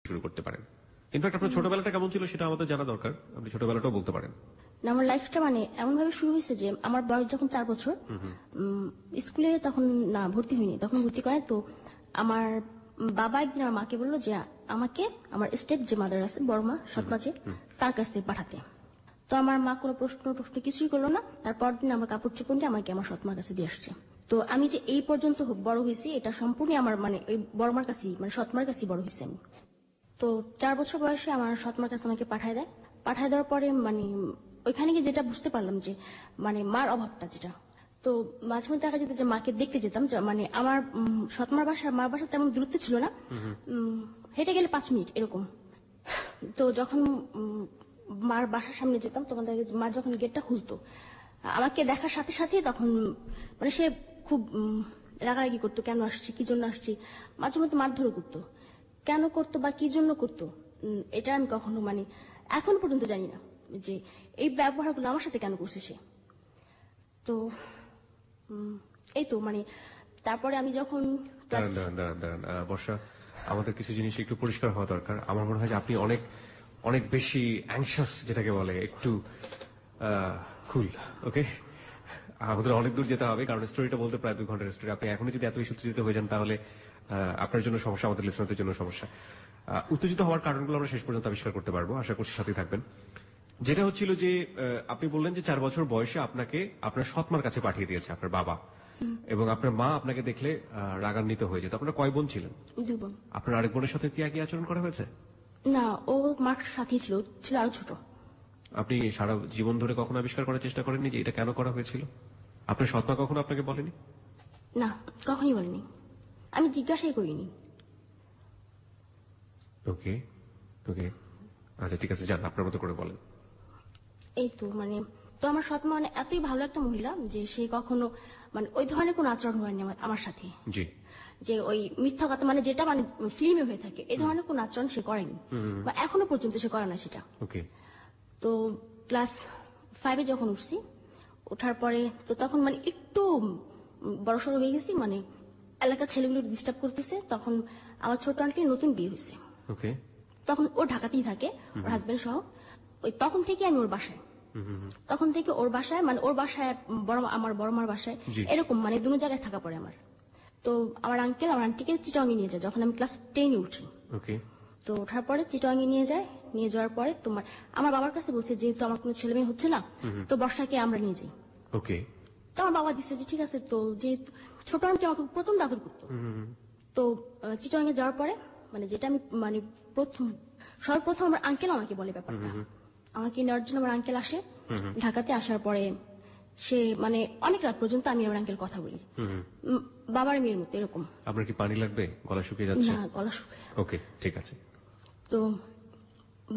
শুরু করতে পারেন। ইনফ্যাক্ট আপনার ছোটবেলাটা কেমন ছিল সেটা আমাদের জানা দরকার, আপনি ছোটবেলাটাও বলতে পারেন। আমার লাইফটা মানে এমন ভাবে শুরু হয়েছে যে আমার বয়স যখন 4 বছর, স্কুলে তখন না ভর্তি হয়নি, তখন ভর্তি করে। তো আমার বাবা একদিন আমার মাকে বললো যে আমাকে আমার স্টেপ যে মাদার আছে, বড় মা, সৎ মা যে, তার কাছ থেকে পাঠাতে। তো আমার মা কোনো প্রশ্ন কিছুই করলো না। তারপর দিন আমার কাপড় চোপড় নিয়ে আমাকে আমার সৎ মার কাছে দিয়ে আসছে। তো আমি যে এই পর্যন্ত বড় হয়েছি এটা সম্পূর্ণ আমার মানে ওই বড় মার কাছেই, মানে সৎ মার কাছেই বড় হয়েছি আমি। তো 4 বছর বয়সে আমার সৎ মার কাছে আমাকে পাঠায় দেয়। পাঠায় দেওয়ার পরে মানে ওইখানে গিয়ে যেটা বুঝতে পারলাম যে মানে মার অভাবটা যেটা। তো মাঝে মধ্যে দেখা যেত যে মাকে দেখতে যেতাম, মানে আমার সৎমার মার বাসা তেমন দূরত্ব ছিল না, হেঁটে গেলে 5 মিনিট এরকম। তো যখন মার বাসার সামনে যেতাম তখন দেখা মা যখন গেটটা খুলতো আমাকে দেখার সাথে সাথে তখন মানে সে খুব রাগারাগি করতো, কেন আসছি, কি জন্য আসছি, মাঝে মধ্যে মারধরও করতো। কেন করতো বা কি জন্য করতো এটা আমি কখনো মানে এখন পর্যন্ত জানি না যে এই ব্যবহারগুলো আমার সাথে কেন করছে সে। তো এই তো মানে তারপরে আমি যখন বর্ষা, আমাদের কিছু জিনিস একটু পরিষ্কার হওয়া দরকার। আমার মনে হয় যে আপনি অনেক অনেক বেশি অ্যাংশাস, যেটাকে বলে একটু কুল। ওকে, আমাদের অনেক দূর যেতে হবে কারণ স্টোরিটা বলতে প্রায় 2 ঘন্টার স্টোরি। আপনি এখনই যদি এত উত্তেজিত হয়ে যান তাহলে আপনার জন্য সমস্যা, আমাদের লিসনারদের জন্য সমস্যা। উত্তেজিত হওয়ার কারণগুলো আমরা শেষ পর্যন্ত আবিষ্কার করতে পারবো, আশা করছি সাথে থাকবেন। যেটা হচ্ছিল যে আপনি বললেন যে 4 বছর বয়সে আপনাকে আপনার সৎমার কাছে পাঠিয়ে দিয়েছে আপনার বাবা, এবং আপনার মা আপনাকে দেখলে রাগান্বিত হয়ে যেত। আপনার কয় বোন ছিলেন? 2 বোন। আপনার আরেক বোনের সাথে কি একই আচরণ করা হয়েছে? না, ও মার সাথেই ছিল আরো ছোট। আপনি সারা জীবন ধরে কখনো আবিষ্কার করার চেষ্টা করেননি যে এটা কেন করা হয়েছিল? আপনার সৎমা কখনো আপনাকে বলেনি? না, কখনই বলেনি, আমি জিজ্ঞাসাই করিনি। ওকে ওকে, আচ্ছা ঠিক আছে, যান আপনার মতো করে বলেন। এই তো মানে তো আমার সৎমা মানে এতই ভালো একটা মহিলা যে সে কখনো মানে ওই ধরনের কোন আচরণ করেনি আমার সাথে। জি, যে ওই মিথ্যা কথা মানে যেটা মানে ফিল্মে হয়ে থাকে এই ধরনের কোন আচরণ সে করেনি, বা এখনো পর্যন্ত সে করে না সেটা। ওকে। তো ক্লাস 5 যখন উঠছি, ওঠার পরে তো তখন মানে একটু বড়সড় হয়ে গেছি, মানে এলাকার ছেলেগুলো ডিস্টার্ব করতেছে। তখন আমার ছোট আন্টির নতুন বিয়ে হয়েছে। ওকে। তখন ও ঢাকাতেই থাকে, ওর হাজবেন্ড সহ। ওই তখন থেকে আমি ওর বাসায়, তখন থেকে ওর বাসায় মানে ওর বাসায় আমার বড় মার বাসায় এরকম মানে দুটো জায়গায় থাকা পড়ে আমার। তো আমার আঙ্কেল আমার আন্টিকে চিটংয়ে নিয়ে যায় যখন আমি ক্লাস 10 উঠি। ওকে। তো ওঠার পরে চিটংয়ে নিয়ে যাওয়ার পরে তোমার আমার বাবার কাছে বলছে যেহেতু আমার কোনো ছেলে মেয়ে হচ্ছে না, তো বর্ষাকে আমরা নিয়ে যাই। ওকে। তো আমার বাবা দিচ্ছে যে ঠিক আছে। তো যেহেতু ছোট আন্টি আমাকে প্রথম আদর করতো, তো চিটংয়ে যাওয়ার পরে মানে যেটা আমি মানে সর্বপ্রথম আমার আঙ্কেল আমাকে বলে ব্যাপারটা। আমাকে নেওয়ার জন্য আমার আঙ্কেল আসে ঢাকাতে। আসার পরে সে মানে অনেক রাত পর্যন্ত আমি আমার আঙ্কেল কথা বলি, বাবার মেয়ের মতো এরকম। আপনার কি পানি লাগবে? গলা শুকিয়ে যাচ্ছে? না, গলা শুকিয়ে। ওকে, ঠিক আছে। তো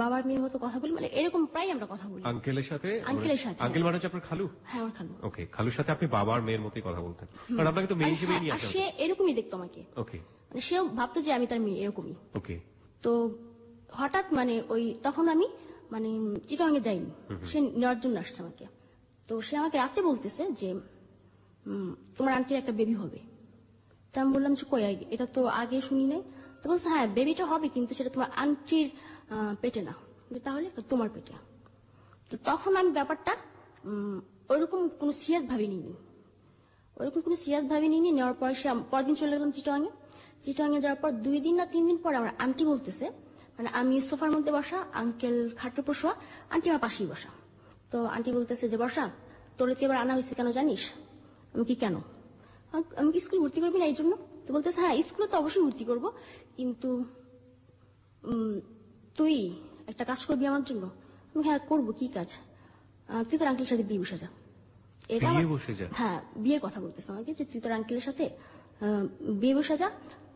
বাবার মেয়ের মতো কথা বলি, মানে এরকম প্রায় আমরা কথা বলি আঙ্কেলের সাথে। আঙ্কেল মানে আপনার খালু? হ্যাঁ, আমার খালু। ওকে, খালুর সাথে আপনি বাবার মেয়ের মতোই কথা বলতেন, কারণ আপনাকে তো মেয়ে হিসেবেই নিয়ে আসা। সে এরকমই দেখতো আমাকে। ওকে। মানে সেও ভাবতো যে আমি তার মেয়ে এরকমই। ওকে। তো হঠাৎ মানে ওই তখন আমি মানে চিটংয়ে যাইনি, সে নেওয়ার জন্য আসছে আমাকে। তো সে আমাকে রাতে বলতেছে যে তোমার আন্টির একটা বেবি হবে। তো আমি বললাম যে কই, এটা তো আগে শুনি নাই। তো বলছে হ্যাঁ বেবিটা হবে, কিন্তু সেটা তোমার আন্টির পেটে না। তাহলে তোমার পেটে। তো তখন আমি ব্যাপারটা ওইরকম কোনো সিরিয়াস ভাবে নিইনি, নেওয়ার পরে সে পরদিন চলে গেলাম চিটংয়ে যাওয়ার পর 2 দিন না 3 দিন পর আমার আন্টি বলতেছে, মানে আমি সোফার মধ্যে বসা, আঙ্কেল খাটের উপর শোয়া, আন্টি আমার পাশেই বসা। তো আন্টি বলতেছে যে বর্ষা, তোরে তো এবার আনা হয়েছে কেন জানিস? আমি কি কেন? আমি কি স্কুলে ভর্তি করবি না এই জন্য? তো বলতেছে হ্যাঁ স্কুলে তো অবশ্যই ভর্তি করবো, কিন্তু তুই একটা কাজ করবি আমার জন্য। আমি হ্যাঁ করবো, কি কাজ? তুই তোর আঙ্কেলের সাথে বিয়ে বসে যা। হ্যাঁ, বিয়ের কথা বলতেছে আমাকে যে তুই তোর আঙ্কেলের সাথে বিয়ে বসে যা।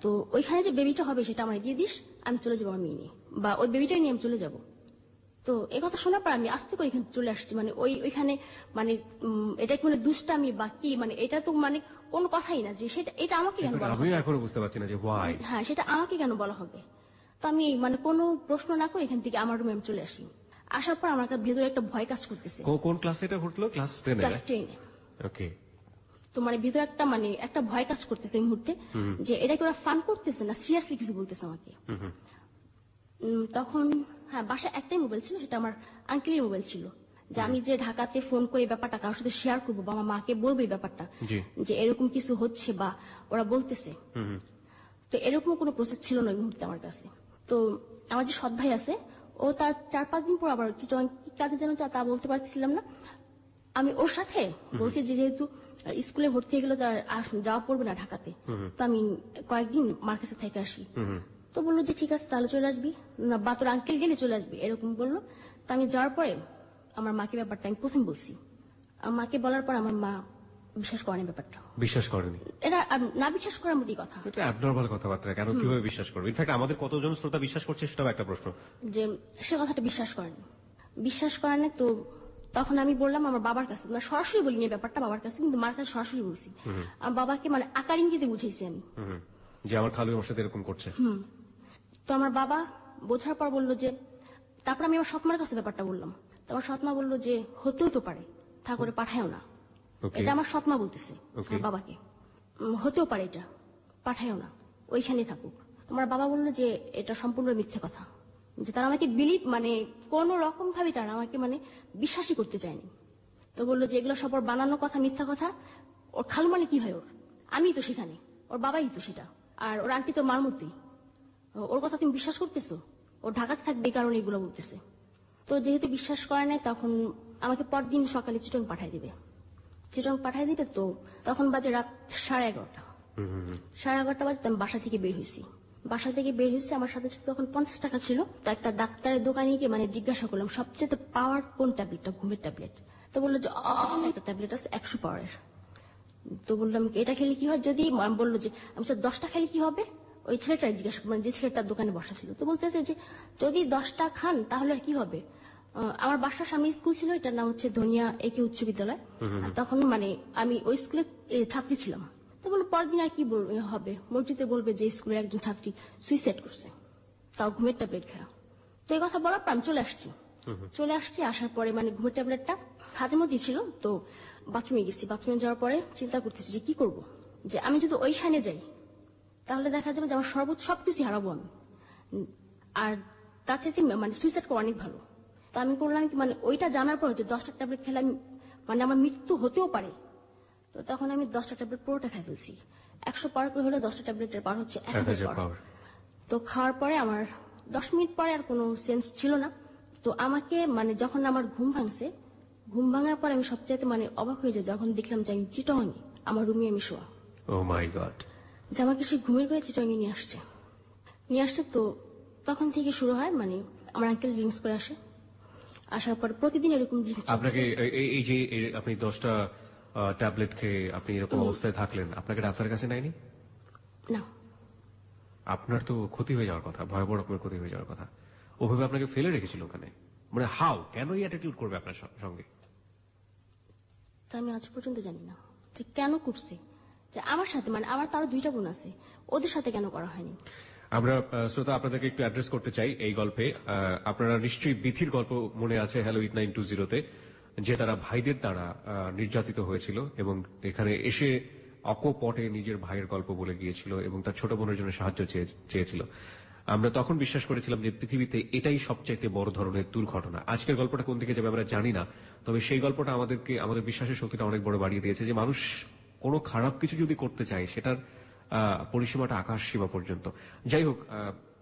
তো ওইখানে যে বেবিটা হবে সেটা আমার দিয়ে দিস, আমি চলে যাবো আমার মেয়ে নিয়ে, বা ওই বেবিটাই নিয়ে আমি চলে যাবো। তো এই কথা শোনার পর আমি আস্তে করে এখানে চলে আসছি। মানে ওইখানে মানে এটা কি মানে দুষ্টামি বা কি, মানে এটা তো মানে কোনো কথাই না যে সেটা, এটা আমাকে কেন বলা হবে? আমি এখনো বুঝতে পারছি না যে হোয়াই। হ্যাঁ, সেটা আমাকে কেন বলা হবে? তো আমি মানে কোনো প্রশ্ন না করে এখান থেকে আমার রুমে আমি চলে আসি। আসার পর আমার ভেতরে একটা ভয় কাজ করতেছে। কোন ক্লাসে এটা ঘটলো? ক্লাস 10 এ? ক্লাস 10 এ। ওকে। তো মানে ভিতরে একটা ভয় কাজ করতেছে এই মুহূর্তে যে এটা কি ওরা ফান করতেছে না সিরিয়াসলি কিছু বলতেছে আমাকে। তখন হ্যাঁ বাসায় একটাই মোবাইল ছিল, সেটা আমার আঙ্কেলের মোবাইল ছিল, যে আমি যে ঢাকাতে ফোন করে ব্যাপারটা কারোর সাথে শেয়ার করবো বা আমার মাকে বলবো এই ব্যাপারটা যে এরকম কিছু হচ্ছে বা ওরা বলতেছে। তো এরকম কোনো প্রসেস ছিল না ওই মুহূর্তে আমার কাছে। তো আমার যে সৎ ভাই আছে, ও তার 4-5 দিন পর আবার কি কাজে যেন তা বলতে পারছিলাম না, আমি ওর সাথে বলছি যে যেহেতু স্কুলে ভর্তি হয়ে গেলে তার যাওয়া পড়বে না ঢাকাতে, তো আমি কয়েকদিন মার কাছে থেকে আসি। তো বললো যে ঠিক আছে তাহলে চলে আসবি না, বা তোর আঙ্কেল গেলে চলে আসবি, এরকম বললো। তো আমি যাওয়ার পরে আমার মাকে ব্যাপারটা আমি প্রথম বলছি। মাকে বলার পর আমার মা বিশ্বাস করেনি ব্যাপারটা। বিশ্বাস করেনি? এটা না বিশ্বাস করার মতোই কথা, এটা অ্যাবনরমাল কথাবার্তা। কেন, কিভাবে বিশ্বাস করবে? ইনফ্যাক্ট আমাদের কতজন শ্রোতা বিশ্বাস করছে সেটাও একটা প্রশ্ন। যে সে কথাটা বিশ্বাস করেনি। তো তখন আমি বললাম আমার বাবার কাছে, সরাসরি বলিনি ব্যাপারটা বাবার কাছে, কিন্তু মার কাছে সরাসরি বলছি। আমার বাবাকে আকার ইঙ্গিতে বুঝাইছি আমি যে আমার খালু আমার সাথে এরকম করছে। তো আমার বাবা বোঝার পর বললো যে, তারপর আমি আমার সৎমার কাছে ব্যাপারটা বললাম। তো আমার সৎমা বললো যে হতেও তো পারে, তা করে পাঠায়ও না। এটা আমার সৎমা বলতেছে আমার বাবাকে, হতেও পারে এটা, পাঠায়ও না, ওইখানে থাকুক। তোমার বাবা বললো যে এটা সম্পূর্ণ মিথ্যে কথা, যে তারা আমাকে বিলিভ কোন রকম ভাবে তারা আমাকে বিশ্বাসই করতে চায়নি। তো বললো যে এগুলো সব ওর বানানো কথা, মিথ্যা কথা। ওর খালু কি হয় ওর, আমি তো সেখানে, ওর বাবাই তো সেটা, আর ওর আন্টি তোর মার মতোই, ওর কথা তুমি বিশ্বাস করতেছো? ও ঢাকাতে থাকবে এই কারণে এগুলো বলতেছে। তো যেহেতু বিশ্বাস করে নাই, তখন আমাকে পরদিন সকালে চিটং পাঠাই দিবে। তো তখন বাজে রাত 11:30। 11:30 বাজে আমি বাসা থেকে বের হয়েছি। আমার সাথে তখন 50 টাকা ছিল। তো একটা ডাক্তারের দোকানে গিয়ে জিজ্ঞাসা করলাম সবচেয়ে পাওয়ার কোন ট্যাবলেটটা, ঘুমের ট্যাবলেট। তো বললো যে একটা ট্যাবলেট আছে 100 পাওয়ারের। তো বললাম এটা খেলে কি হয়, যদি বললো যে আমি 10টা খেলে কি হবে। ওই ছেলেটা জিজ্ঞাসা যে ছেলেটার দোকানে বসা ছিল, তো বলতেছে যে যদি 10টা খান তাহলে আর কি হবে। আমার বাসার সামনে স্কুল ছিল, এটার নাম হচ্ছে ধনিয়া একে উচ্চ বিদ্যালয়। তখন আমি ওই স্কুলে ছাত্রী ছিলাম। তো বললো পরদিন আর কি হবে, মসজিদে বলবে যে স্কুলের একজন ছাত্রী সুইসাইড করছে, তাও ঘুমের ট্যাবলেট খেয়া। তো এই কথা বলার পর আমি চলে আসছি। আসার পরে ঘুমের ট্যাবলেটটা হাতের মধ্যে ছিল। তো বাথরুমে গেছি। বাথরুমে যাওয়ার পরে চিন্তা করতেছি যে কি করব, যে আমি যদি ওইখানে যাই তাহলে দেখা যাবে যে আমার সবকিছু হারাবো আমি, আর তার চাইতে সুইসাইড করা অনেক ভালো। তো আমি করলাম কি ওইটা জানার পর যে 10টা ট্যাবলেট খেলে আমি আমার মৃত্যু হতেও পারে। তো তখন আমি 10টা ট্যাবলেট পুরোটা খাই ফেলছি। 100 পাওয়ার করে হলে 10টা ট্যাবলেটের পাওয়ার হচ্ছে 1000 পাওয়ার। তো খাওয়ার পরে আমার 10 মিনিট পরে আর কোনো সেন্স ছিল না। তো আমাকে যখন আমার ঘুম ভাঙার পরে আমি সবচাইতে অবাক হয়ে যাই যখন দেখলাম যে আমি চিটং আমার রুমে আমি শোয়া। ও মাই গড। যে আমাকে সে ঘুমের ঘরে চিটং নিয়ে আসছে। তো তখন থেকে শুরু হয় আমার আঙ্কেল ড্রিঙ্কস করে আসার পর প্রতিদিন এরকম ড্রিঙ্কস। আপনাকে এই যে আপনি 10টা ট্যাবলেট খেয়ে আপনি এরকম অবস্থায় থাকলেন, আপনাকে ডাক্তারের কাছে নেয়নি? না। আপনার তো ক্ষতি হয়ে যাওয়ার কথা, ভয়াবহ রকমের ক্ষতি হয়ে যাওয়ার কথা। ওভাবে আপনাকে ফেলে রেখেছিল ওখানে, হাউ, কেন এই অ্যাটিটিউড করবে আপনার সঙ্গে? তা আমি আজ পর্যন্ত জানি না যে কেন করছে, যে আমার সাথে আমার তারও 2টা বোন আছে, ওদের সাথে কেন করা হয়নি। আমরা শ্রোতা আপনাদেরকে একটু অ্যাড্রেস করতে চাই এই গল্পে। আপনারা নিশ্চয়ই বিথির গল্প মনে আছে হ্যালো 8920-তে, যে তারা ভাইদের দ্বারা নির্যাতিত হয়েছিল এবং এখানে এসে অকপটে নিজের ভাইয়ের গল্প বলে গিয়েছিল এবং তার ছোট বোনের জন্য সাহায্য চেয়েছিল। আমরা তখন বিশ্বাস করেছিলাম যে পৃথিবীতে এটাই সবচাইতে বড় ধরনের দুর্ঘটনা। আজকের গল্পটা কোন দিকে যাবে আমরা জানি না, তবে সেই গল্পটা আমাদের বিশ্বাসের শক্তিটা অনেক বড় বাড়িয়ে দিয়েছে, যে মানুষ কোনো খারাপ কিছু যদি করতে চায় সেটার পরিসীমাটা আকাশ সীমা পর্যন্ত। যাই হোক,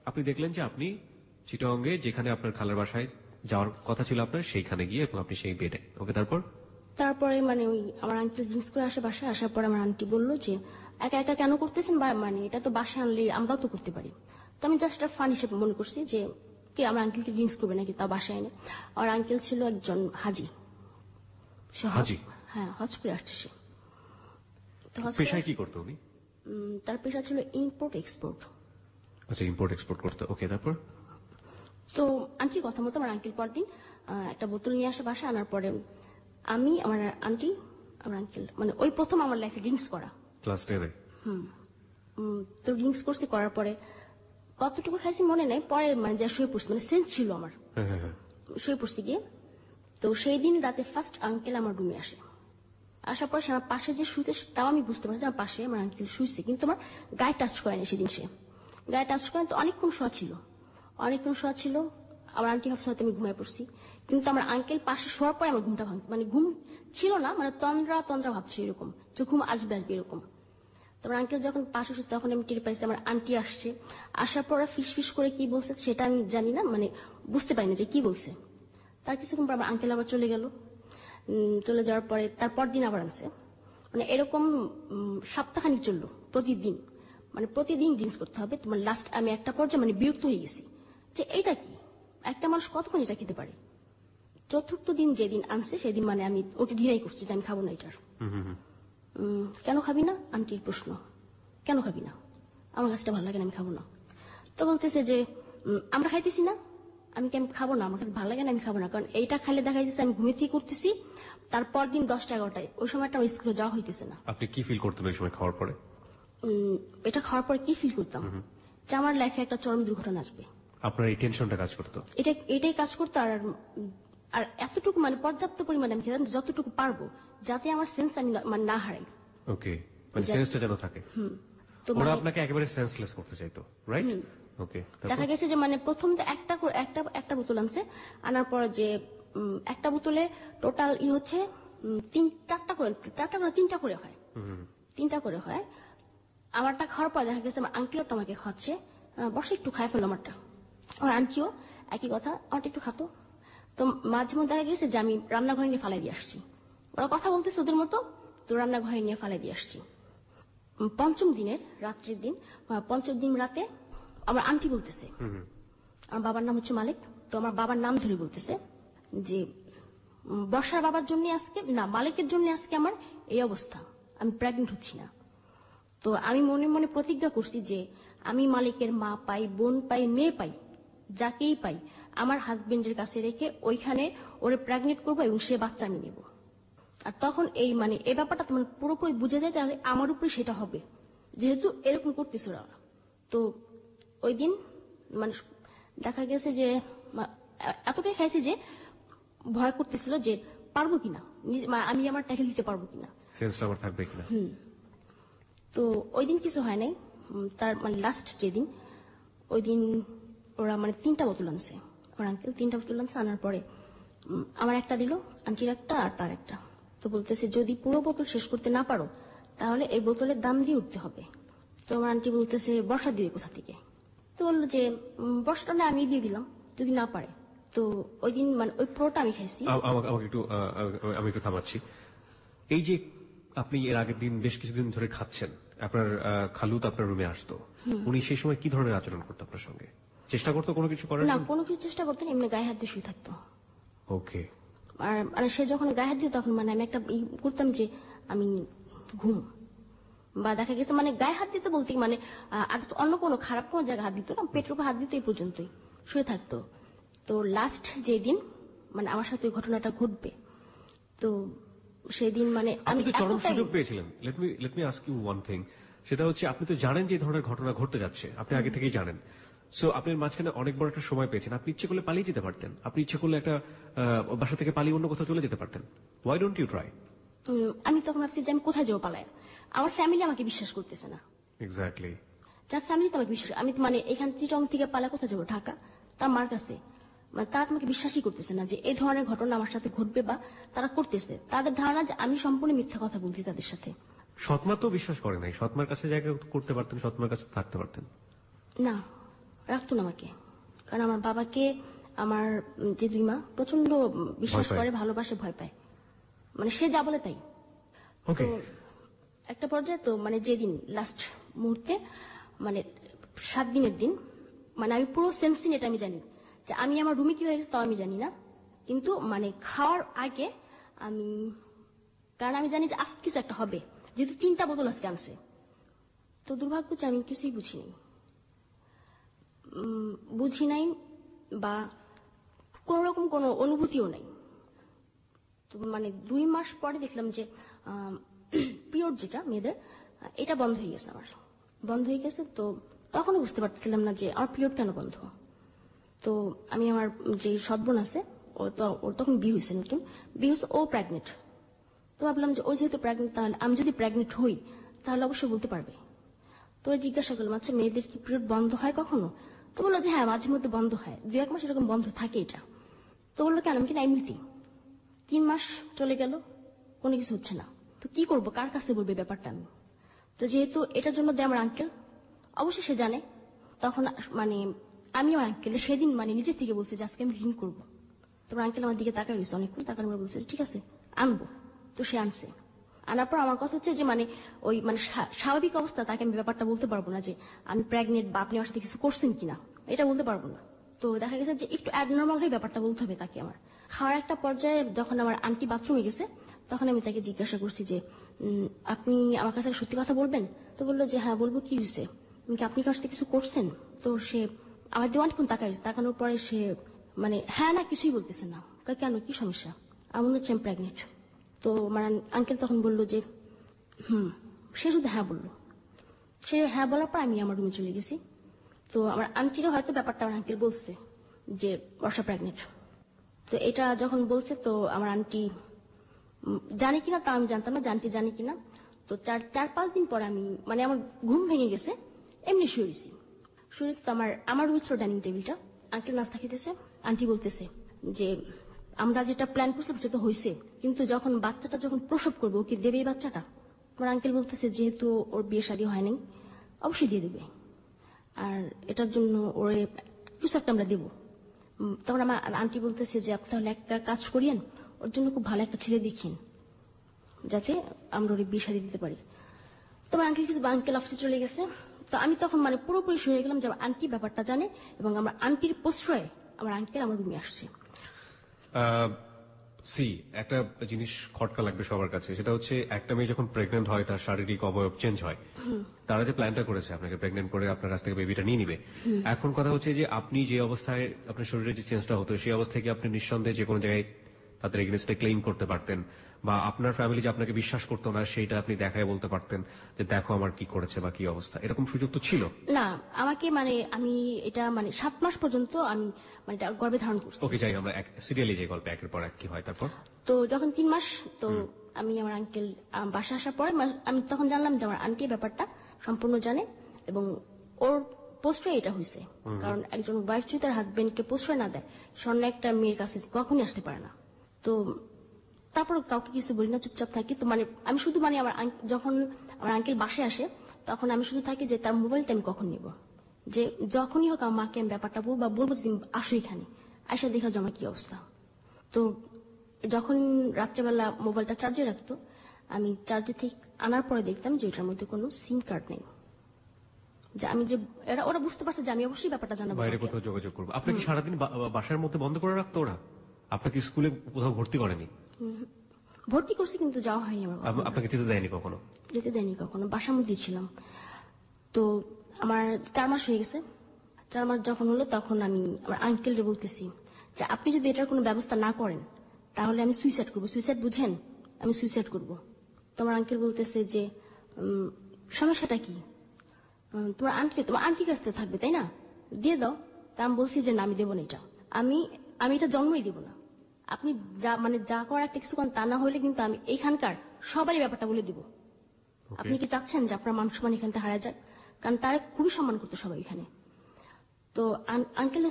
আপনি দেখলেন যে আপনি চিটাগংয়ে যেখানে আপনার খালার বাসায় যাওয়ার কথা ছিল আপনার, সেইখানে গিয়ে এবং আপনি সেই বেডে। ওকে, তারপরে ওই আমার আন্টি ড্রিঙ্কস করে বাসায় আসার পর আমার আন্টি বললো যে একা একা কেন করতেছেন, বা এটা তো বাসায় আনলে আমরাও তো করতে পারি। তো আমি জাস্ট ফান হিসেবে মনে করছি যে কি আমার আঙ্কেলকে ড্রিঙ্কস করবে নাকি, তা বাসায় এনে। আর আঙ্কেল ছিল একজন হাজি। হ্যাঁ, হজ করে আসছে সে। পেশায় কি করতো উনি? তার পেশা ছিল ইম্পোর্ট এক্সপোর্ট। আচ্ছা, ইম্পোর্ট এক্সপোর্ট করতো। ওকে, তারপর? তো আন্টির কথা মতো আমার আঙ্কেল পরদিন একটা বোতল নিয়ে আসে বাসায়। আনার পরে আমি, আমার আন্টি, আমার আঙ্কেল ওই প্রথম আমার লাইফে ড্রিঙ্কস করা। ক্লাস 10-এ? তো ড্রিঙ্কস করছি, করার পরে কতটুকু খাইছি মনে নাই। পরে যা শুয়ে পড়ছি, সেন্স ছিল আমার, শুয়ে পড়ছি গিয়ে। তো সেই দিন রাতে ফার্স্ট আঙ্কেল আমার রুমে আসার পর সে আমার পাশে যে শুয়েছে, তাও আমি বুঝতে পারছি আমার পাশে আমার আঙ্কেল শুয়েছে, কিন্তু আমার গায়ে টাচ করেনি সেদিন। সে গায়ে টাচ করেন। তো অনেকক্ষণ শোয়া ছিল, অনেকক্ষণ শোয়া ছিল। আমার আন্টি ভাবছে হয়তো আমি ঘুমায় পড়ছি, কিন্তু আমার আঙ্কেল পাশে শোয়ার পরে আমার ঘুমটা ভাঙছে। মানে ঘুম ছিল না, মানে তন্দ্রা তন্দ্রা ভাবছে এরকম, যে ঘুম আসবে আসবে এরকম। তোমার আঙ্কেল যখন পাশে শুচ্ছে তখন আমি টের পাইছি আমার আন্টি আসছে। আসার পর ফিস ফিস করে কি বলছে সেটা আমি জানি না, মানে বুঝতে পারিনি যে কি বলছে। তার কিছুক্ষণ পর আমার আঙ্কেল আবার চলে গেল। চলে যাওয়ার পরে তারপর দিন আবার আনছে। মানে এরকম সপ্তাহখানিক চললো প্রতিদিন, মানে প্রতিদিন ড্রিঙ্কস করতে হবে। তোমার লাস্ট আমি একটা পর্যায়ে মানে বিরক্ত হয়ে গেছি যে এইটা কি, একটা মানুষ কতক্ষণ এটা খেতে পারে। চতুর্থ দিন যেদিন আনছে সেদিন মানে আমি ওকে ঘৃণাই করছি যে আমি খাবো না এটার। কেন খাবি না? আন্টির প্রশ্ন, কেন খাবি না? আমার কাছে ভালো লাগে না, আমি খাবো না। তো বলতেছে যে আমরা খাইতেছি না, আমি খাবো না, আমার কাছে ভালো লাগে না, আমি খাবো না। কারণ এইটা খাইলে দেখা যাচ্ছে আমি ঘুমিয়ে থেকে করতেছি, তারপর দিন 10টা-11টায় ওই সময়টা আমার স্কুলে যাওয়া হইতেছে না। আপনি কি ফিল করতেন ওই সময় খাওয়ার পরে? এটা খাওয়ার পরে কি ফিল করতাম, যে আমার লাইফে একটা চরম দুর্ঘটনা আসবে। আপনার এই টেনশনটা কাজ করতো? এটাই কাজ করতো। আর এতটুকু মানে পর্যাপ্ত পরিমাণে আমি খেতাম যতটুকু পারবো, যাতে আমার সেন্স আমি মানে না হারাই। ওকে, মানে সেন্সটা যেন থাকে। তো ওরা আপনাকে একেবারে সেন্সলেস করতে চাইতো, রাইট? ওকে। দেখা গেছে যে মানে প্রথম তো একটা বোতল আনছে, আনার পর যে একটা বোতলে টোটাল হচ্ছে 3-4টা করে 3টা করে হয়, 3টা করে হয়। আমারটা খাওয়ার পর দেখা গেছে আমার আঙ্কেলটা আমাকে খাচ্ছে, বসে একটু খাই ফেলো আমারটা। আমার আন্টিও একই কথা, আমারটা একটু খাতো। তো মাঝে মধ্যে দেখা গেছে যে আমি রান্নাঘরে নিয়ে ফালাই দিয়ে আসছি, ওরা কথা বলতেছে ওদের মতো, তো রান্নাঘরে নিয়ে ফালাই দিয়ে আসছি। পঞ্চম দিনের রাত্রের দিন, পঞ্চম দিন রাতে আমার আন্টি বলতেছে, আমার বাবার নাম হচ্ছে মালিক, তো আমার বাবার নাম ধরে বলতেছে যে বর্ষার বাবার জন্য আজকে না, মালিকের জন্য আজকে আমার এই অবস্থা, আমি প্রেগনেন্ট হচ্ছি না। তো আমি মনে মনে প্রতিজ্ঞা করছি যে আমি মালিকের মা পাই, বোন পাই, মেয়ে পাই, যাকেই পাই আমার হাজবেন্ডের কাছে রেখে ওইখানে ওরে প্রেগনেন্ট করবো এবং সে বাচ্চা আমি নেব। আর তখন এই মানে এই ব্যাপারটা তোমার পুরোপুরি বুঝে যায়, তাহলে আমার উপরে সেটা হবে, যেহেতু এরকম করতেছে ওরা। তো ওই দিন মানে দেখা গেছে যে এতটাই খাইছি যে ভয় করতেছিল যে পারবো কিনা, আমি আমার ট্যাকেল দিতে পারবো কিনা, সেন্সটা আমার থাকবে কিনা। তো ওই দিন কিছু হয় নাই। তার মানে লাস্ট যেদিন, ওই দিন ওরা মানে 3টা বোতল আনছে, আমার আঙ্কেল 3টা বোতল আনছে। আনার পরে আমার একটা দিল, আন্টির একটা আর তার একটা। তো বলতেছে যদি পুরো বোতল শেষ করতে না পারো তাহলে এই বোতলের দাম দিয়ে উঠতে হবে। তো আমার আন্টি বলতেছে বর্ষা দিবে কোথা থেকে? তো বললো যে বর্ষাটা না আমি দিয়ে দিলাম যদি না পারে। তো ওই দিন মানে ওই পুরোটা আমি খাইছি। আমি একটু থামাচ্ছি। এই যে আপনি এর আগের দিন বেশ কিছুদিন ধরে খাচ্ছেন, আপনার খালু তো আপনার রুমে আসতো, উনি সেই সময় কি ধরনের আচরণ করতো আপনার সঙ্গে? চেষ্টা করতো কোনো কিছু করার? না, কোনো কিছু চেষ্টা করতেন, এমনি গায়ে হাত দিয়ে শুয়ে থাকতো। ওকে। আর সে যখন গায়ে হাত দিত তখন মানে আমি একটা করতাম যে আমি ঘুম, বা দেখা গেছে মানে গায়ে হাত দিতে বলতে মানে আগে তো অন্য কোনো খারাপ কোনো জায়গায় হাত দিত না, পেটের উপর হাত দিত, এই পর্যন্তই শুয়ে থাকতো। তো লাস্ট যেদিন মানে আমার সাথে ওই ঘটনাটা ঘটবে, তো সেদিন মানে আমি তো চরম সুযোগ পেয়েছিলেন। Let me ask you one thing, সেটা হচ্ছে আপনি তো জানেন যে এই ধরনের ঘটনা ঘটতে যাচ্ছে, আপনি আগে থেকেই জানেন। সো আপনার মাঝখানে অনেক বড় একটা সময় পেয়েছেন, আপনি ইচ্ছে করলে পালিয়ে যেতে পারতেন, আপনি ইচ্ছে করলে একটা বাসা থেকে পালিয়ে অন্য কোথাও চলে যেতে পারতেন। Why don't you try? আমি তখন ভাবছি যে আমি কোথায় যাবো পালায়, আমার ফ্যামিলি আমাকে বিশ্বাস করতেছে না। এক্স্যাক্টলি, যার ফ্যামিলি তো আমাকে বিশ্বাস, আমি মানে এখান চিটং থেকে পালা কোথায় যাবো, ঢাকা, তার মার কাছে, মানে তারা তোমাকে বিশ্বাসই করতেছে না যে এই ধরনের ঘটনা আমার সাথে ঘটবে, বা তারা করতেছে, তাদের ধারণা যে আমি সম্পূর্ণ মিথ্যা কথা বলছি তাদের সাথে। সৎমা তো বিশ্বাস করে নাই, সৎমার কাছে জায়গা করতে পারতেন, সৎমার কাছে থাকতে পারতেন। না, রাখতো না আমাকে, কারণ আমার বাবাকে আমার যে 2 মা প্রচন্ড বিশ্বাস করে, ভালোবাসে, ভয় পায়, মানে সে যা বলে তাই। ওকে। একটা পর্যায়ে তো মানে যেদিন লাস্ট মুহূর্তে মানে 7 দিনের দিন, মানে আমি পুরো সেন্সিং এটা আমি জানি যে আমি আমার রুমে কি হয়ে গেছে তাও আমি জানি না, কিন্তু মানে খাওয়ার আগে আমি, কারণ আমি জানি যে আজ কিছু একটা হবে, যেহেতু 3টা বোতল আজকে আনছে। তো দুর্ভাগ্য যে আমি কিছুই বুঝি নাই বা কোন রকম কোনো অনুভূতিও নাই। তো মানে 2 মাস পরে দেখলাম যে পিরিয়ড যেটা মেয়েদের, এটা বন্ধ হয়ে গেছে, আমার বন্ধ হয়ে গেছে। তো তখনও বুঝতে পারছিলাম না যে আমার পিরিয়ড কেন বন্ধ। তো আমি আমার যে সৎবোন আছে, ওর তখন বিয়ে হয়েছে, নতুন বিয়ে হয়েছে, ও প্রেগনেন্ট। তো ভাবলাম যে ও যেহেতু প্রেগনেন্ট, তাহলে আমি যদি প্রেগনেন্ট হই, তাহলে অবশ্যই বলতে পারবে। তো জিজ্ঞাসা করলাম, আচ্ছা মেয়েদের কি পিরিয়ড বন্ধ হয় কখনো? তো বললো যে না, পিরিয়ড বন্ধ হয় না, পিরিয়ড হয় যখন তোমার মেন্সেস হয়, তখন বন্ধ হয়। তো আমি তো বললো যে হ্যাঁ মাঝে মধ্যে বন্ধ হয়, 2-1 মাস এরকম বন্ধ থাকে এটা। তো বললো কেন, আমি কিনা এমনিতেই। 3 মাস চলে গেল, কোনো কিছু হচ্ছে না। তো কি করবো, কার কাছে বলবে ব্যাপারটা আমি? তো যেহেতু এটার জন্য দেয় আমার আঙ্কেল, অবশ্যই সে জানে। তখন মানে আমি আমার আঙ্কেল সেদিন মানে নিজে থেকে বলছে যে আজকে আমি ঋণ করবো। তোমার আঙ্কেল আমার দিকে তাকায় রয়েছে অনেকক্ষণ, তাকার পর বলছে ঠিক আছে আনবো। তো সে আনছে। আনার পর আমার কথা হচ্ছে যে মানে ওই মানে স্বাভাবিক অবস্থা তাকে আমি ব্যাপারটা বলতে পারবো না যে আমি প্রেগনেন্ট বা আপনি আমার সাথে কিছু করছেন কিনা, এটা বলতে পারবো না। তো দেখা গেছে যে একটু অ্যাবনর্মাল হয়ে ব্যাপারটা বলতে হবে তাকে আমার। খাওয়ার একটা পর্যায়ে যখন আমার আন্টি বাথরুমে গেছে, তখন আমি তাকে জিজ্ঞাসা করছি যে আপনি আমার কাছে সত্যি কথা বলবেন? তো বললো যে হ্যাঁ বলবো, কি হয়েছে, আপনি কার সাথে কিছু করছেন? তো সে আমার দিয়ে অনেকক্ষণ তাকানোর পরে সে মানে হ্যাঁ না কিছুই বলতেছে না। কেন, কি সমস্যা? আমার মনে হচ্ছে আমি প্রেগনেন্ট। তো আমার আঙ্কেল তখন বললো যে সে শুধু হ্যাঁ বললো। সে হ্যাঁ বলার পর আমি আমার রুমে চলে গেছি। তো আমার আন্টিরও হয়তো ব্যাপারটা আমার আঙ্কেল বলছে যে বর্ষা প্রেগনেন্ট। তো এটা যখন বলছে তো আমার আন্টি জানে কিনা তা আমি জানতাম না, আন্টি জানে কিনা। তো 4-5 দিন পর আমি মানে আমার ঘুম ভেঙে গেছে, এমনি শুয়েছি। তো আমার রুমে ছিল ডাইনিং টেবিলটা, আঙ্কেল নাস্তা খেতেছে, আন্টি বলতেছে যে আমরা যেটা প্ল্যান করছিলাম সেটা হয়েছে, কিন্তু যখন বাচ্চাটা যখন প্রসব করবে ওকে দেবে এই বাচ্চাটা? আমার আঙ্কেল বলতেছে যেহেতু ওর বিয়ে শাদী হয় নাই অবশ্যই দিয়ে দেবে, আর এটার জন্য ওরে কিছু একটা আমরা দেবো। তখন আমার আন্টি বলতেছে যে আপনি তাহলে একটা কাজ করিয়েন, ওর জন্য খুব ভালো একটা ছেলে দেখিন যাতে আমরা ওর বিয়ে শাদী দিতে পারি। তোমার আঙ্কেল অফিসে চলে গেছে। তো আমি তখন মানে পুরোপুরি শুয়ে গেলাম যে আমার আন্টি ব্যাপারটা জানে, এবং আমার আন্টির প্রশ্রয়ে আমার আঙ্কেল আমার রুমে আসছে। একটা জিনিস খটকা লাগবে সবার কাছে, সেটা হচ্ছে একটা মেয়ে যখন প্রেগনেন্ট হয় তার শারীরিক অবয়ব চেঞ্জ হয়। তারা যে প্ল্যানটা করেছে আপনাকে প্রেগনেন্ট করে আপনার কাছ থেকে বেবিটা নিয়ে নিবে, এখন কথা হচ্ছে যে আপনি যে অবস্থায় আপনার শরীরে যে চেঞ্জটা হতো সেই অবস্থায় কি আপনি নিঃসন্দেহে যে কোনো জায়গায় তাদের এগেইনস্টে ক্লেইম করতে পারতেন, বা আপনার ফ্যামিলি যে আপনাকে বিশ্বাস করতো না সেইটা আপনি দেখায় বলতে পারতেন যে দেখো আমার কি করেছে বা কি অবস্থা, এরকম সুযোগ তো ছিল না? আমাকে মানে আমি এটা মানে 7 মাস পর্যন্ত আমি মানে গর্ভে ধারণ করছি। ওকে, যাই আমরা সিরিয়ালি যে গল্প একের পর এক কি হয় তারপর। তো যখন 3 মাস, তো আমি আমার আঙ্কেল বাসা আসার পরে আমি তখন জানলাম যে আমার আন্টি ব্যাপারটা সম্পূর্ণ জানে, এবং ওর প্রশ্রয় এটা হয়েছে। কারণ একজন ওয়াইফ যদি তার হাজবেন্ডকে প্রশ্রয় না দেয়, স্বর্ণ একটা মেয়ের কাছে কখনই আসতে পারে না। তো তারপর কাউকে কিছু বলি না, চুপচাপ থাকি। তো মানে আমি শুধু মানে যখন আমার আঙ্কেল বাসায় আসে তখন আমি শুধু থাকি যে তার মোবাইলটা আমি কখন নিব, যে যখনই হোক আমার মাকে আমি ব্যাপারটা বলবো যে আসো এখানে আসা দেখা যাও আমার কি অবস্থা। তো যখন রাত্রেবেলা মোবাইলটা চার্জে রাখতো, আমি চার্জে থেকে আনার পরে দেখতাম যে ওটার মধ্যে কোনো সিম কার্ড নেই। যে আমি যে ওরা বুঝতে পারছে যে আমি অবশ্যই ব্যাপারটা জানাবো, বাইরে কোথাও যোগাযোগ করবো। আপনাকে সারাদিন বাসার মধ্যে বন্ধ করে রাখতো ওরা? আপনাকে স্কুলে কোথাও ভর্তি করেনি? ভর্তি করছি কিন্তু যাওয়া হয়নি আমার। আপনাকে যেতে দেয়নি কখনো? যেতে দেয়নি কখনো, বাসার মধ্যেই ছিলাম। তো আমার 4 মাস হয়ে গেছে। 4 মাস যখন হলো তখন আমি আমার আঙ্কেলকে বলতেছি যে আপনি যদি এটার কোনো ব্যবস্থা না করেন তাহলে আমি সুইসাইড করবো। সুইসাইড বুঝেন? আমি সুইসাইড করবো। তোমার আঙ্কেল বলতেছে যে সমস্যাটা কি, তোমার আন্টির কাছ থেকে থাকবে তাই না, দিয়ে দাও। তা আমি বলছি যে না আমি দেবো না, এটা আমি এটা জন্মই দেবো না। আপনি যা করার একটা কিছু করেন, তা না হলে কিন্তু আমি এইখানকার সবারই ব্যাপারটা বলে দিব। আপনি কি চাচ্ছেন যে আপনার মান সম্মান এখান থেকে হারা যাক? কারণ তারা খুবই সম্মান করতো সবাই এখানে। তো আঙ্কেল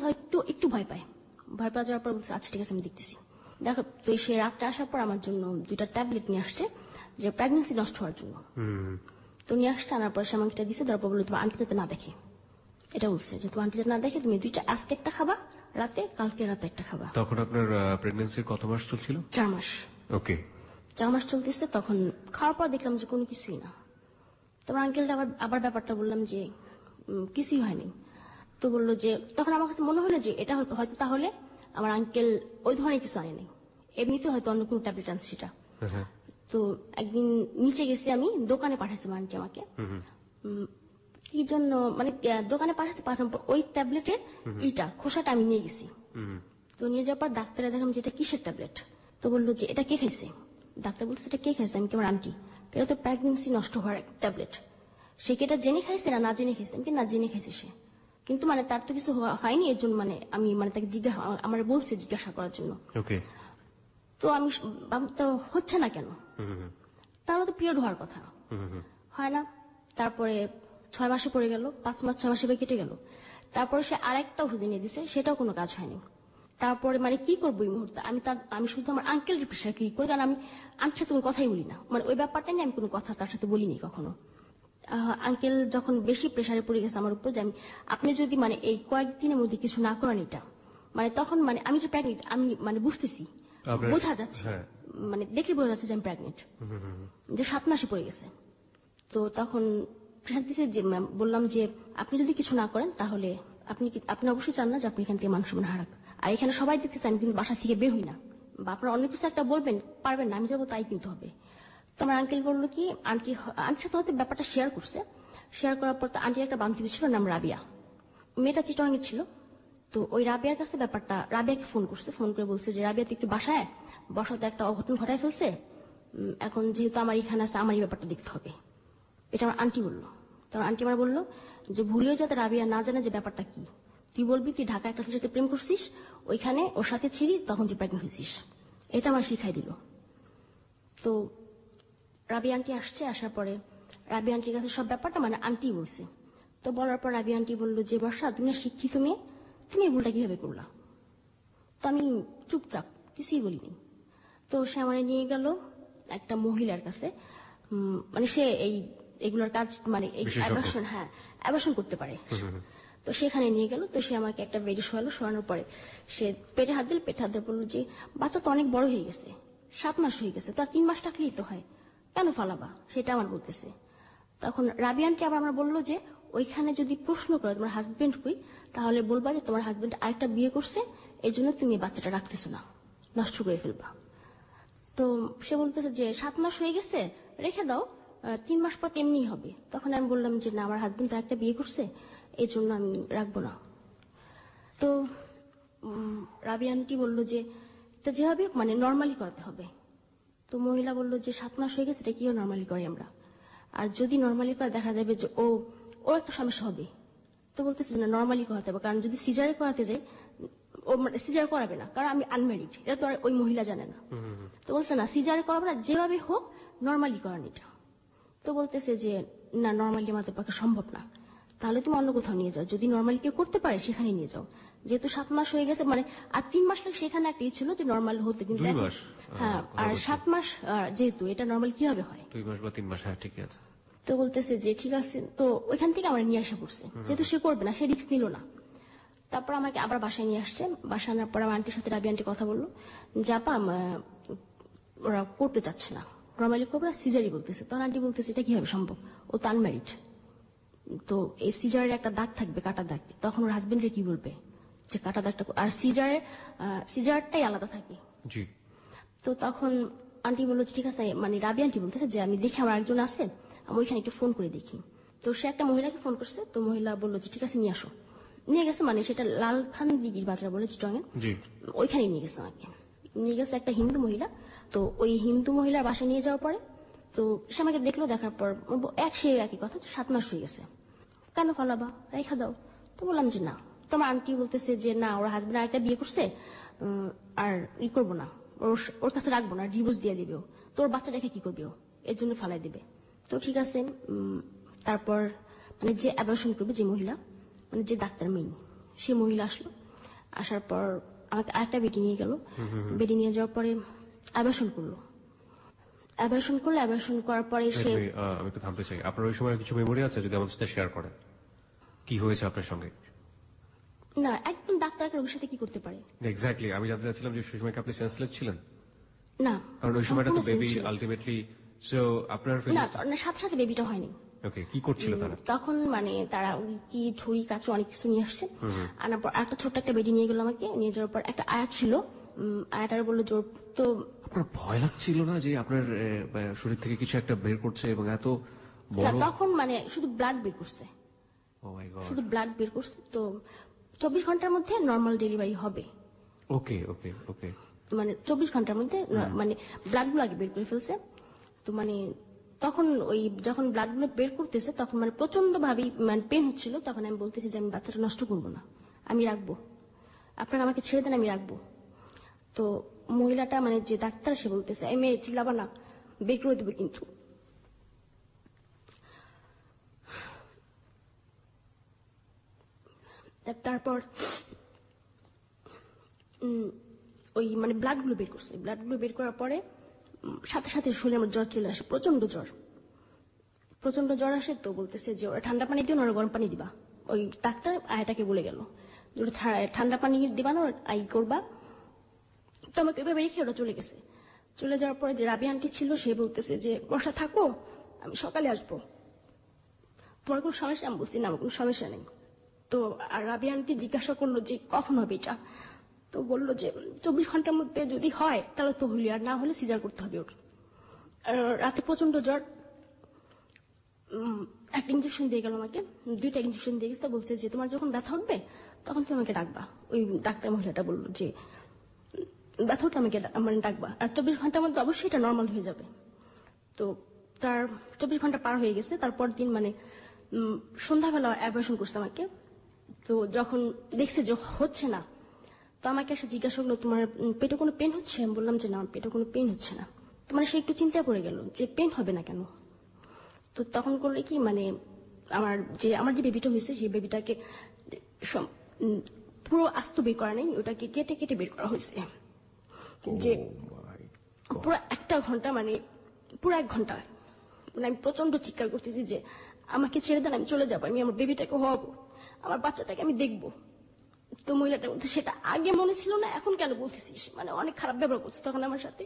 একটু ভয় পায় যাওয়ার পর বলছে আচ্ছা ঠিক আছে আমি দেখতেছি। দেখো, তো সে রাতটা আসার পর আমার জন্য 2টা ট্যাবলেট নিয়ে আসছে যে প্রেগন্যান্সি নষ্ট হওয়ার জন্য। তো নিয়ে আসছে, আনার পর সে আমাকে এটা দিচ্ছে, তারপর বললো তোমার আন্টি যাতে না দেখে। এটা বলছে যে তোমার আন্টি যাতে না দেখে, তুমি 2টা আজকে একটা খাবা রাতে, কালকে রাতে একটা খাবা। তখন আপনার প্রেগন্যান্সির কত মাস চলছিল? 4 মাস। ওকে, 4 মাস চলতেছে। তখন খাওয়ার পর দেখলাম যে কোনো কিছুই না। তোমার আঙ্কেলটা আবার ব্যাপারটা বললাম যে কিছুই হয়নি। তো বললো যে তখন আমার কাছে মনে হলো যে এটা হয়তো তাহলে আমার আঙ্কেল ওই ধরনের কিছু আনে নাই, এমনিতে হয়তো অন্য কোনো ট্যাবলেট আনছে সেটা। তো একদিন নিচে গেছি আমি, দোকানে পাঠাইছে আন্টি আমাকে, কি জন্য মানে দোকানে পাঠানোর পর ওই ট্যাবলেটের খোসাটা আমি নিয়ে গেছি। তো নিয়ে যাওয়ার পর ডাক্তারে দেখলাম যে এটা কিসের ট্যাবলেট। তো বললো যে এটা কে খাইছে? ডাক্তার বলছে এটা কে খাইছে? আমি তোমার আন্টি। এটা তো প্রেগন্যান্সি নষ্ট হওয়ার ট্যাবলেট। সে কি এটা জেনে খাইছে না জেনে খাইছে? আমি না জেনে খাইছে সে, কিন্তু মানে তার তো কিছু হয়নি, এর জন্য মানে আমি মানে তাকে আমার বলছে জিজ্ঞাসা করার জন্য। তো আমি তো হচ্ছে না কেন, তাহলে তো পিরিয়ড হওয়ার কথা, হয় না। তারপরে 6 মাসে পড়ে গেল, 5 মাস 6 মাসে কেটে গেল। তারপরে সে আরেকটা ওষুধ এনে দিছে, সেটাও কোনো কাজ হয়নি। তারপরে মানে কি করবো এই মুহূর্তে, আমি শুধু আমার আঙ্কেলের প্রেশার ক্রিয়েট করি, কারণ আমি আন্টির সাথে কোনো কথাই বলি না, মানে ওই ব্যাপারটা নিয়ে আমি কোনো কথা তার সাথে বলিনি কখনো। আঙ্কেল যখন বেশি প্রেশারে পড়ে গেছে আমার উপর, যে আপনি যদি মানে এই কয়েকদিনের মধ্যে কিছু না করেন এটা, মানে তখন মানে আমি যে প্রেগনেন্ট আমি মানে বুঝতেছি, বোঝা যাচ্ছে, মানে দেখলে বোঝা যাচ্ছে যে আমি প্রেগনেন্ট, যে 7 মাসে পড়ে গেছে। তো তখন প্রেশার দিছে, যে বললাম যে আপনি যদি কিছু না করেন তাহলে আপনি অবশ্যই চান না যে আপনি এখান থেকে মান সম্মান হারাক, আর এখানে সবাই দেখতেছে আমি কিন্তু বাসা থেকে বের হই না, বা আপনারা অনেক কিছু একটা বলবেন পারবেন না, আমি যাবো তাই কিন্তু হবে। তো আমার আঙ্কেল বললো কি, আন্টির সাথে হয়তো ব্যাপারটা শেয়ার করছে, শেয়ার করার পর তো আন্টির একটা বান্ধবী ছিল, নাম রাবিয়া, মেয়েটা চিটং এর ছিল। তো ওই রাবিয়ার কাছে ব্যাপারটা, রাবিয়াকে ফোন করছে, ফোন করে বলছে যে রাবিয়া তুই একটু বাসায় বসাতে একটা অঘটন ঘটায় ফেলছে, এখন যেহেতু আমার এখানে আছে আমার এই ব্যাপারটা দেখতে হবে, এটা আমার আন্টি বললো। তো আন্টি আমার বললো যে ভুলেও যাতে রাবিয়া না জানে যে ব্যাপারটা কি, তুই বলবি তুই ঢাকা একটা ছেলের সাথে প্রেম করছিস, ওইখানে ওর সাথে ছিলি, তখন তুই প্রেগনেন্ট হয়েছিস, এটা আমার শিখাই দিল। তো রাবিয়া আন্টি আসছে, আসার পরে রাবিয়া আন্টির কাছে সব ব্যাপারটা মানে আন্টি বলছে। তো বলার পর রাবিয়া আন্টি বললো যে বর্ষা তুমি না শিক্ষিত মেয়ে, তুমি এই ভুলটা কিভাবে করলা? তো আমি চুপচাপ কিছুই বলিনি। তো সে আমার নিয়ে গেল একটা মহিলার কাছে, মানে সে এগুলোর কাজ মানে অ্যাবর্শন করতে পারে। তো সেখানে নিয়ে গেল, তো সে আমাকে একটা বেডে শোয়ালো, শোয়ানোর পরে সে পেটে হাত দিল, পেটে হাত দিয়ে বললো যে বাচ্চা তো অনেক বড় হয়ে গেছে, 7 মাস হয়ে গেছে, তো আর 3 মাস থাকলেই তো হয়, কেন ফালাবা, সেটা আমার বলতেছে। তখন রাবিয়ানকে আবার আমরা বললো যে ওইখানে যদি প্রশ্ন করে তোমার হাজবেন্ড কই, তাহলে বলবা যে তোমার হাজবেন্ড আরেকটা বিয়ে করছে, এই জন্য তুমি বাচ্চাটা রাখতেছো না, নষ্ট করে ফেলবা। তো সে বলতেছে যে 7 মাস হয়ে গেছে, রেখে দাও, 3 মাস পর তেমনি হবে। তখন আমি বললাম যে না, আমার হাজবেন্ড তো একটা বিয়ে করছে, এই জন্য আমি রাখবো না। তো রাবিয়ানটি বললো যে এটা যেভাবে মানে নর্মালি করাতে হবে। তো মহিলা বললো যে 7 মাস হয়ে গেছে, এটা কিও নর্মালি করি আমরা, আর যদি নর্মালি করে দেখা যাবে যে ওর একটা সমস্যা হবে। তো বলতেছে না নর্মালি করাতে হবে, কারণ যদি সিজারে করাতে যাই ও সিজার করাবে না, কারণ আমি আনম্যারিড, এটা তো আর ওই মহিলা জানে না। তো বলছে না সিজারে করাবে না, যেভাবে হোক নর্মালি করান এটা। তো বলতেছে যে না নর্মালি আমাদের পক্ষে সম্ভব না, তাহলে তুমি অন্য কোথাও নিয়ে যাও, যদি নর্মালি কেউ করতে পারে সেখানে নিয়ে যাও, যেহেতু 7 মাস হয়ে গেছে, মানে আর 3 মাস লাগে, সেখানে একটা ছিল যে নর্মাল হতে, কিন্তু হ্যাঁ আর 7 মাস যেহেতু এটা নর্মাল কিভাবে হয়, 2 মাস বা 3 মাস, হ্যাঁ ঠিক আছে। তো বলতেছে যে ঠিক আছে, তো ওইখান থেকে আমরা নিয়ে আসা পড়ছে, যেহেতু সে করবে না, সে রিস্ক নিল না। তারপর আমাকে আবার বাসায় নিয়ে আসছে, বাসায় আনার পর আমার আন্টির সাথে রাবি আন্টি কথা বললো যে আপা ওরা করতে চাচ্ছে না, নর্মালি করবে না, সিজারই বলতেছে। তখন আন্টি বলতেছে এটা কিভাবে সম্ভব, ও তো আনম্যারিড, তো এই সিজারের একটা দাগ থাকবে, কাটা দাগ, তখন ওর হাজবেন্ডে কি বলবে যে কাটা দাগটা, আর সিজারটাই আলাদা থাকে। তো তখন আন্টি বললো ঠিক আছে, মানে রাবি আন্টি বলতেছে যে আমি দেখি আমার একজন আছে, আমি ওইখানে একটু ফোন করে দেখি। তো সে একটা মহিলাকে ফোন করছে, তো মহিলা বললো যে ঠিক আছে নিয়ে আসো, নিয়ে গেছে, মানে সেটা লালখান দিঘির বাজার বলে চিটং, ওইখানে নিয়ে গেছে আমাকে, নিয়ে গেছে একটা হিন্দু মহিলা। তো ওই হিন্দু মহিলার বাসায় নিয়ে যাওয়ার পরে তো সে আমাকে দেখলো, দেখার পর সে একই কথা, 7 মাস হয়ে গেছে, কেন ফলাবা, রেখা দাও। তো বললাম যে না, তোমার আন্টি বলতেছে যে না ওর হাজবেন্ড আরেকটা বিয়ে করছে, আর করবো না, ওর কাছে রাখবো না, ডিভোর্স দিয়ে দিবে, তোর বাচ্চা রেখে কি করবে, এর জন্য ফালাই দিবে। তো ঠিক আছে, তারপর মানে যে অ্যাবর্শন করবে, যে মহিলা মানে যে ডাক্তার মেইন, সে মহিলা আসলো, আসার পর আমাকে আরেকটা বেডি নিয়ে গেল, বেডি নিয়ে যাওয়ার পরে অ্যাবর্শন করলো, অ্যাবর্শন করার পরে সে, আমি একটু থামতে চাই, আপনার ওই সময় কিছু মেমোরি আছে যদি আমাদের সাথে শেয়ার করেন, কি হয়েছে আপনার সঙ্গে? না একদম ডাক্তার একটা রোগীর সাথে কি করতে পারে এক্স্যাক্টলি, আমি জানতে চাচ্ছিলাম যে সেই সময় আপনি সেন্সলেস ছিলেন? না, কারণ ওই সময়টা তো বেবি আলটিমেটলি, সো আপনার না সাথে সাথে বেবিটা হয়নি। ওকে, কি করছিল তারা তখন? মানে তারা কি ছুরি কাছে অনেক কিছু নিয়ে আসছে, আনার পর একটা ছোট্ট একটা বেডি নিয়ে গেল, আমাকে নিয়ে যাওয়ার পর একটা আয়া ছিল, আয়াটার বললো জোর। তো আপনার ভয় লাগছিল না যে আপনার শরীর থেকে কিছু একটা বের করছে এবং এত বড়? তখন মানে শুধু ব্লাড বের করছে, শুধু ব্লাড বের করছে। তো 24 ঘন্টার মধ্যে নর্মাল ডেলিভারি হবে। ওকে ওকে ওকে, মানে 24 ঘন্টার মধ্যে মানে ব্লাড গুলো আগে বের করে ফেলছে। তো মানে তখন ওই যখন ব্লাড গুলো বের করতেছে তখন মানে প্রচন্ড ভাবে মানে পেন হচ্ছিল, তখন আমি বলতেছি যে আমি বাচ্চাটা নষ্ট করবো না, আমি রাখবো, আপনারা আমাকে ছেড়ে দেন, আমি রাখবো। তো মহিলাটা মানে যে ডাক্তার, সে বলতেছে এই মেয়ে চিল্লাবা না, বের করে দেবে কিন্তু। তারপর ওই মানে ব্লাডগুলো বের করছে। ব্লাডগুলো বের করার পরে সাথে সাথে শরীরে আমার জ্বর চলে আসে, প্রচন্ড জ্বর আসে। তো বলতেছে যে ওরা ঠান্ডা পানি দিও না, ওরা গরম পানি দিবা। ওই ডাক্তার আয়াটাকে বলে গেল যে ওরা ঠান্ডা পানি দিবা না, আই করবা। তো আমাকে এভাবে রেখে ওরা চলে গেছে। চলে যাওয়ার পরে যে রাবি আন্টি ছিল, সে বলতেছে যে বর্ষা থাকো, আমি সকালে আসবো, তোমার কোনো সমস্যা? আমি বলছি না, আমার কোনো সমস্যা নেই। তো আর রাবি আন্টি জিজ্ঞাসা করলো যে কখন হবে এটা। তো বললো যে 24 ঘন্টার মধ্যে যদি হয় তাহলে তো হইলি, আর না হলে সিজার করতে হবে ওর। রাতে প্রচন্ড জ্বর, একটা ইঞ্জেকশন দিয়ে গেল আমাকে, 2টা ইঞ্জেকশন দিয়ে গেছে। বলছে যে তোমার যখন ব্যথা উঠবে তখন তুমি আমাকে ডাকবা। ওই ডাক্তার মহিলাটা বললো যে ব্যথা উঠলে আমাকে মানে ডাকবা, আর 24 ঘন্টার মধ্যে অবশ্যই এটা নর্মাল হয়ে যাবে। তো তার 24 ঘন্টা পার হয়ে গেছে। তারপর দিন মানে সন্ধ্যাবেলা অ্যাবর্শন করছে আমাকে। তো যখন দেখছে যে হচ্ছে না, তো আমাকে এসে জিজ্ঞাসা করলো তোমার পেটে কোনো পেন হচ্ছে? আমি বললাম যে না, পেটে কোনো পেন হচ্ছে না। তো মানে সে একটু চিন্তা পড়ে গেল যে পেন হবে না কেন। তো তখন করলে কি মানে আমার যে বেবিটা হয়েছে, সেই বেবিটাকে পুরো আস্ত বের করা নেই, ওটাকে কেটে কেটে বের করা হয়েছে। যে পুরো 1 ঘন্টা মানে পুরো 1 ঘন্টা মানে আমি প্রচন্ড চিৎকার করতেছি যে আমাকে ছেড়ে দেন, আমি চলে যাবো, আমি আমার বেবিটাকে হওয়াবো, আমার বাচ্চাটাকে আমি দেখবো। তো মহিলাটা বলতে সেটা আগে মনে ছিল না, এখন কেন বলতেছিস? মানে অনেক খারাপ ব্যবহার করছে তখন আমার সাথে।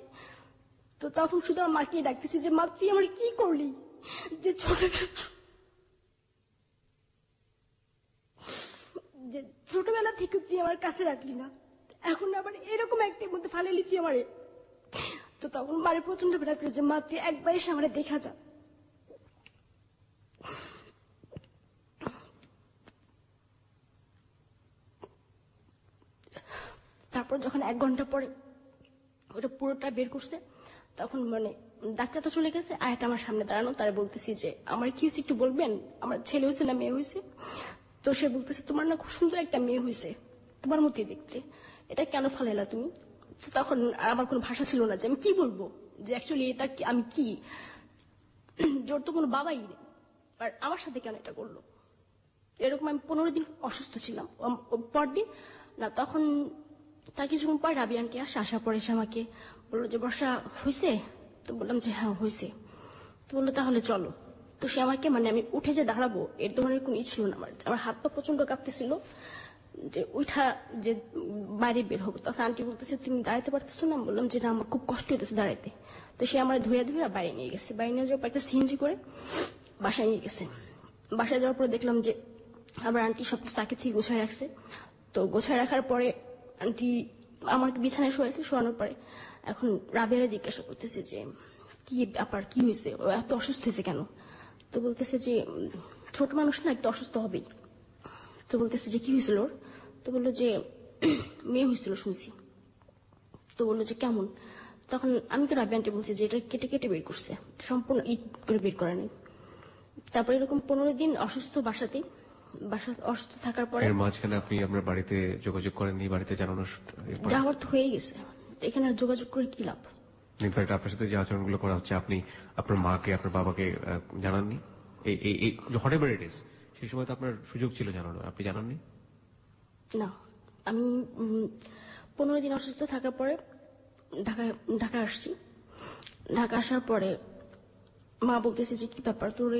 তো তখন শুধু আমার মাকেই ডাকতেছি যে মা তুই আমার কি করলি, যে ছোটবেলা থেকে তুই আমার কাছে রাখলি না, এখন আবার এরকম একটার মধ্যে ফালাইলি তুই আমারে। তো তখন মারে প্রচন্ড ডাকতেছে যে মা তুই একবার এসে আমারে দেখা যা। তারপর যখন 1 ঘন্টা পরে ওটা পুরোটা বের করছে, তখন মানে ডাক্তারটা চলে গেছে, আয়াটা আমার সামনে দাঁড়ানো। তারা বলতেছি যে আমার কি হয়েছে একটু বলবেন, আমার ছেলে হয়েছে না মেয়ে হয়েছে? তো সে বলতেছে তোমার না খুব সুন্দর একটা মেয়ে হয়েছে, তোমার মতোই দেখতে, এটা কেন ফালাইলা তুমি? তখন আমার কোনো ভাষা ছিল না যে আমি কি বলবো, যে অ্যাকচুয়ালি এটা আমি কি, জোর তো কোনো বাবাই নেই, আর আমার সাথে কেন এটা করলো। এরকম আমি 15 দিন অসুস্থ ছিলাম। পরদিন না, তখন তার কিছুক্ষণ পর রাবি আন্টি আসার পরে সে আমাকে বললো যে বর্ষা হয়েছে? তো বললাম যে হ্যাঁ হয়েছে। তো বললো তাহলে চলো। তো সে আমাকে মানে আমি উঠে যে দাঁড়াবো এর ধরনের কোনো ছিল না আমার হাত পা প্রচন্ড কাঁপতেছিল যে উঠা যে বাইরে বের হবো। তখন আন্টি বলতেছে তুমি দাঁড়াতে পারতেছো না? বললাম যে না, আমার খুব কষ্ট হইতেছে দাঁড়াইতে। তো সে আমার ধুয়ে বাইরে নিয়ে গেছে। বাইরে নিয়ে যাওয়ার পর একটা সিএনজি করে বাসায় নিয়ে গেছে। বাসায় যাওয়ার পরে দেখলাম যে আমার আন্টি সবকিছু আগে থেকে গোছায় রাখছে। তো গোছায় রাখার পরে আন্টি আমাকে বিছানায় শোয়াইছে। শোয়ানোর পরে এখন রাবেয়া জিজ্ঞাসা করতেছে যে কি ব্যাপার, কি হয়েছে, ও এত অসুস্থ হয়েছে কেন? তো বলতেছে যে ছোট মানুষ না, একটু অসুস্থ হবেই। তো বলতেছে যে কি হয়েছিল ওর? তো বললো যে মেয়ে হয়েছিল শুনছি। তো বললো যে কেমন? তখন আমি তো রাবেয়া আন্টি বলছি যে এটা কেটে কেটে বের করছে, সম্পূর্ণ করে বের করা নেই। তারপরে এরকম 15 দিন অসুস্থ বাসাতেই, অসুস্থ থাকার পরে মাঝখানে আপনি আপনার বাড়িতে যোগাযোগ করেননি? বাড়িতে জানানো যাওয়ার তো হয়ে গেছে, এখানে আর যোগাযোগ করে কি লাভ? ইনফ্যাক্ট আপনার সাথে যে আচরণগুলো করা হচ্ছে, আপনি আপনার মাকে আপনার বাবাকে জানাননি? এই হোয়াটএভার ইট ইজ, সেই সময় তো আপনার সুযোগ ছিল জানানোর, আপনি জানাননি? না, আমি 15 দিন অসুস্থ থাকার পরে ঢাকা আসছি। ঢাকা আসার পরে মা বলতেছে যে কি ব্যাপার তোর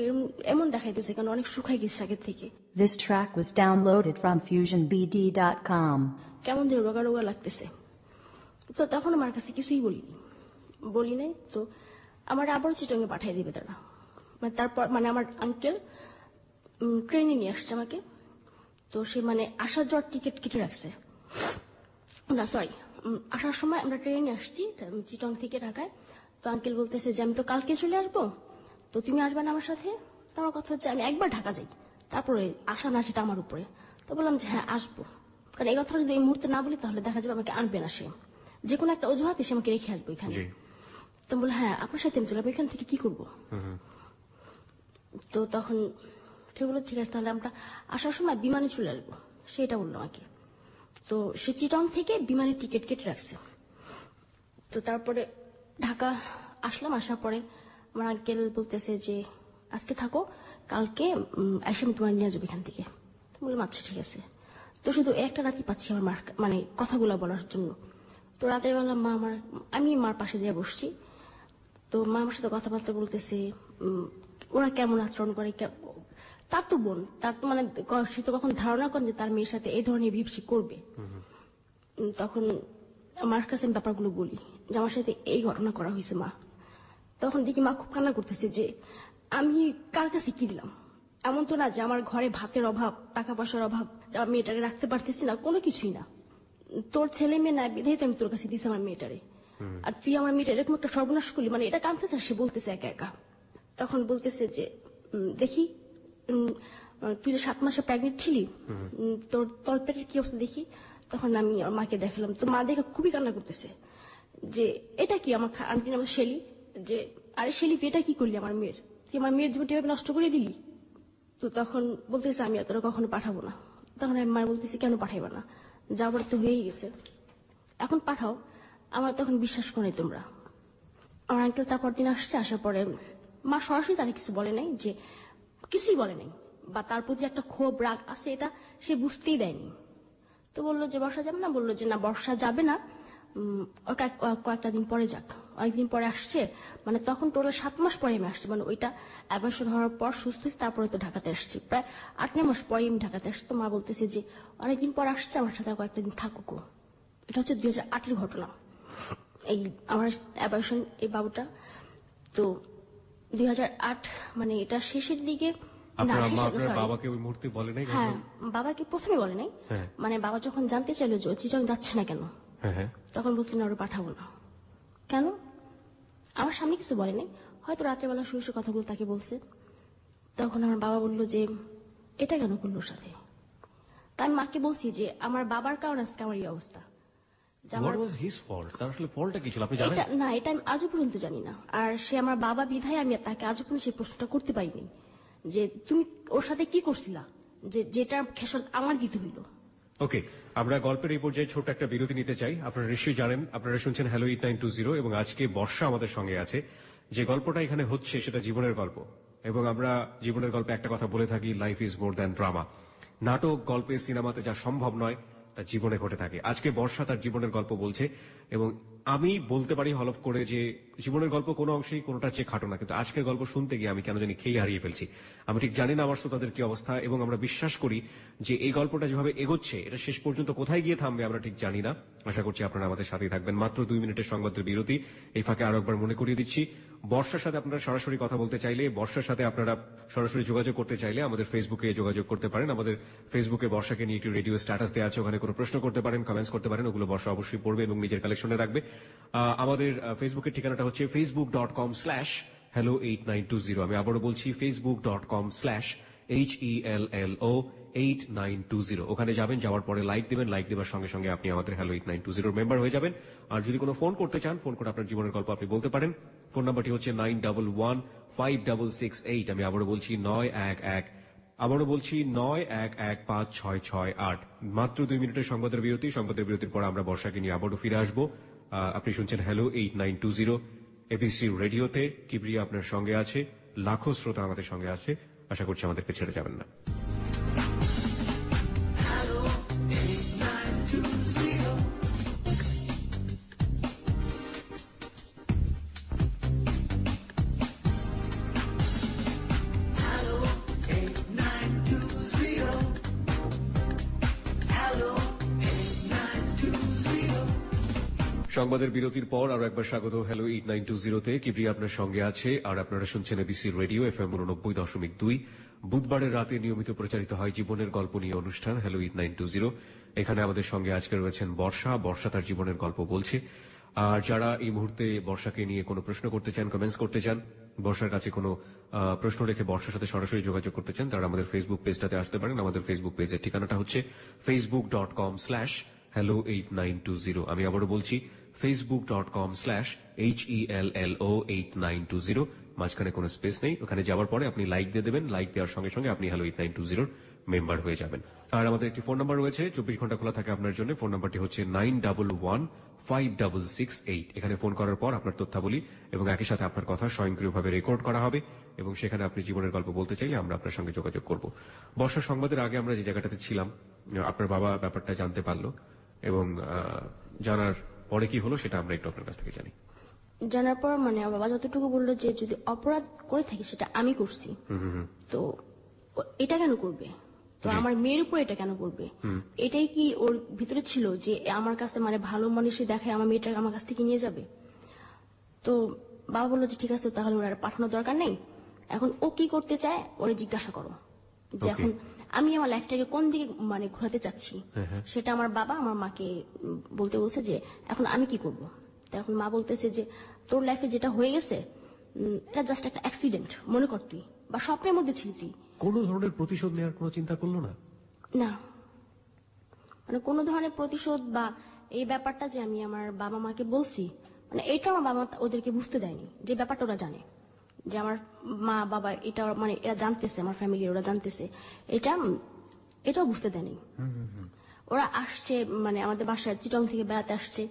এমন দেখাইতেছে কেন, অনেক শুকাই গেছে আগের থেকে। This track was downloaded from FusionBD.com. কেমন যেন রোগা রোগা লাগতেছে। তো তখন আমার কাছে কিছুই বলি নাই। তো আমার আবার চিটংয়ে পাঠিয়ে দিবে তারা। তারপর মানে আমার আঙ্কেল ট্রেনে নিয়ে আসছে আমাকে। তো সে মানে আসার যাওয়ার টিকিট কেটে রাখছে না, সরি, আসার সময় আমরা ট্রেনে আসছি চিটং থেকে ঢাকায়। তো আঙ্কেল বলতেছে যে আমি তো কালকে চলে আসবো, তো তুমি আসবে না আমার সাথে? তো আমার কথা হচ্ছে আমি একবার ঢাকা যাই, তারপরে আসা না সেটা আমার উপরে। তো বললাম যে হ্যাঁ আসবো, কারণ এই কথাটা যদি এই মুহূর্তে না বলি তাহলে দেখা যাবে আমাকে আনবে না, সে যে কোনো একটা অজুহাতে সে আমাকে রেখে আসবো এখানে। তো বললো হ্যাঁ আপনার সাথে আমি চললাম, এখান থেকে কি করবো? তো তখন ঠিক বললো ঠিক আছে তাহলে আমরা আসার সময় বিমানে চলে আসবো, সেটা বললো আমাকে। তো সে চিটং থেকে বিমানের টিকিট কেটে রাখছে। তো তারপরে ঢাকা আসলাম। আসার পরে আমার আঙ্কেল বলতেছে যে আজকে থাকো, কালকে এসে আমি তোমার নিয়ে যাবো এখান থেকে। বললাম আচ্ছা ঠিক আছে। তো শুধু একটা রাতই পাচ্ছি আমার মার মানে কথাগুলো বলার জন্য। তো রাতের বেলা আমি মার পাশে যেয়ে বসছি। তো মা আমার সাথে কথাবার্তা বলতেছে, ওরা কেমন আচরণ করে, তার তো বোন, তার তো মানে সে তো কখন ধারণা করেন যে তার মেয়ের সাথে এই ধরনের বিহেভ সে করবে। তখন আমার কাছে আমি ব্যাপারগুলো বলি যে আমার সাথে এই ঘটনা করা হয়েছে মা। তখন দেখি মা খুব কান্না করতেছে যে আমি কার কাছে কি দিলাম, এমন তো না যে আমার ঘরে ভাতের অভাব, টাকা পয়সার অভাব, যে আমার মেয়েটাকে রাখতে পারতেছি না, কোনো কিছুই না। তোর ছেলে মেয়ে না বিধাই তো আমি তোর কাছে দিছি আমার মেয়েটারে, আর তুই আমার মেয়েটা এরকম একটা সর্বনাশ করলি, মানে এটা কাঁদতেছে। সে বলতেছে একা একা, তখন বলতেছে যে দেখি তুই যে 7 মাসে প্রেগনেন্ট ছিলি, তোর তলপেটের কি অবস্থা দেখি। তখন আমি আমার মাকে দেখালাম, তো মা দেখে খুবই কান্না করতেছে যে এটা কি। আমার আন্টি আমার শেলি, যে আরে শেলি তুই এটা কি করলি আমার মেয়ের, তুই আমার মেয়ের জীবনটা এভাবে নষ্ট করে দিলি। তো তখন বলতেছে আমি এতটা কখনো পাঠাবো না। তখন আমি মা বলতেছি কেন পাঠাইবা না, যাবার তো হয়েই গেছে, এখন পাঠাও। আমার তখন বিশ্বাস করে তোমরা। আমার আঙ্কেল তারপর দিন আসছে, আসার পরে মা সরাসরি তারা কিছু বলে নাই, যে কিছুই বলে নাই, বা তার প্রতি একটা ক্ষোভ রাগ আছে এটা সে বুঝতেই দেয়নি। তো বললো যে বর্ষা যাবে না, বললো যে না বর্ষা যাবে না, কয়েকটা দিন পরে যাক। অনেকদিন পরে আসছে, মানে তখন টোটাল 7 মাস পরে আমি আসছি, মানে ওইটা অ্যাবর্শন হওয়ার পর সুস্থ হয়েছে, তারপরে তো ঢাকাতে আসছি, প্রায় 8-9 মাস পরে আমি ঢাকাতে আসছি। তো মা বলতেছে যে অনেকদিন পর আসছে, আমার সাথে কয়েকটা দিন থাকুক। এটা হচ্ছে 2008-এর ঘটনা, এই আমার অ্যাবর্শন এই বাবুটা। তো 2008 মানে এটা শেষের দিকে। বাবাকে ওই মুহূর্তে বলে নাই? হ্যাঁ, বাবাকে প্রথমে বলে নাই, মানে বাবা যখন জানতে চাইলো যে চিটং যাচ্ছে না কেন, তখন বলছে না ওরা পাঠাবো না। কেন? আমার সামনে কিছু বলে নাই, হয়তো রাতের বেলা শুয়ে শুয়ে কথাগুলো তাকে বলছে। তখন আমার বাবা বললো যে এটা কেন করলো ওর সাথে। তাই আমি মাকে বলছি যে আমার বাবার কারণে আজকে আমার এই অবস্থা। না, এটা আমি আজও পর্যন্ত জানি না। আর সে আমার বাবা বিধায় আমি তাকে আজও পর্যন্ত সেই প্রশ্নটা করতে পারিনি যে তুমি ওর সাথে কি করছিলা, যে যেটা খেসারত আমার দিতে হইল। ওকে, আমরা গল্পের এই পর্যায়ে ছোট একটা বিরতি নিতে চাই। আপনারা নিশ্চয়ই জানেন, আপনারা শুনছেন হ্যালো 8920 এবং আজকে বর্ষা আমাদের সঙ্গে আছে। যে গল্পটা এখানে হচ্ছে সেটা জীবনের গল্প, এবং আমরা জীবনের গল্পে একটা কথা বলে থাকি, life is more than drama. নাটক, গল্পে, সিনেমাতে যা সম্ভব নয় তা জীবনে ঘটে থাকে। আজকে বর্ষা তার জীবনের গল্প বলছে, এবং আমি বলতে পারি হলফ করে যে জীবনের গল্প কোনো অংশেই কোনোটার চেয়ে খাটো না, কিন্তু আজকের গল্প শুনতে গিয়ে আমি কেন জানি খেয়ে হারিয়ে ফেলছি। আমি ঠিক জানি না আমার শ্রোতাদের কি অবস্থা, এবং আমরা বিশ্বাস করি যে এই গল্পটা যেভাবে এগোচ্ছে এটা শেষ পর্যন্ত কোথায় গিয়ে থামবে আমরা ঠিক জানি না। আশা করছি আপনারা আমাদের সাথেই থাকবেন। মাত্র 2 মিনিটের সংবাদের বিরতি। এই ফাঁকে আরো একবার মনে করিয়ে দিচ্ছি, বর্ষার সাথে আপনারা সরাসরি কথা বলতে চাইলে, বর্ষার সাথে আপনারা সরাসরি যোগাযোগ করতে চাইলে আমাদের ফেসবুকে যোগাযোগ করতে পারেন। আমাদের ফেসবুকে বর্ষাকে নিয়ে একটি রেডিও স্ট্যাটাস দেওয়া আছে, ওখানে কোনো প্রশ্ন করতে পারেন, কমেন্টস করতে পারেন, ওগুলো বর্ষা অবশ্যই পড়বে এবং নিজের কালেকশনে রাখবে। আমাদের ফেসবুকের ঠিকানাটা হচ্ছে facebook.com/hello8920। আমি আবারও বলছি facebook.com/HELLO8920। ওখানে যাবেন, যাওয়ার পরে লাইক দিবেন, লাইক দেওয়ার সঙ্গে সঙ্গে আপনি আমাদের হ্যালো 8920 মেম্বার হয়ে যাবেন। আর যদি কোনো ফোন করতে চান, ফোন করে আপনার জীবনের গল্প আপনি বলতে পারেন। ফোন নাম্বারটি হচ্ছে 91156668। আমি আবারও বলছি 91156668। মাত্র 2 মিনিটের সংবাদের বিরতি। সংবাদের বিরতির পর আমরা বর্ষাকে নিয়ে আবারও ফিরে আসবো। আপনি শুনছেন হ্যালো 8920 এবিসি রেডিওতে। কিবরিয়া আপনার সঙ্গে আছে, লাখো শ্রোতা আমাদের সঙ্গে আছে। আশা করছি আমাদেরকে ছেড়ে যাবেন না। সংবাদের বিরতির পর আরো একবার স্বাগত হ্যালো 8920-তে। কিবরিয়া আপনার সঙ্গে আছে, আর আপনারা শুনছেন এবিসি রেডিও FM 89.2। বুধবারের রাতে নিয়মিত প্রচারিত হয় জীবনের গল্প নিয়ে অনুষ্ঠান হ্যালো 8920। এখানে আমাদের সঙ্গে আজকে রয়েছেন বর্ষা। বর্ষা তার জীবনের গল্প বলছে। আর যারা এই মুহূর্তে বর্ষাকে নিয়ে কোনো প্রশ্ন করতে চান, কমেন্টস করতে চান, বর্ষার কাছে কোনো প্রশ্ন রেখে বর্ষার সাথে সরাসরি যোগাযোগ করতে চান, তারা আমাদের ফেসবুক পেজটাতে আসতে পারেন। আমাদের ফেসবুক পেজের ঠিকানাটা হচ্ছে facebook.com/hello8920। আমি আবারও বলছি facebook.com/HELLO8920। মাঝখানে কোনো স্পেস নেই। ওখানে যাওয়ার পরে আপনি লাইক দিয়ে দেবেন, লাইক দেওয়ার সঙ্গে সঙ্গে আপনি হ্যালো 8920 মেম্বার হয়ে যাবেন। আর আমাদের একটি ফোন নাম্বার রয়েছে, 24 ঘন্টা খোলা থাকে আপনার জন্য। ফোন নাম্বারটি হচ্ছে 5668 এখানে ফোন করার পর আপনার তথ্যাবলী এবং একই সাথে আপনার কথা স্বয়ংক্রিয়ভাবে রেকর্ড করা হবে এবং সেখানে আপনি জীবনের গল্প বলতে চাইলে আমরা আপনার সঙ্গে যোগাযোগ করব। বর্ষা সংবাদের আগে আমরা যে জায়গাটাতে ছিলাম, আপনার বাবা ব্যাপারটা জানতে পারলো এবং জানার পরে কি হলো সেটা আমরা একটু আপনার কাছ থেকে জানি। জানার পর মানে আমার বাবা যতটুকু বললো যে যদি অপরাধ করে থাকি সেটা আমি করছি, তো এটা কেন করবে, তো আমার মেয়ের উপর এটা কেন করবে, এটাই কি ওর ভিতরে ছিল যে আমার কাছে মানে ভালো মানুষই দেখায় আমার মেয়েটাকে আমার কাছ থেকে নিয়ে যাবে। তো বাবা বললো যে ঠিক আছে তাহলে ওর আর পাঠানোর দরকার নেই, এখন ও কি করতে চায় ওরে জিজ্ঞাসা করো, যে এখন আমি আমার লাইফটাকে কোন দিকে মানে ঘোরাতে চাচ্ছি সেটা আমার বাবা আমার মাকে বলতে বলছে যে এখন আমি কি করব। এখন মা বলতেছে যে তোর লাইফে যেটা হয়ে গেছে এটা জাস্ট একটা অ্যাক্সিডেন্ট মনে কর তুই, বা স্বপ্নের মধ্যে ছিল তুই। কোন ধরনের প্রতিশোধ নেওয়ার কোনো চিন্তা করলো না? না, মানে কোন ধরনের প্রতিশোধ বা এই ব্যাপারটা যে আমি আমার বাবা মাকে বলছি, মানে এটা আমার বাবা ওদেরকে বুঝতে দেয়নি, যে ব্যাপারটা ওরা জানে যে আমার মা বাবা এটা মানে এরা জানতেছে, আমার ফ্যামিলি ওরা জানতেছে, এটাও বুঝতে দেয়নি। ওরা আসছে মানে আমাদের বাসায় চিটং থেকে বেড়াতে আসছে,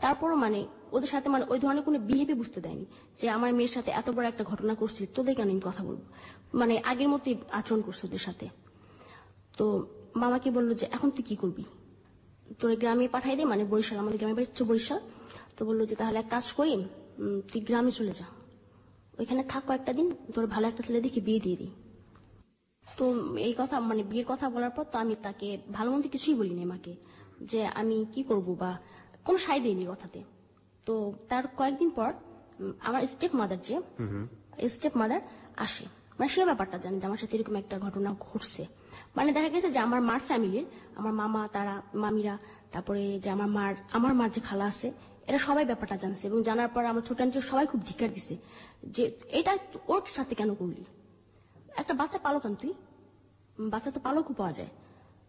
তারপরও মানে ওদের সাথে মানে ওই ধরনের কোনো বিহেভিয়ার বুঝতে দেয়নি যে আমার মেয়ের সাথে এত বড় একটা ঘটনা করছি তোদের কেন আমি কথা বলবো, মানে আগের মতোই আচরণ করছে ওদের সাথে। তো মামাকে বললো যে এখন তুই কি করবি, তোর গ্রামে পাঠাই দে, মানে বরিশাল, আমাদের গ্রামে বাড়ি বরিশাল। তো বললো যে তাহলে এক কাজ করি, তুই গ্রামে চলে যা, ওইখানে থাক কয়েকটা দিন, তোর ভালো একটা ছেলে দেখে বিয়ে দিয়ে দিই। তো এই কথা মানে বিয়ের কথা বলার পর তো আমি তাকে ভালো মন্দ কিছুই বলিনি মাকে, যে আমি কি করব বা কোনো সাই দিইনি কথাতে। তো তার কয়েকদিন পর আমার স্টেপ মাদার আসে, মানে সে ব্যাপারটা জানে যে আমার সাথে এরকম একটা ঘটনা ঘটছে। মানে দেখা গেছে যে আমার মার ফ্যামিলির, আমার মামা তারা মামিরা, তারপরে যে আমার মার যে খালা আছে, এরা সবাই ব্যাপারটা জানছে এবং জানার পর আমার ছোট আন্টি সবাই খুব ধিক্কার দিছে যে এটা ওর সাথে কেন করলি, একটা বাচ্চা পালক আন তুই, বাচ্চা তো পালকও পাওয়া যায়,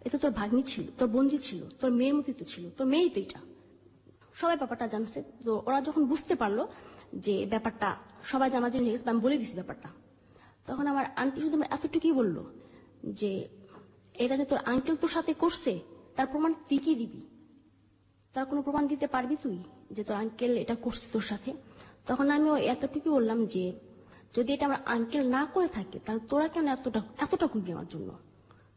এ তো তোর ভাগ্নি ছিল, তোর বন্ধু ছিল, তোর মেয়ের মতোই তো ছিল, তোর মেয়েই তো এটা। সবাই ব্যাপারটা জানছে। তো ওরা যখন বুঝতে পারলো যে ব্যাপারটা সবাই জানাজানি হয়ে গেছে, আমি বলে দিছি ব্যাপারটা, তখন আমার আন্টি শুধু এতটুকুই বললো যে এটা যে তোর আঙ্কেল তোর সাথে করছে তার প্রমাণ তুই কি দিবি, তার কোনো প্রমাণ দিতে পারবি তুই যে তোর আঙ্কেল এটা করছে তোর সাথে? তখন আমি এতটুকু বললাম যে যদি এটা আমার আঙ্কেল না করে থাকে তাহলে তোরা কেন এতটা করবি আমার জন্য,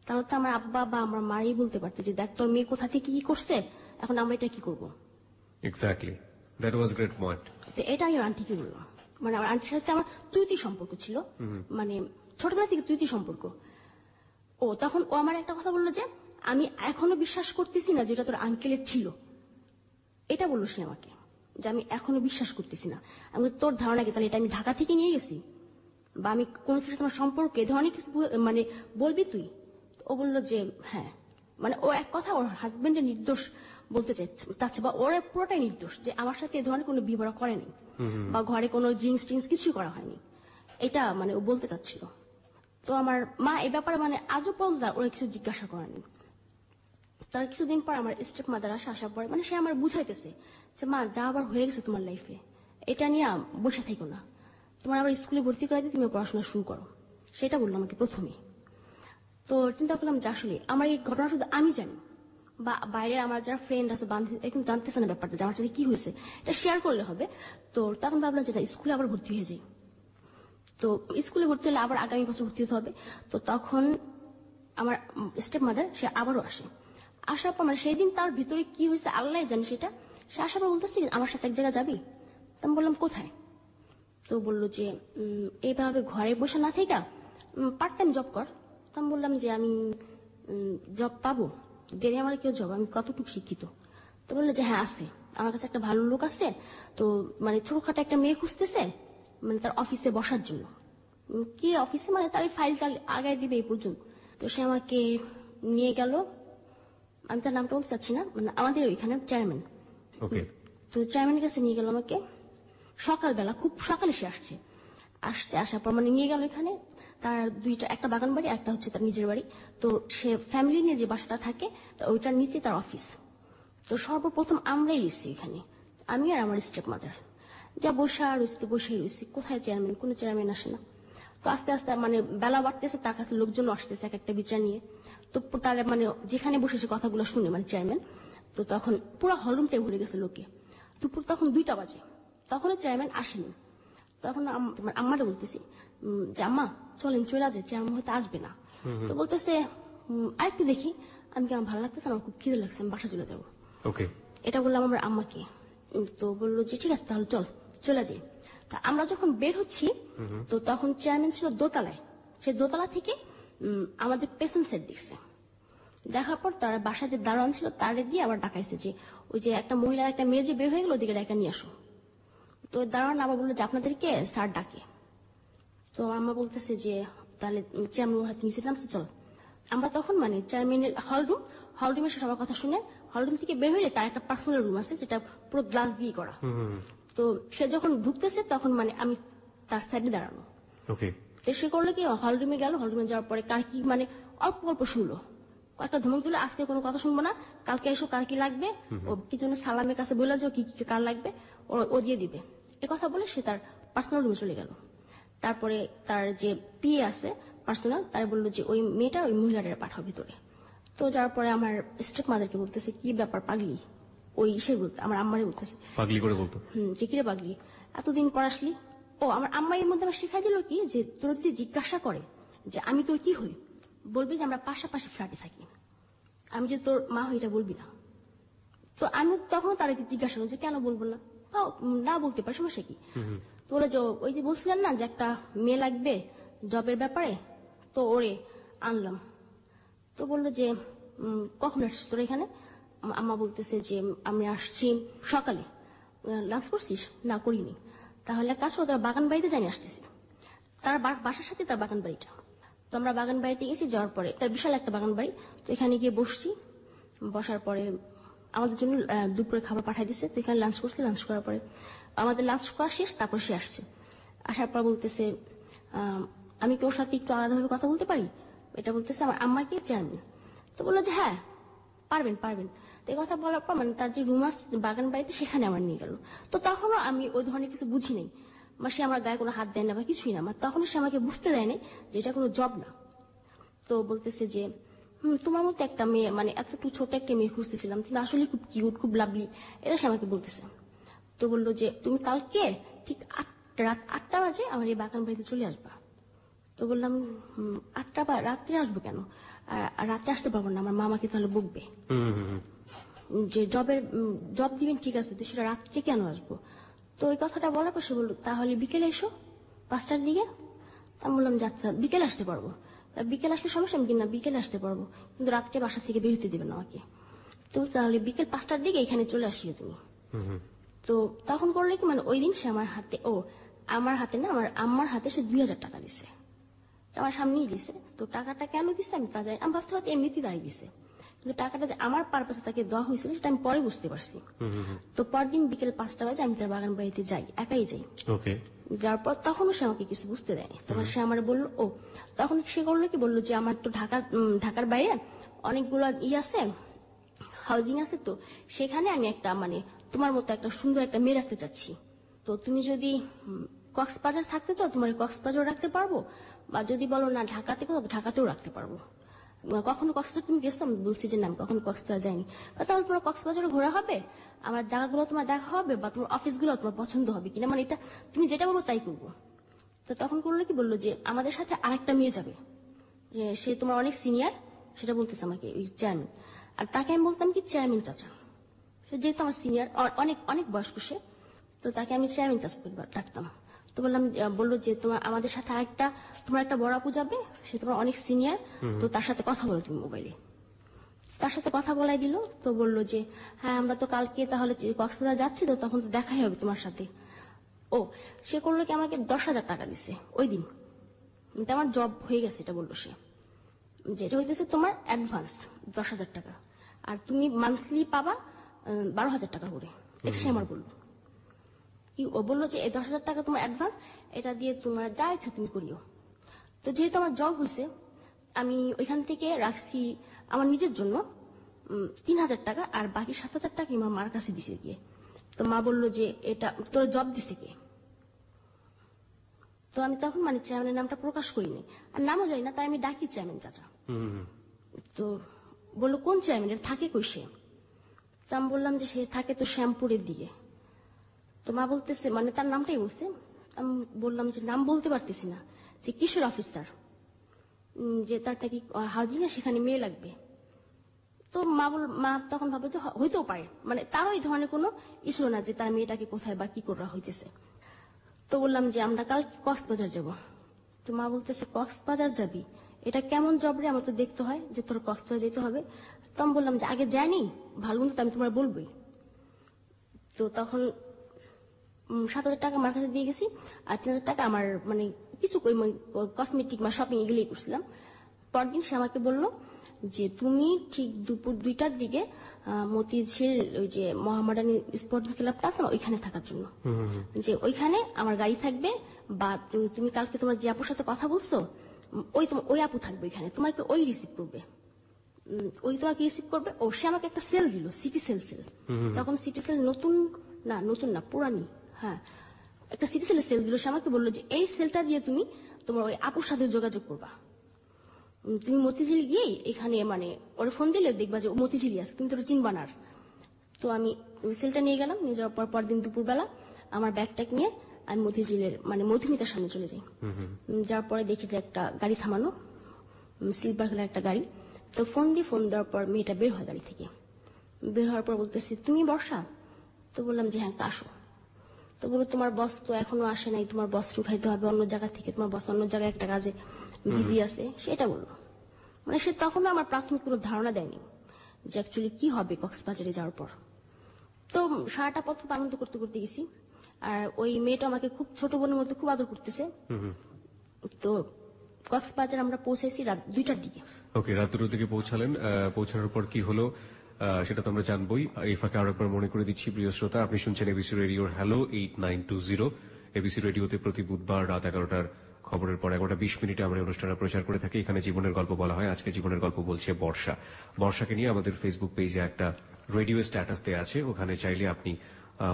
তাহলে তো আমার আব্বা বা আমার মাই বলতে পারতে যে দেখ তোর মেয়ে কোথা থেকে কি করছে, এখন আমরা এটা কি করবো। Exactly, that was great point. এটা আমি আন্টিকে বললাম, মানে আমার আন্টির সাথে আমার তুই সম্পর্ক ছিল, মানে ছোটবেলা থেকে তুই সম্পর্ক। ও তখন ও আমার একটা কথা বললো যে আমি এখনো বিশ্বাস করতেছি না যেটা তোর আঙ্কেলের ছিল, এটা বললো সে আমাকে, যে আমি এখনো বিশ্বাস করতেছি না। আমি তোর ধারণা কি তাহলে এটা আমি ঢাকা থেকে নিয়ে গেছি, বা আমি কোন সাথে তোমার সম্পর্ক এ ধরনের কিছু মানে বলবি তুই? ও বললো যে হ্যাঁ, মানে ও এক কথা ওর হাজবেন্ডের নির্দোষ বলতে চাচ্ছে, বা ওর পুরোটাই নির্দোষ যে আমার সাথে এ ধরনের কোনো বিবরণ করেনি বা ঘরে কোনো ড্রিঙ্কস টিঙ্কস কিছুই করা হয়নি, এটা মানে ও বলতে চাচ্ছিল। তো আমার মা এই ব্যাপারে মানে আজও পর্যন্ত ওরা কিছু জিজ্ঞাসা করেনি। তার কিছুদিন পর আমার স্টেপ মাদার আসার পরে মানে সে আমার বুঝাইতেছে যে মা যা আবার হয়ে গেছে তোমার লাইফে, এটা নিয়ে বসে থাকো না, তোমার আবার স্কুলে ভর্তি করাই দিয়ে তুমি পড়াশোনা শুরু করো, সেটা বললো আমাকে প্রথমে। তো চিন্তা করলাম যে আসলে আমার এই ঘটনা শুধু আমি জানি, বা বাইরে আমার যারা ফ্রেন্ড আছে বান্ধবী এখন জানতেছে না ব্যাপারটা যে আমার সাথে কি হয়েছে, এটা শেয়ার করলে হবে। তো তখন ভাবলাম যে স্কুলে আবার ভর্তি হয়ে যাই, তো স্কুলে ভর্তি হলে আবার আগামী বছর ভর্তি হতে হবে। তো তখন আমার স্টেপ মাদার সে আবারও আসে, আসার পর মানে সেই দিন তার ভিতরে কি হয়েছে আল্লাহ জানি সেটা, সে আসার পর বলতেছি আমার সাথে এক জায়গায় যাবি। তো আমি বললাম কোথায়? তো বললো যে এইভাবে ঘরে বসে না থেকে পার্ট টাইম জব কর। তো আমি বললাম যে আমি জব পাবো, দেবে আমার কেউ জব, আমি কতটুকু শিক্ষিত? তো বললো যে হ্যাঁ আছে, আমার কাছে একটা ভালো লোক আছে, তো মানে ছোটখাটো একটা মেয়ে খুঁজতেছে মানে তার অফিসে বসার জন্য। কি অফিসে মানে তার ফাইল টাইল আগায় দিবে এই পর্যন্ত। তো সে আমাকে নিয়ে গেল, আমি তার নামটা বলতে চাচ্ছি না, মানে আমাদের ওইখানে চেয়ারম্যান। তো চেয়ারম্যানের কাছে নিয়ে গেল আমাকে, সকালবেলা খুব সকালে সে আসার পর মানে নিয়ে গেল এখানে তার একটা বাগান বাড়ি, একটা হচ্ছে তার নিজের বাড়ি। তো সে ফ্যামিলি নিয়ে যে বাসাটা থাকে ওইটার নিচে তার অফিস। তো সর্বপ্রথম আমরাই এসেছি এখানে, আমি আর আমার স্টেপ মাদার, যা বসে রয়েছি, কোথায় চেয়ারম্যান, কোনো চেয়ারম্যান আসে না। তো আস্তে আস্তে মানে বেলা বাড়তেছে, তার কাছে লোকজন আসতেছে এক একটা বিচার নিয়ে। তো তার মানে যেখানে বসেছে কথাগুলো শুনে মানে চেয়ারম্যান, তো তখন পুরো হলরুমটাই ভরে গেছে লোকে। দুপুর তখন 2টা বাজে, তখন চেয়ারম্যান আসেনি। তখন আম্মারে বলতেছি যে আম্মা চলেন চলে যায়, চেয়ারম্যান হয়তো আসবে না। তো বলতেছে আরেকটু দেখি। আমি কি আমার ভালো লাগতেছে, আমার খুব খিদে লাগছে, আমি বাসা চলে যাবো। ওকে, এটা বললাম আমার আম্মাকে। তো বললো যে ঠিক আছে তাহলে চলে যাই। তা আমরা যখন বের হচ্ছি তো তখন চেয়ারম্যান ছিল দোতলায়। সে দোতলা থেকে আমাদের পেছন সাইড দেখছে। দেখার পর তার বাসায় যে দারোয়ান ছিল তারে দিয়ে আবার ডাকাইছে যে ওই যে একটা মহিলার একটা মেয়ে যে বের হয়ে গেল ওদিকে ডাকা নিয়ে আসো। তো দারোয়ান আবার বললো যে আপনাদেরকে স্যার ডাকে। তো আম্মা বলতেছে যে তাহলে চেয়ারম্যান হাতে নিচে নামছে, চল। আমরা তখন মানে চেয়ারম্যানের হলরুমে সবার কথা শুনে হলরুম থেকে বের হইলে তার একটা পার্সোনাল রুম আছে যেটা পুরো গ্লাস দিয়ে করা। তো সে যখন ঢুকতেছে তখন মানে আমি তার সাইডে দাঁড়ানো। তো সে করলো কি হলরুমে গেল, হলরুমে যাওয়ার পরে কার কি মানে অল্প অল্প শুনলো, কয়েকটা ধমক দিল, আজকে কোনো কথা শুনবো না, কালকে এসো কার কি লাগবে, ও কি জন্য সালামের কাছে বলে যাও কি কি কার লাগবে ও দিয়ে দিবে। এ কথা বলে সে তার পার্সোনাল রুমে চলে গেল। তারপরে তার যে পিএ আছে পার্সোনাল, তার বললো যে ওই মেয়েটা ওই মহিলাটার পাঠাও ভিতরে। তো যাওয়ার পরে আমার স্টেপ মাদারকে বলতেছে কি ব্যাপার পাগলি, ওই সে বলতে আমার আম্মারে বলতেছে পাগলি করে বলতো। যে কিরে পাগলি এতদিন পর আসলি। ও আমার আম্মা এর মধ্যে আমার শিখাই দিল কি যে তোর যদি জিজ্ঞাসা করে যে আমি তোর কি হই, বলবি যে আমরা পাশাপাশি ফ্ল্যাটে থাকি, আমি যে তোর মা হই এটা বলবি না। তো আমি তখন তার জিজ্ঞাসা করলাম যে কেন বলবো না, না বলতে পারি সমস্যা কি। তো বলে যে ওই যে বলছিলেন না যে একটা মেয়ে লাগবে জবের ব্যাপারে, তো ওরে আনলাম। তো বললো যে কখন আসছিস তোর এখানে। আম্মা বলতেছে যে আমি আসছি সকালে। লাঞ্চ করছিস? না করিনি। তাহলে কাজ করো, তোরা বাগান বাড়িতে জানি আসতেছি। তার বাসার সাথে তার বাগান বাড়িটা। তো আমরা বাগান বাড়িতে গেছি, যাওয়ার পরে তার বিশাল একটা বাগান বাড়ি। তো এখানে গিয়ে বসছি, বসার পরে আমাদের জন্য দুপুরে খাবার পাঠাই দিচ্ছে। তো এখানে লাঞ্চ করছি, লাঞ্চ করার পরে আমাদের লাঞ্চ করা শেষ, তারপর সে আসছে। আসার পর বলতেছে আমি কি ওর সাথে একটু আলাদাভাবে কথা বলতে পারি, এটা বলতেছে আমার আম্মাকে চেয়ারম্যান। তো বললো যে হ্যাঁ পারবেন। তো এই কথা বলার পর মানে তার যে রুম আছে বাগান বাড়িতে সেখানে আমার নিয়ে গেল। তো তখনও আমি ওই ধরনের কিছু বুঝি নাই, বা সে আমার গায়ে কোনো হাত দেয় না বা কিছুই না, তখন সে আমাকে বুঝতে দেয়নি যে এটা কোনো জব না। তো বলতেছে যে তোমার মতো একটা মেয়ে মানে এতটুকু ছোট একটা মেয়ে খুঁজতেছিলাম, তুমি আসলে খুব কিউট খুব লাভলি, এটা সে আমাকে বলতেছে। তো বললো যে তুমি কালকে ঠিক রাত 8টা বাজে আমার এই বাগান বাড়িতে চলে আসবা। তো বললাম 8টা বা রাত্রে আসবো কেন, রাতে আসতে পারবো না, আমার মামাকে তাহলে বকবে যে জব দিবেন ঠিক আছে, তো সেটা রাত্রে কেন আসবো। তো ওই কথাটা বলার পর সে বললো তাহলে বিকেলে এসো 5টার দিকে। আমি বললাম যাত্রা বিকেলে আসতে পারবো। বিকেল আসলে সমস্যা আমি কিনা বিকেলে আসতে পারবো, কিন্তু রাত্রে বাসা থেকে বেরোতে দেবেন আমাকে। তো তাহলে বিকেল 5টার দিকে এখানে চলে আসিও তুমি। তো তখন করলে কি মানে ওই দিন সে আমার হাতে আমার হাতে না আমার আম্মার হাতে সে 2000 টাকা দিছে, আমার সামনেই দিছে। তো টাকাটা কেন দিছে আমি তা জানি, আমি ভাবছি হয়তো এমনিতেই দাঁড়িয়ে দিছে, কিন্তু টাকাটা যে আমার পারপাসে তাকে দেওয়া হয়েছিল সেটা আমি পরে বুঝতে পারছি। তো পরদিন বিকেল 5টা বাজে আমি তার বাগান বাড়িতে যাই, একাই যাই। যাওয়ার পর তখনও সে আমাকে কিছু বুঝতে দেয়নি। তখন সে আমার বললো তখন সে করলো কি বললো যে আমার তো ঢাকার বাইরে অনেকগুলো আছে হাউজিং আছে, তো সেখানে আমি একটা মানে তোমার মতো একটা সুন্দর একটা মেয়ে রাখতে চাচ্ছি। তো তুমি যদি কক্সবাজার থাকতে চাও তোমার কক্সবাজার রাখতে পারবো, বা যদি বলো না ঢাকাতে কোথাও ঢাকাতেও রাখতে পারবো। কখনো কক্সবাজার তুমি গেছো? আমি বলছি যে না আমি কখনো কক্সবাজার যাইনি। তাহলে তোমার কক্সবাজারে ঘোরা হবে, আমার জায়গাগুলো তোমার দেখা হবে, বা তোমার অফিসগুলো তোমার পছন্দ হবে কিনা, মানে এটা তুমি যেটা বলবো তাই করবো। তো তখন করলো কি বললো যে আমাদের সাথে আরেকটা মেয়ে যাবে, সে তোমার অনেক সিনিয়র, সেটা বলতেছে আমাকে ওই চেয়ারম্যান। আর তাকে আমি বলতাম কি চেয়ারম্যান চাচা, সে যেহেতু আমার সিনিয়র অনেক অনেক বয়স্ক সে, তো তাকে আমি চেয়ারম্যান চাচা ডাকতাম। তো বললো যে তোমার আমাদের সাথে আরেকটা তোমার একটা বড় আপু যাবে, সে তোমার অনেক সিনিয়র, তো তার সাথে কথা বলো তুমি মোবাইলে। তার সাথে কথা বলাই দিল। তো বললো যে হ্যাঁ আমরা তো কালকে তাহলে কক্সবাজার যাচ্ছি, তো তখন তো দেখাই হবে তোমার সাথে। সে করলো কি আমাকে 10,000 টাকা দিছে ওই দিন, এটা আমার জব হয়ে গেছে এটা বললো সে, যেটা হইতেছে তোমার অ্যাডভান্স 10,000 টাকা, আর তুমি মান্থলি পাবা 12,000 টাকা করে, এটা সে আমার বললো। কি ও বললো যে এই 10,000 টাকা তোমার অ্যাডভান্স, এটা দিয়ে তোমার যা ইচ্ছা তুমি করিও। তো যেহেতু আমার জব হয়েছে আমি ওইখান থেকে রাখছি আমার নিজের জন্য 3,000 টাকা, আর বাকি 7,000 টাকা আমার মার কাছে দিছে গিয়ে। তো মা বললো যে এটা তোর জব দিছে কে। তো আমি তখন মানে চেয়ারম্যানের নামটা প্রকাশ করিনি, আর নামও জানি না, তাই আমি ডাকি চেয়ারম্যান চাচা। তো বললো কোন চেয়ারম্যান, থাকে কই সে। তো আমি বললাম যে সে থাকে তো শ্যামপুরের দিকে। তো মা বলতেছে, মানে তার নামটাই বলছে। আমি বললাম যে নাম বলতে পারতেছি না, যে কিশোর অফিস তার, যে তার নাকি হাউজিং এ সেখানে মেয়ে লাগবে। তো মা তখন ভাবে যে হইতেও পারে, মানে তারও এই ধরনের কোনো ইস্যু না যে তার মেয়েটাকে কোথায় বা কি করা হইতেছে। তো বললাম যে আমরা কাল কক্সবাজার যাব। তো মা বলতেছে কক্সবাজার যাবি, এটা কেমন জব রে, আমার তো দেখতে হয় যে তোর কক্সবাজার যেতে হবে। তো আমি বললাম যে আগে যাইনি, ভালো মন্দ তো আমি তোমার বলবোই। তো তখন 7,000 টাকা আমার কাছে দিয়ে গেছি, আর 3,000 টাকা আমার মানে কিছু কসমেটিক বা শপিং এগুলোই করছিলাম। পরদিন সে আমাকে বলল যে তুমি ঠিক দুপুর 2টার দিকে মতিঝিল ওই যে মোহামেডান স্পোর্টিং ক্লাবটা আছে না, ওইখানে থাকার জন্য, যে ওইখানে আমার গাড়ি থাকবে, বা তুমি কালকে তোমার যে আপুর সাথে কথা বলছো ওই আপু থাকবে ওইখানে, তোমাকে ওই রিসিভ করবে, ওই তোমাকে রিসিভ করবে। ও সে আমাকে একটা সেল দিল, সিটি সেল। তখন সিটি সেল নতুন না পুরানি, হ্যাঁ একটা সিটি সেল দিল। সে আমাকে বললো যে এই সেলটা দিয়ে তুমি তোমার ওই আপুর সাথে যোগাযোগ করবা, তুমি মতিঝিল গিয়ে এখানে মানে ওরা ফোন দিলে দেখবা যে মতিঝিলি আছে, তুমি তো চিনবা না। তো আমি সেলটা নিয়ে গেলাম, নিয়ে যাওয়ার পর পরদিন দুপুরবেলা আমার ব্যাগট্যাগ নিয়ে আমি মতিঝিলের মানে মধুমিতার সামনে চলে যাই। যাওয়ার পরে দেখি যে একটা গাড়ি থামানো, সিলভার কালার একটা গাড়ি। তো ফোন দেওয়ার পর মেয়েটা বের হয় গাড়ি থেকে। বের হওয়ার পর বলতেছি তুমি বর্ষা? তো বললাম যে হ্যাঁ, আসো। তো বলো তোমার বস তো এখনো আসে নাই, তোমার বস উঠাইতে হবে অন্য জায়গা থেকে, তোমার বস অন্য জায়গায় একটা কাজে বিজি আছে, সেটা বললো। মানে সে তখনও আমার প্রাথমিক কোনো ধারণা দেয়নি যে অ্যাকচুয়ালি কি হবে কক্সবাজারে যাওয়ার পর। তো সারাটা পথ খুব আনন্দ করতে করতে গেছি, আর ওই মেয়েটা আমাকে খুব ছোট বোনের মধ্যে খুব আদর করতেছে। তো কক্সবাজার আমরা পৌঁছেছি রাত 2টার দিকে। ওকে, রাত 2টার দিকে পৌঁছালেন। পৌঁছানোর পর কি হলো সেটা তো আমরা জানবই। এই ফাঁকে আরো একবার মনে করে দিচ্ছি, প্রিয় শ্রোতা, আপনি শুনছেন এবিসি রেডিওর হ্যালো 8920। এবিসি রেডিওতে প্রতি বুধবার রাত 11টার খবরের পর 11:20 আমরা অনুষ্ঠানটা প্রচার করে থাকি। এখানে জীবনের গল্প বলা হয়। আজকে জীবনের গল্প বলছে বর্ষা। বর্ষাকে নিয়ে আমাদের ফেসবুক পেজে একটা রেডিও স্ট্যাটাস দেওয়া আছে, ওখানে চাইলে আপনি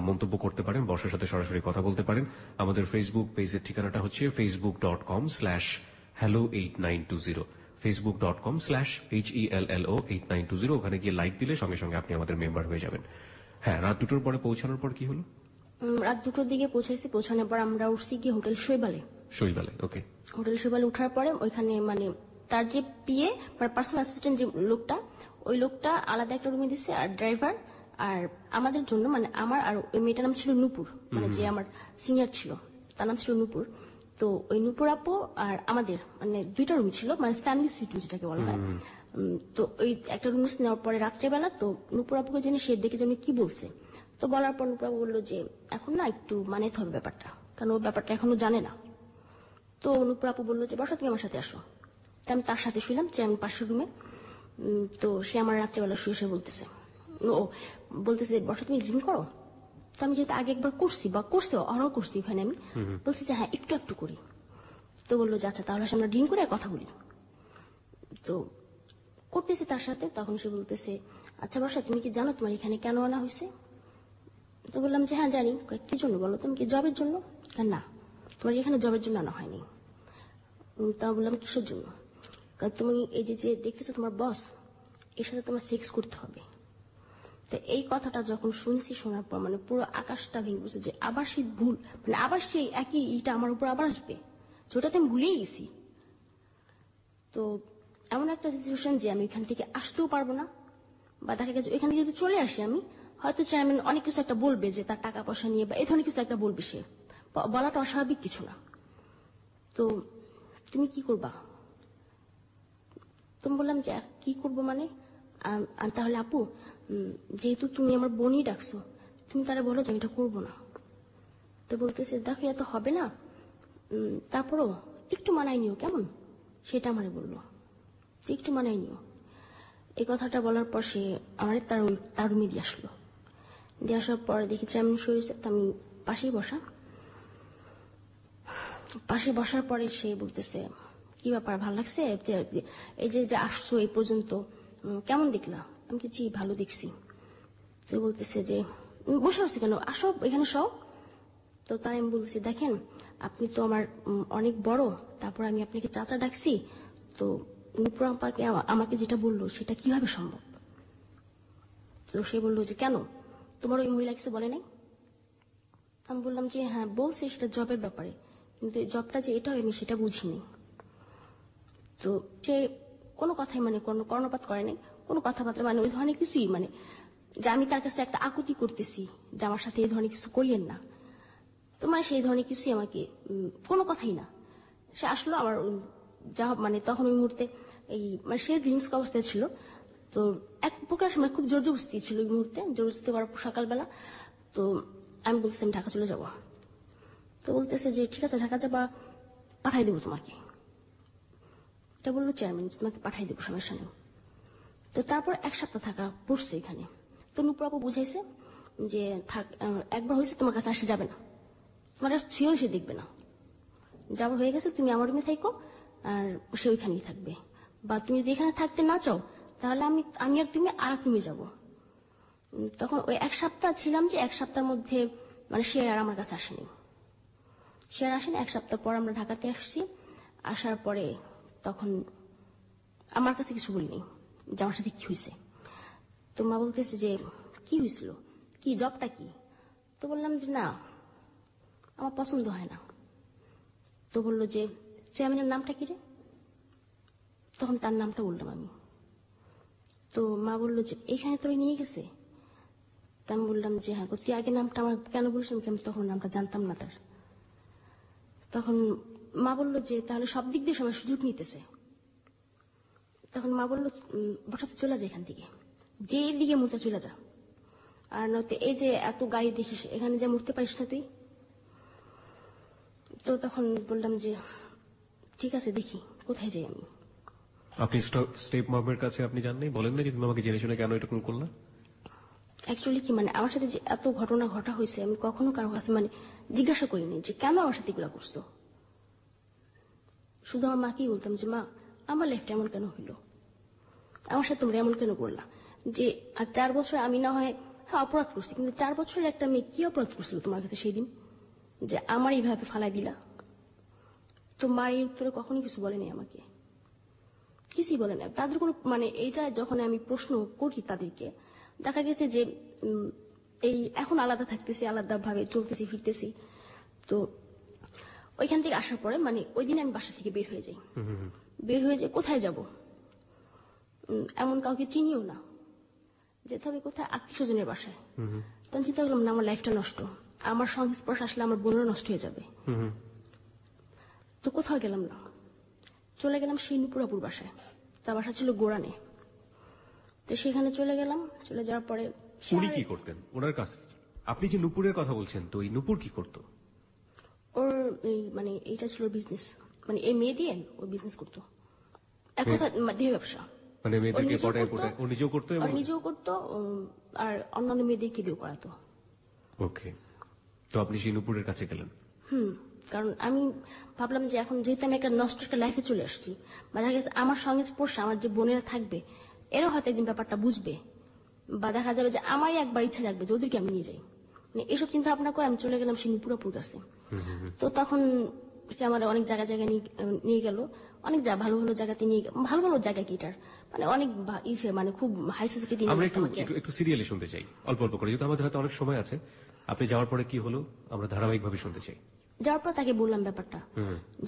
মন্তব্য করতে পারেন, বর্ষার সাথে সরাসরি কথা বলতে পারেন। আমাদের ফেসবুক পেজের ঠিকানাটা হচ্ছে facebook.com/hello8920, facebook.com/HELLO8920। ওখানে গিয়ে লাইক দিলে সঙ্গে সঙ্গে আপনি আমাদের মেম্বার হয়ে যাবেন। হ্যাঁ, রাত 2টোর পরে পৌঁছানোর পর কি হলো? রাত 2টোর দিকে পৌঁছেছি। পৌঁছানোর পর আমরা উঠছি গিয়ে হোটেল শৈবালে। ওকে। হোটেল শৈবালে উঠার পরে ওইখানে মানে তার যে পিএ মানে পার্সোনাল অ্যাসিস্ট্যান্ট যে লোকটা, ওই লোকটা আলাদা একটা রুমে দিচ্ছে, আর ড্রাইভার আর আমাদের জন্য মানে আমার আর ওই মেয়েটার নাম ছিল নূপুর, মানে যে আমার সিনিয়র ছিল তার নাম ছিল নূপুর। তো ওই নূপুর আপু আর আমাদের মানে 2টা রুম ছিল, মানে ফ্যামিলি সুইট যেটাকে বলা হয়। তো ওই একটা রুম নেওয়ার পরে রাত্রেবেলা তো নূপুর আপুকে জেনে সে ডেকে জন্য কি বলছে। তো বলার পর নূপুর আপু বললো যে এখন না একটু মানাতে হবে ব্যাপারটা, কারণ ও ব্যাপারটা এখনো জানে না। তো নূপুর আপু বললো যে বর্ষা তুমি আমার সাথে আসো। তো আমি তার সাথে শুইলাম যে আমি পাশের রুমে। তো সে আমার রাত্রেবেলা শুয়ে বলতেছে বর্ষা তুমি ড্রিঙ্ক করো? তো আমি যেহেতু আগে একবার করছি বা ওরাও করছি ওখানে, আমি বলছি যে হ্যাঁ একটু একটু করি। তো বললো যে আচ্ছা তাহলে আমরা ড্রিঙ্ক করে আর কথা বলি। তো করতেছি তার সাথে। তখন সে বলতেছে আচ্ছা বর্ষা তুমি কি জানো তোমার এখানে কেন আনা হয়েছে? তো বললাম যে হ্যাঁ জানি। কি জন্য বলো? তুমি কি জবের জন্য? না, তোমার এখানে জবের জন্য আনা হয়নি। তা বললাম কিসের জন্য? তুমি এই যে দেখতেছো তোমার বস, এর সাথে তোমার সেক্স করতে হবে। তো এই কথাটা যখন শুনছি, শোনার পর মানে পুরো আকাশটা ভেঙে গেছে যে আবার সেই ভুল, মানে আবার সেই একই ইটা আমার উপর আবার আসবে, যেটাতে আমি ভুলেই গেছি। তো এমন একটা সিচুয়েশন যে আমি এখান থেকে আসতেও পারবো না, বা দেখা গেছে এখান থেকে যদি চলে আসি আমি, হয়তো চেয়ারম্যান অনেক কিছু একটা বলবে যে তার টাকা পয়সা নিয়ে বা এই ধরনের কিছু একটা বলবে, সে বলাটা অস্বাভাবিক কিছু না। তো তুমি কি করবা? তুমি বললাম যে কি করবো মানে, তাহলে আপু যেহেতু তুমি আমার বোনই ডাকছো, তুমি তারা বলো যে আমি এটা করবো না। তো বলতেছে দেখো এটা তো হবে না, তারপরও একটু মানায় নিও কেমন, সেটা আমারে বললো যে একটু মানায় নিও। এই কথাটা বলার পর সে আমার তার রুমে দিয়ে আসলো। দিয়ে আসার পর দেখি চেয়ারম্যান শরীর, আমি পাশেই বসার পরে সে বলতেছে কি ব্যাপার, ভালো লাগছে এই যে আসছো এই পর্যন্ত, কেমন দেখলা? আমি কি জি ভালো দেখছি। তো বলতেছে যে বসে আছি কেন, আসো এখানে সব। তো তাই আমি বলতেছি দেখেন আপনি তো আমার অনেক বড়, তারপর আমি আপনাকে চাচা ডাকছি, তো নূপুর আপাকে আমাকে যেটা বললো সেটা কিভাবে সম্ভব? তো সে বললো যে কেন, তোমার ওই মহিলা কিছু বলে নাই? আমি বললাম যে হ্যাঁ বলছে সেটা জবের ব্যাপারে, কিন্তু জবটা যে এটা আমি সেটা বুঝিনি। তো সে কোনো কথাই মানে কোনো কর্ণপাত করেনি, কোনো কথাবার্তা মানে ওই ধরনের কিছুই মানে যে আমি তার কাছে একটা আকুতি করতেছি যে আমার সাথে এই ধরনের কিছু করিয়েন না, তো মানে সেই ধরনের কিছুই আমাকে কোনো কথাই না। সে আসলো আমার যা মানে তখন ওই মুহূর্তে এই মানে সে ড্রিঙ্কস অবস্থায় ছিল, তো এক প্রকার মানে খুব জোর জবস্তি ছিল ওই মুহূর্তে, জবস্তি করার সকালবেলা। তো আমি বলতেছি আমি ঢাকা চলে যাব। তো বলতেছে যে ঠিক আছে ঢাকা যাবা, পাঠাই দেবো তোমাকে। এটা বললো চেয়ারম্যান তোমাকে পাঠাই দেবো, সমস্যা নেই। তো তারপর 1 সপ্তাহ থাকা পড়ছে এখানে। তো নূপুর আপু বুঝাইছে যে থাক, একবার হয়েছে তোমার কাছে আসে যাবে না, তোমার ছুঁয়েও সে দেখবে না, যাবার হয়ে গেছে তুমি আমার রুমে থাকো আর সে ওইখানেই থাকবে, বা তুমি যদি এখানে থাকতে না চাও তাহলে আমি আর তুমি আর এক রুমে যাবো। তখন ওই 1 সপ্তাহ ছিলাম, যে 1 সপ্তাহের মধ্যে মানে সে আর আমার কাছে আসেনি, সে আর আসেনি। 1 সপ্তাহ পর আমরা ঢাকাতে আসছি। আসার পরে তখন আমার কাছে কিছু বলিনি যে আমার সাথে কি হয়েছে। তো মা বলতেছে যে কি হয়েছিল, কি জবটা কি? তো বললাম যে না আমার পছন্দ হয় না। তো বললো যে চেয়ারম্যানের নামটা কি রে? তখন তার নামটা বললাম আমি। তো মা বললো যে এইখানে তোরে নিয়ে গেছে। তা আমি বললাম যে হ্যাঁ, তুই আগে নামটা আমার কেন বলিস, আমি তখন নামটা জানতাম না তার। তখন মা বললো যে তাহলে সব দিক দিয়ে সবাই সুযোগ নিতেছে। তখন মা বললো বসাতে চলে যায় এখান থেকে, যে দিকে মোচা চলে যা, আর নয়তো এই যে এত গাড়ি দেখিস এখানে যা মরতে পারিস না তুই। তো তখন বললাম যে ঠিক আছে দেখি কোথায় যাই আমি। আপনি স্টেপ মমের কাছে আপনি জাননি, বলেন না যে তুমি আমাকে জেনে শুনে কেন এরকম করলা? অ্যাকচুয়ালি কি মানে আমার সাথে যে এত ঘটনা ঘটা হয়েছে আমি কখনো কারো কাছে মানে জিজ্ঞাসা করিনি যে কেন আমার সাথে এগুলা করছো। শুধু আমার মাকেই বলতাম যে মা আমার লাইফটা এমন কেন হইলো, আমার সাথে তোমরা এমন কেন করলা, যে আর 4 বছর আমি না হয় হ্যাঁ অপরাধ করছি, কিন্তু 4 বছরের একটা মেয়ে কি অপরাধ করছিল তোমার কাছে সেই দিন যে আমার এইভাবে ফালাই দিলা? তো মা এই উত্তরে কখনোই কিছু বলেনি আমাকে, কিছুই বলে না তাদের কোনো মানে এইটা যখন আমি প্রশ্ন করি তাদেরকে, দেখা গেছে যে এই এখন আলাদা থাকতেছি, আলাদা ভাবে চলতেছি ফিরতেছি। তো ওইখান থেকে আসার পরে মানে ওই দিন আমি বাসা থেকে বের হয়ে যাই। বের হয়ে যাই কোথায় যাব, এমন কাউকে চিনিও না, যেতে হবে কোথায় আত্মীয় স্বজনের বাসায়। তখন চিন্তা করলাম না আমার লাইফটা নষ্ট, আমার সংস্পর্শ আসলে আমার বোনেরও নষ্ট হয়ে যাবে। তো কোথাও গেলাম না, চলে গেলাম সেই নূপুরাপুর বাসায়। তার বাসা ছিল গোড়ানে। তো সেখানে চলে গেলাম, চলে যাওয়ার পরে উনি কি করতেন ওনার কাছে? আপনি যে নূপুরের কথা বলছেন, তো এই নূপুর কি করতো? ওর এই মানে এইটা ছিল বিজনেস, মানে এই মেয়ে দিয়ে ওর বিজনেস করতো, এক কথা দেহ ব্যবসা। মানে মেয়েদেরকে পটায় পটায় ও নিজেও করতো এবং নিজেও করতো আর অন্যান্য মেয়েদেরকে দিয়েও করাতো। ওকে, তো আপনি সেই নূপুরের কাছে গেলেন? কারণ আমি ভাবলাম যে এখন যেহেতু আমি একটা নষ্ট একটা লাইফে চলে আসছি, বা দেখা গেছে আমার সঙ্গে পড়ছে আমার যে বোনেরা থাকবে এরা হয়তো একদিন ব্যাপারটা বুঝবে, বা দেখা যাবে যে আমারই একবার ইচ্ছা থাকবে যে ওদেরকে আমি নিয়ে যাই, মানে এসব চিন্তা ভাবনা করে আমি চলে গেলাম সেই নূপুরাপুর কাছে। তো তখন আমার অনেক জায়গায় নিয়ে গেল, অনেক ভালো ভালো জায়গাতে নিয়ে ভালো ভালো জায়গা কি এটার মানে অনেক মানে খুব হাই সোসাইটি। আমরা একটু সিরিয়ালি শুনতে চাই, অল্প অল্প করে, যেহেতু আমাদের হাতে অনেক সময় আছে। আপনি যাওয়ার পরে কি হলো আমরা ধারাবাহিক ভাবে শুনতে চাই। যাওয়ার পর তাকে বললাম ব্যাপারটা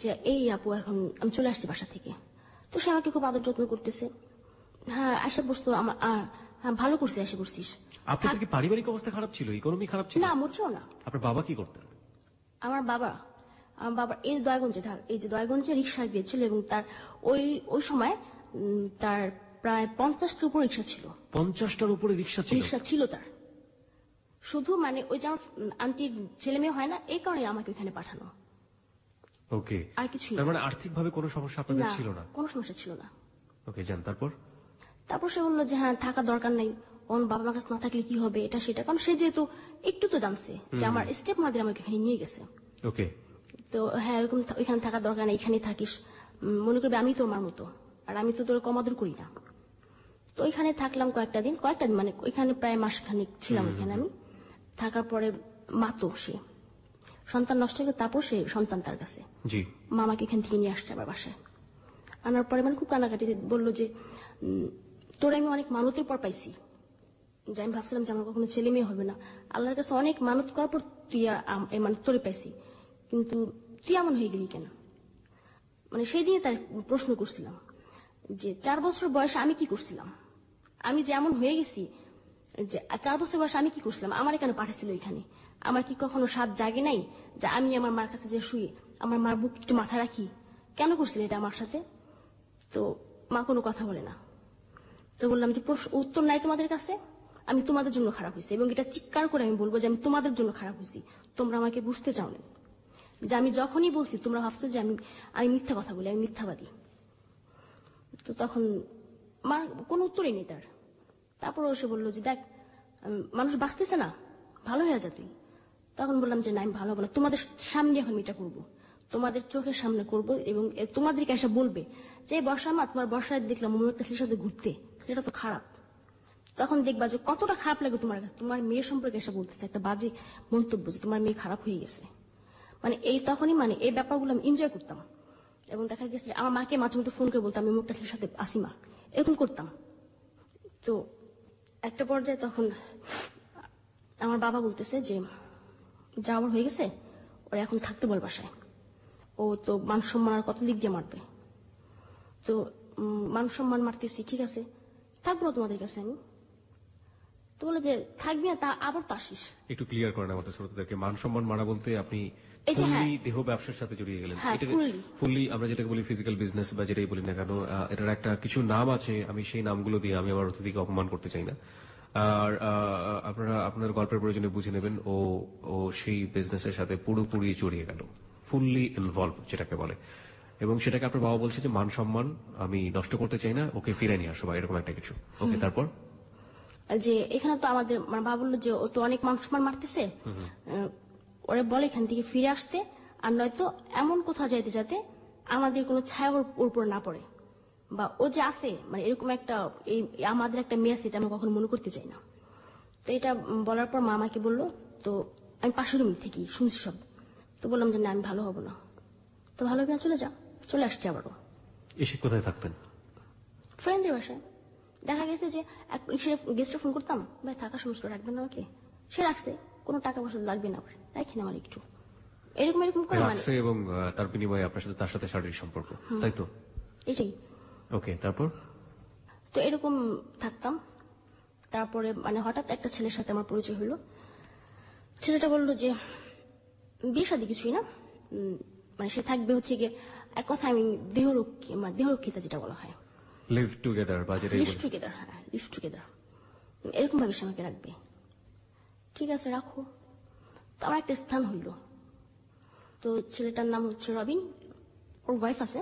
যে এই আপু এখন আমি চলে আসছি বাসা থেকে। তো সে আমাকে খুব আদর যত্ন করতেছে। হ্যাঁ আশা বসতো আমার হ্যাঁ ভালো করছিস, আশা করছিস। আপনার কি পারিবারিক অবস্থা খারাপ ছিল, ইকোনমি খারাপ ছিল? না মোটেও না। আপনার বাবা কি করতেন? আমার বাবা এই দয়াগঞ্জে এই যে দয়াগঞ্জে রিক্সা দিয়েছিল, এবং তার ওই সময় তার প্রায় 50টার উপর রিক্সা ছিল। 50টার উপরে রিক্সা ছিল তার। শুধু মানে ওই যে আমার আন্টির ছেলে মেয়ে হয় না, এই কারণে আমাকে ওখানে পাঠানো। ওকে, আর কিছু তার মানে আর্থিকভাবে কোনো সমস্যা আপনাদের ছিল না? কোনো সমস্যা ছিল না। ওকে, যান। তারপর সে বললো যে হ্যাঁ থাকা দরকার নাই, ওর বাবা মার কাছে না থাকলে কি হবে এটা সেটা, কারণ সে যেহেতু একটু তো জানছে যে আমার স্টেপ মাদের আমাকে এখানে নিয়ে গেছে। ওকে, তো হ্যাঁ এরকম ওইখানে থাকার দরকার নেই, এখানে থাকিস, মনে করবে আমি তোমার মতো, আর আমি তো তোর কমাদর করি না। তো ওইখানে থাকলাম কয়েকটা দিন মানে ওইখানে প্রায় মাসখানিক ছিলাম ওইখানে আমি। থাকার পরে মা তো সে সন্তান নষ্ট হয়ে, তারপর সে সন্তান তার কাছে মামাকে এখান থেকে নিয়ে আসছে আবার বাসায়। আনার পরে মানে খুব কানাকাটি বললো যে তোর আমি অনেক মানতের পর পাইছি, যে আমি ভাবছিলাম যে আমার কখনো ছেলে মেয়ে হবে না, আল্লাহর কাছে অনেক মানত করার পর তুই এই মানত তোরে পাইছি, কিন্তু তুই এমন হয়ে গেলি কেন। মানে সেই দিনে তার প্রশ্ন করছিলাম যে 4 বছর বয়সে আমি কি করছিলাম, আমি যে এমন হয়ে গেছি যে 4 বছর বয়সে আমি কি করছিলাম, আমার কেন পাঠাচ্ছিল এখানে, আমার কি কখনো সাত জাগে নাই যে আমি আমার মার কাছে যে শুয়ে আমার মার বুক একটু মাথা রাখি, কেন করছিল এটা আমার সাথে। তো মা কোনো কথা বলে না। তো বললাম যে উত্তর নাই তোমাদের কাছে, আমি তোমাদের জন্য খারাপ হয়েছি, এবং এটা চিৎকার করে আমি বলবো যে আমি তোমাদের জন্য খারাপ হয়েছি, তোমরা আমাকে বুঝতে চাও না, যে আমি যখনই বলছি তোমরা ভাবছো যে আমি মিথ্যা কথা বলি, আমি মিথ্যাবাদী। তো তখন মার কোনো উত্তরই নেই তার। তারপর সে বললো যে দেখ মানুষ বাঁচতেছে না, ভালো হয়ে যা তুই। তখন বললাম যে না আমি ভালো হবো না, তোমাদের সামনে এখন এটা করবো, তোমাদের চোখের সামনে করবো, এবং তোমাদেরকে এসে বলবে যে বর্ষা মা তোমার বর্ষায় দেখলাম অন্য একটা ছেলের সাথে ঘুরতে, সেটা তো খারাপ। তখন দেখবা যে কতটা খারাপ লাগে তোমার কাছে, তোমার মেয়ের সম্পর্কে এসে বলতেছে একটা বাজে মন্তব্য যে তোমার মেয়ে খারাপ হয়ে গেছে। মানে এই তখনই মানে এই ব্যাপারগুলো আমি এনজয় করতাম, এবং দেখা গেছে আমার মাকে মাঝে মধ্যে ফোন করে বলতাম আমি অমুকটা ছেলের সাথে আসি মা, এরকম করতাম। তো একটা পর্যায়ে তখন আমার বাবা বলতেছে যে যা আমার হয়ে গেছে, ওরা এখন থাকতে বল বাসায়, ও তো মান সম্মান আর কত দিক দিয়ে মারবে। তো মান সম্মান মারতেছি, ঠিক আছে থাকবো না তোমাদের কাছে আমি। তো বলে যে থাকবি না, তা আবার তো আসিস। একটু ক্লিয়ার করেন আমাদের শ্রোতাদেরকে, মান সম্মান মারা বলতে আপনি হ্যাঁ, দেহ ব্যবসার সাথে জড়িয়ে গেলেন। ফুললি আমরা যেটাকে বলি ফিজিক্যাল বিজনেস বা যেটাই বলি না কেন, এটার একটা কিছু নাম আছে, আমি সেই নামগুলো দিয়ে আমি আমার অতিথিকে অপমান করতে চাই না। আর আপনারা আপনার গল্পের প্রয়োজনে বুঝে নেবেন ও সেই বিজনেসের সাথে পুরোপুরি জড়িয়ে গেল, ফুললি ইনভলভ যেটাকে বলে, এবং সেটাকে আপনার বাবা বলছে যে মান সম্মান আমি নষ্ট করতে চাই না, ওকে ফিরে নিয়ে আসো বা এরকম একটা কিছু। ওকে, তারপর যে এখানে তো আমাদের মানে বাবা বললো যে ও তো অনেক মান সম্মান মারতেছে, ওরা বলে এখান থেকে ফিরে আসতে, আর নয়তো এমন কোথাও যাইতে যাতে আমাদের কোনো ছায়া ওর উপর না পড়ে, বা ও যে আছে মানে এরকম একটা আমাদের একটা মেয়ে আছে, এটা আমি কখনো মনে করতে চাই না। তো এটা বলার পর মা আমাকে বললো, তো আমি পাশের রুমে থেকে শুনছি সব। তো বললাম যে না আমি ভালো হব না। তো ভালো হবে না, চলে যা। চলে আসছে আবারও। এসে কোথায় থাকতেন? ফ্রেন্ডের বাসায়। দেখা গেছে যে গেস্টে ফোন করতাম, ভাই থাকার সমস্ত রাখবেন না আমাকে, সে রাখছে, কোনো টাকা পয়সা লাগবে না, রাখেন আমার একটু, এরকম এরকম করে রাখছে, এবং তার বিনিময়ে আপনার সাথে তার সাথে শারীরিক সম্পর্ক, তাই তো? এটাই। ওকে, তারপর? তো এরকম থাকতাম। তারপরে মানে হঠাৎ একটা ছেলের সাথে আমার পরিচয় হলো। ছেলেটা বললো যে বিয়ে শাদী কিছুই না, মানে সে থাকবে হচ্ছে গিয়ে এক কথা আমি দেহরক্ষিতা যেটা বলা হয়, লিভ টুগেদার বা যেটাই লিভ টুগেদার, হ্যাঁ লিভ টুগেদার, এরকম ভাবে সে আমাকে রাখবে। ঠিক আছে রাখো। তো আমার একটা স্থান হইল। তো ছেলেটার নাম হচ্ছে রবিন, ওর ওয়াইফ আছে,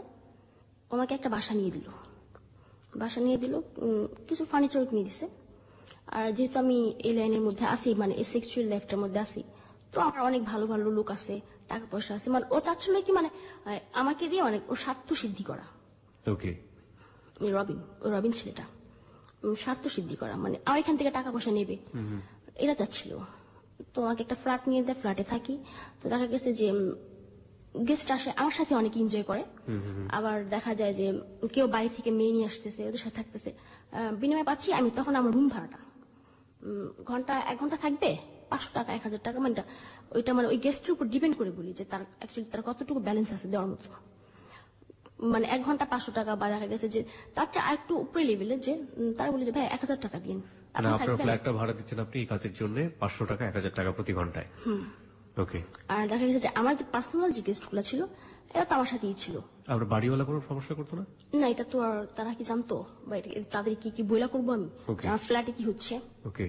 আমাকে একটা বাসা নিয়ে দিল। কিছু ফার্নিচার কিনে দিছে। আর যেহেতু আমি এই লাইনের মধ্যে আসি, মানে এই সেক্সুয়াল লাইফটার মধ্যে আসি, তো আমার অনেক ভালো ভালো লোক আছে, টাকা পয়সা আছে, মানে ও চাচ্ছিল কি মানে আমাকে দিয়ে অনেক ওর স্বার্থ সিদ্ধি করা। ওকে, রবিন ছেলেটা স্বার্থ সিদ্ধি করা, মানে আমার এখান থেকে টাকা পয়সা নেবে, এটা চাচ্ছিল। তো আমাকে একটা ফ্ল্যাট নিয়ে দেয়, ফ্ল্যাটে থাকি। তো দেখা গেছে যে গেস্ট আসে, আমার সাথে অনেক এনজয় করে। আবার দেখা যায় যে কেউ বাড়ি থেকে মেয়ে নিয়ে আসতেছে, ওদের সাথে থাকতেছে, বিনিময়ে পাচ্ছি আমি তখন আমার রুম ভাড়াটা। ঘন্টা 1 ঘন্টা থাকবে 500 টাকা 1000 টাকা, মানে ওইটা মানে ওই গেস্টের উপর ডিপেন্ড করে বলি যে তার অ্যাকচুয়ালি তার কতটুকু ব্যালেন্স আছে দেওয়ার মতো। মানে 1 ঘন্টা 500 টাকা, বা দেখা গেছে যে তার চেয়ে আরেকটু উপরে লেভেলে যে তারা বলে যে ভাই 1000 টাকা দিন, আপনার ফ্ল্যাটটা ভাড়া দিচ্ছেন আপনি এই কাজের জন্য 500 টাকা 1000 টাকা প্রতি ঘন্টায়। ওকে। আর দেখা গেছে যে আমার যে পার্সোনাল যে গেস্ট গুলো ছিল এরা তো আমার সাথেই ছিল। আপনার বাড়িওয়ালা কোনো সমস্যা করতো না? না, এটা তো আর তারা কি জানতো, বা তাদের কি বইলা করবো আমি আমার ফ্ল্যাটে কি হচ্ছে। ওকে।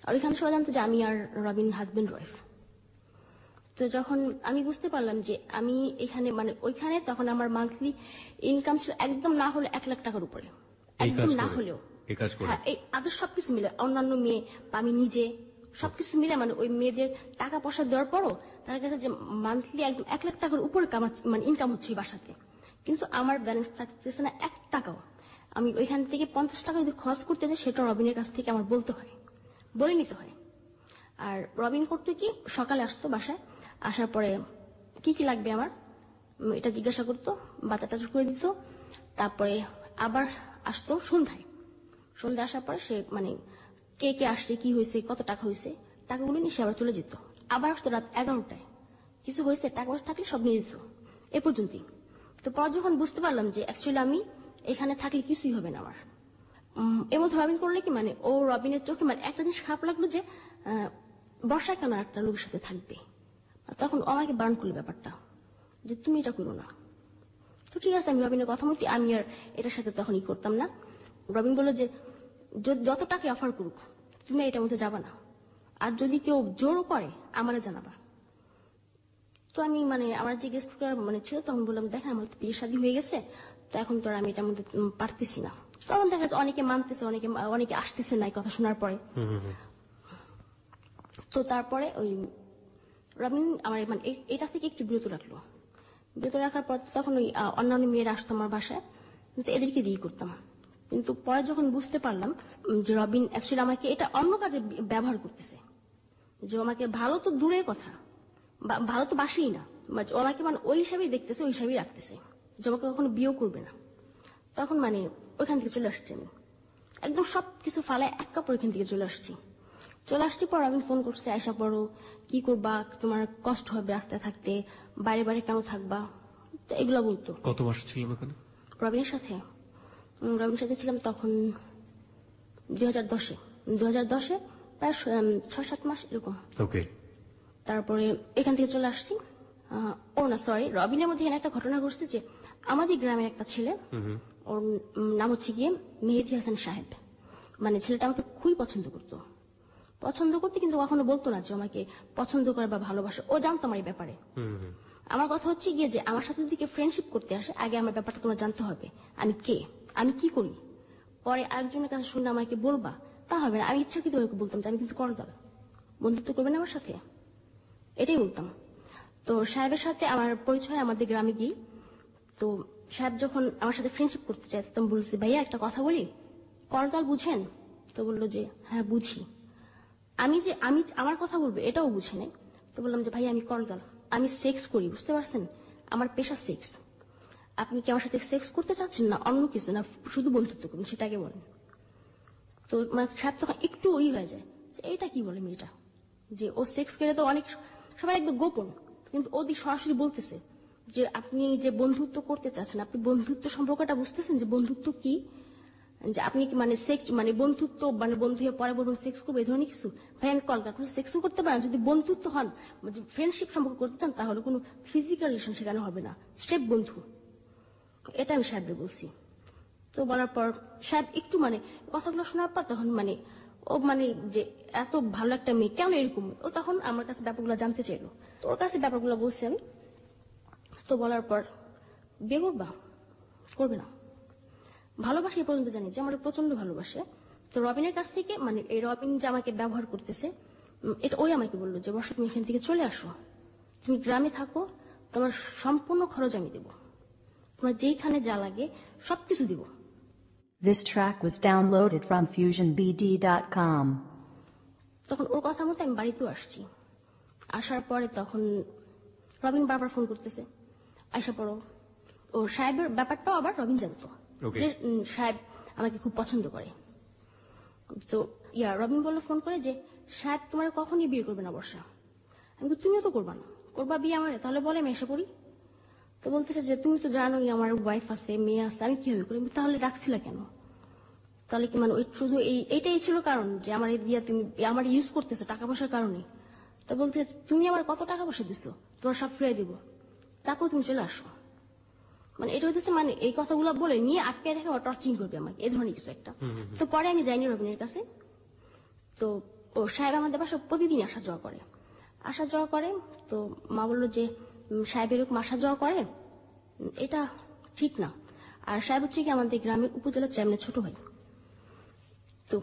আর ওইখানে সবাই জানতো যে আমি আর রবিন হাজবেন্ড ওয়াইফ। তো যখন আমি বুঝতে পারলাম যে আমি এখানে মানে ওইখানে, তখন আমার মান্থলি ইনকাম ছিল একদম না হলে 1 লাখ টাকার উপরে, একদম না হলেও। হ্যাঁ, এই আদর সবকিছু মিলে, অন্যান্য মেয়ে বা আমি নিজে সবকিছু মিলে, মানে ওই মেয়েদের টাকা পয়সা দেওয়ার পরও তার কাছে যে মান্থলি একদম 1 লাখ টাকার উপরে মানে ইনকাম হচ্ছে ওই বাসাতে, কিন্তু আমার ব্যালেন্স থাকতেছে না 1 টাকাও। আমি ওইখান থেকে 50 টাকা যদি খরচ করতে যাই, সেটা রবিনের কাছ থেকে আমার বলে নিতে হয়। আর রবিন করতো কি, সকালে আসতো বাসায়, আসার পরে কি কি লাগবে আমার এটা জিজ্ঞাসা করতো, বাচ্চা টাচা করে দিত। তারপরে আবার আসতো সন্ধ্যায় আসার পরে সে মানে কে কে আসছে, কি হয়েছে, কত টাকা হয়েছে, টাকাগুলো নিয়ে সে আবার চলে যেত। আবার আসতো রাত 11টায়, কিছু হয়েছে, টাকা পয়সা থাকলে সব নিয়ে যেত, এ পর্যন্তই। তো পর যখন বুঝতে পারলাম যে অ্যাকচুয়ালি আমি এখানে থাকলে কিছুই হবে না আমার, এর মধ্যে রবিন করলে কি মানে ও রবিনের চোখে মানে একটা জিনিস খারাপ লাগলো যে বর্ষা কেন একটা লোকের সাথে থাকবে। তখন ও আমাকে বারণ করলো ব্যাপারটা, যে তুমি এটা করো না। তো ঠিক আছে, আমি রবিনের কথা মতো আমি আর এটার সাথে তখন ই করতাম না। রবিন বললো যে যত টাকা অফার করুক তুমি এটার মধ্যে যাবা না, আর যদি কেউ জোরও করে আমারে জানাবা। তো আমি মানে আমার যে গেস্ট মানে ছিল তখন বললাম, দেখেন আমার বিয়ে শাদী হয়ে গেছে, তো এখন তো আমি এটার মধ্যে পারতেছি না। তখন দেখা যাচ্ছে অনেকে মানতেছে, অনেকে আসতেছে না এই কথা শোনার পরে। তো তারপরে ওই রবিন আমার মানে এটা থেকে একটু বিরত রাখলো। বিরত রাখার পর তখন ওই অন্যান্য মেয়েরা আসতো আমার বাসায়, কিন্তু এদেরকে দিয়ে করতাম। কিন্তু পরে যখন বুঝতে পারলাম যে রবিন অ্যাকচুয়ালি আমাকে এটা অন্য কাজে ব্যবহার করতেছে, যে আমাকে ভালো তো দূরের কথা, ভালো তো বাসেই না, আমাকে মানে ওই হিসাবেই দেখতেছে, ওই হিসাবেই রাখতেছে, যে আমাকে কখনো বিয়েও করবে না। তখন মানে ওইখান থেকে চলে আসছি আমি, একদম সবকিছু ফালায় এক কাপড় ওইখান থেকে চলে আসছি। পর রবিন ফোন করছে, আয়সা পড়ো, কি করবা, তোমার কষ্ট হবে রাস্তায় থাকতে, বাইরে বাইরে কেন থাকবা, তো এগুলো বলতো। কত মাস ছিলাম ওখানে রবিনের সাথে? রবিনের সাথে ছিলাম তখন 2010-এ প্রায় 6-7 মাস এরকম। ওকে। তারপরে এখান থেকে চলে আসছি। ও না সরি, রবিনের মধ্যে এখানে একটা ঘটনা ঘটছে যে আমাদের গ্রামের একটা ছেলে, ওর নাম হচ্ছে গিয়ে মেহেদী হাসান সাহেব। মানে ছেলেটা আমাকে খুবই পছন্দ করতো কিন্তু কখনো বলতো না যে আমাকে পছন্দ করে বা ভালোবাসে, ও জানতো আমার এই ব্যাপারে। আমার কথা হচ্ছে গিয়ে যে আমার সাথে যদি কেউ ফ্রেন্ডশিপ করতে আসে, আগে আমার ব্যাপারটা তোমার জানতে হবে, আমি কে, আমি কি করি, পরে আরেকজনের কাছে শুনে আমাকে বলবা, তা হবে না। আমি ইচ্ছাকৃত বলতাম যে আমি কিন্তু করদাল, বন্ধুত্ব করবে না আমার সাথে, এটাই বলতাম। তো সাহেবের সাথে আমার পরিচয় আমাদের গ্রামে গিয়ে। তো সাহেব যখন আমার সাথে ফ্রেন্ডশিপ করতে চায়, তখন বলছি, ভাইয়া একটা কথা বলি, করদাল বুঝেন? তো বললো যে হ্যাঁ বুঝি। আমি আমার কথা বলবো এটাও বুঝে নেই। তো বললাম যে ভাই আমি করদাল, আমি সেক্স করি, বুঝতে পারছেন, আমার পেশা সেক্স। আপনি কি আমার সাথে সেক্স করতে চাচ্ছেন, না অন্য কিছু, না শুধু বন্ধুত্ব করুন, সেটাকে বলেন। তো মানে সাহেব তখন একটু ওই হয়ে যায় যে এটা কি বলে মেয়েটা, যে ও সেক্স করে তো অনেক সবাই একদম গোপন, কিন্তু ওদি সরাসরি বলতেছে যে আপনি যে বন্ধুত্ব করতে চাচ্ছেন, আপনি বন্ধুত্ব সম্পর্কটা বুঝতেছেন যে বন্ধুত্ব কি, যে আপনি কি মানে সেক্স মানে বন্ধুত্ব মানে বন্ধু হয়ে পরে বলবেন সেক্স করবো, এই ধরনের কিছু। ভাই আমি কল আপনি সেক্সও করতে পারেন, যদি বন্ধুত্ব হন, ফ্রেন্ডশিপ সম্পর্ক করতে চান, তাহলে কোনো ফিজিক্যাল রিলেশন সেখানে হবে না, স্টেপ বন্ধু। এটা আমি সাহেবরে বলছি। তো বলার পর সাহেব একটু মানে কথাগুলো শোনার পর তখন মানে ও মানে যে এত ভালো একটা মেয়ে কেন এরকম, ও তখন আমার কাছে ব্যাপারগুলো জানতে চাইলো। তো ওর কাছে ব্যাপারগুলো বলছি আমি। তো বলার পর বিয়ে করবা, করবে না, ভালোবাসে, এ পর্যন্ত জানি যে আমার প্রচন্ড ভালোবাসে। তো রবিনের কাছ থেকে মানে এই রবিন যে আমাকে ব্যবহার করতেছে, এটা ওই আমাকে বললো যে বর্ষা তুমি এখান থেকে চলে আসো, তুমি গ্রামে থাকো, তোমার সম্পূর্ণ খরচ আমি দেবো, তোমার যেইখানে যা লাগে সবকিছু দিব। This track was downloaded from FusionBD.com. তখন ওর কথা মতো আমি বাড়িতেও আসছি। আসার পরে তখন রবিন বারবার ফোন করতেছে, আয়সা পড়ো। ও সাহেবের ব্যাপারটাও আবার রবিন জানতো যে সাহেব আমাকে খুব পছন্দ করে। তো রবিন বললো ফোন করে যে সাহেব তোমার কখনই বিয়ে করবে না বর্ষা। আমি তুমিও তো করবা না, করবা বিয়ে আমার, তাহলে বলে আমি এসে পড়ি। তো বলতেছে যে তুমি তো জানোই আমার ওয়াইফ আছে, মেয়ে আছে, আমি কিভাবে করি। তাহলে রাখছিলা কেন? তাহলে কি মানে ওই শুধু এইটাই ছিল কারণ যে আমার এই দিয়া তুমি আমার ইউজ করতেছো টাকা পয়সার কারণে? তো বলতে তুমি আমার কত টাকা পয়সা দিছো, তোমার সব ফিরিয়ে দিব, তারপর তুমি চলে আসো। মানে এটা হইতেছে মানে এই কথাগুলো বলে নিয়ে আটকে রেখে টর্চিং করবে আমাকে, এই ধরনের কিছু একটা। তো পরে আমি যাইনি রবিনের কাছে। তো ও সাহেব আমাদের বাসা প্রতিদিন আসা যাওয়া করে। তো মা বললো যে সাহেব এরকম আসা যাওয়া করে, এটা ঠিক না। আর সাহেব হচ্ছে কি আমাদের গ্রামের উপজেলা চেয়ারম্যানের ছোট ভাই। তো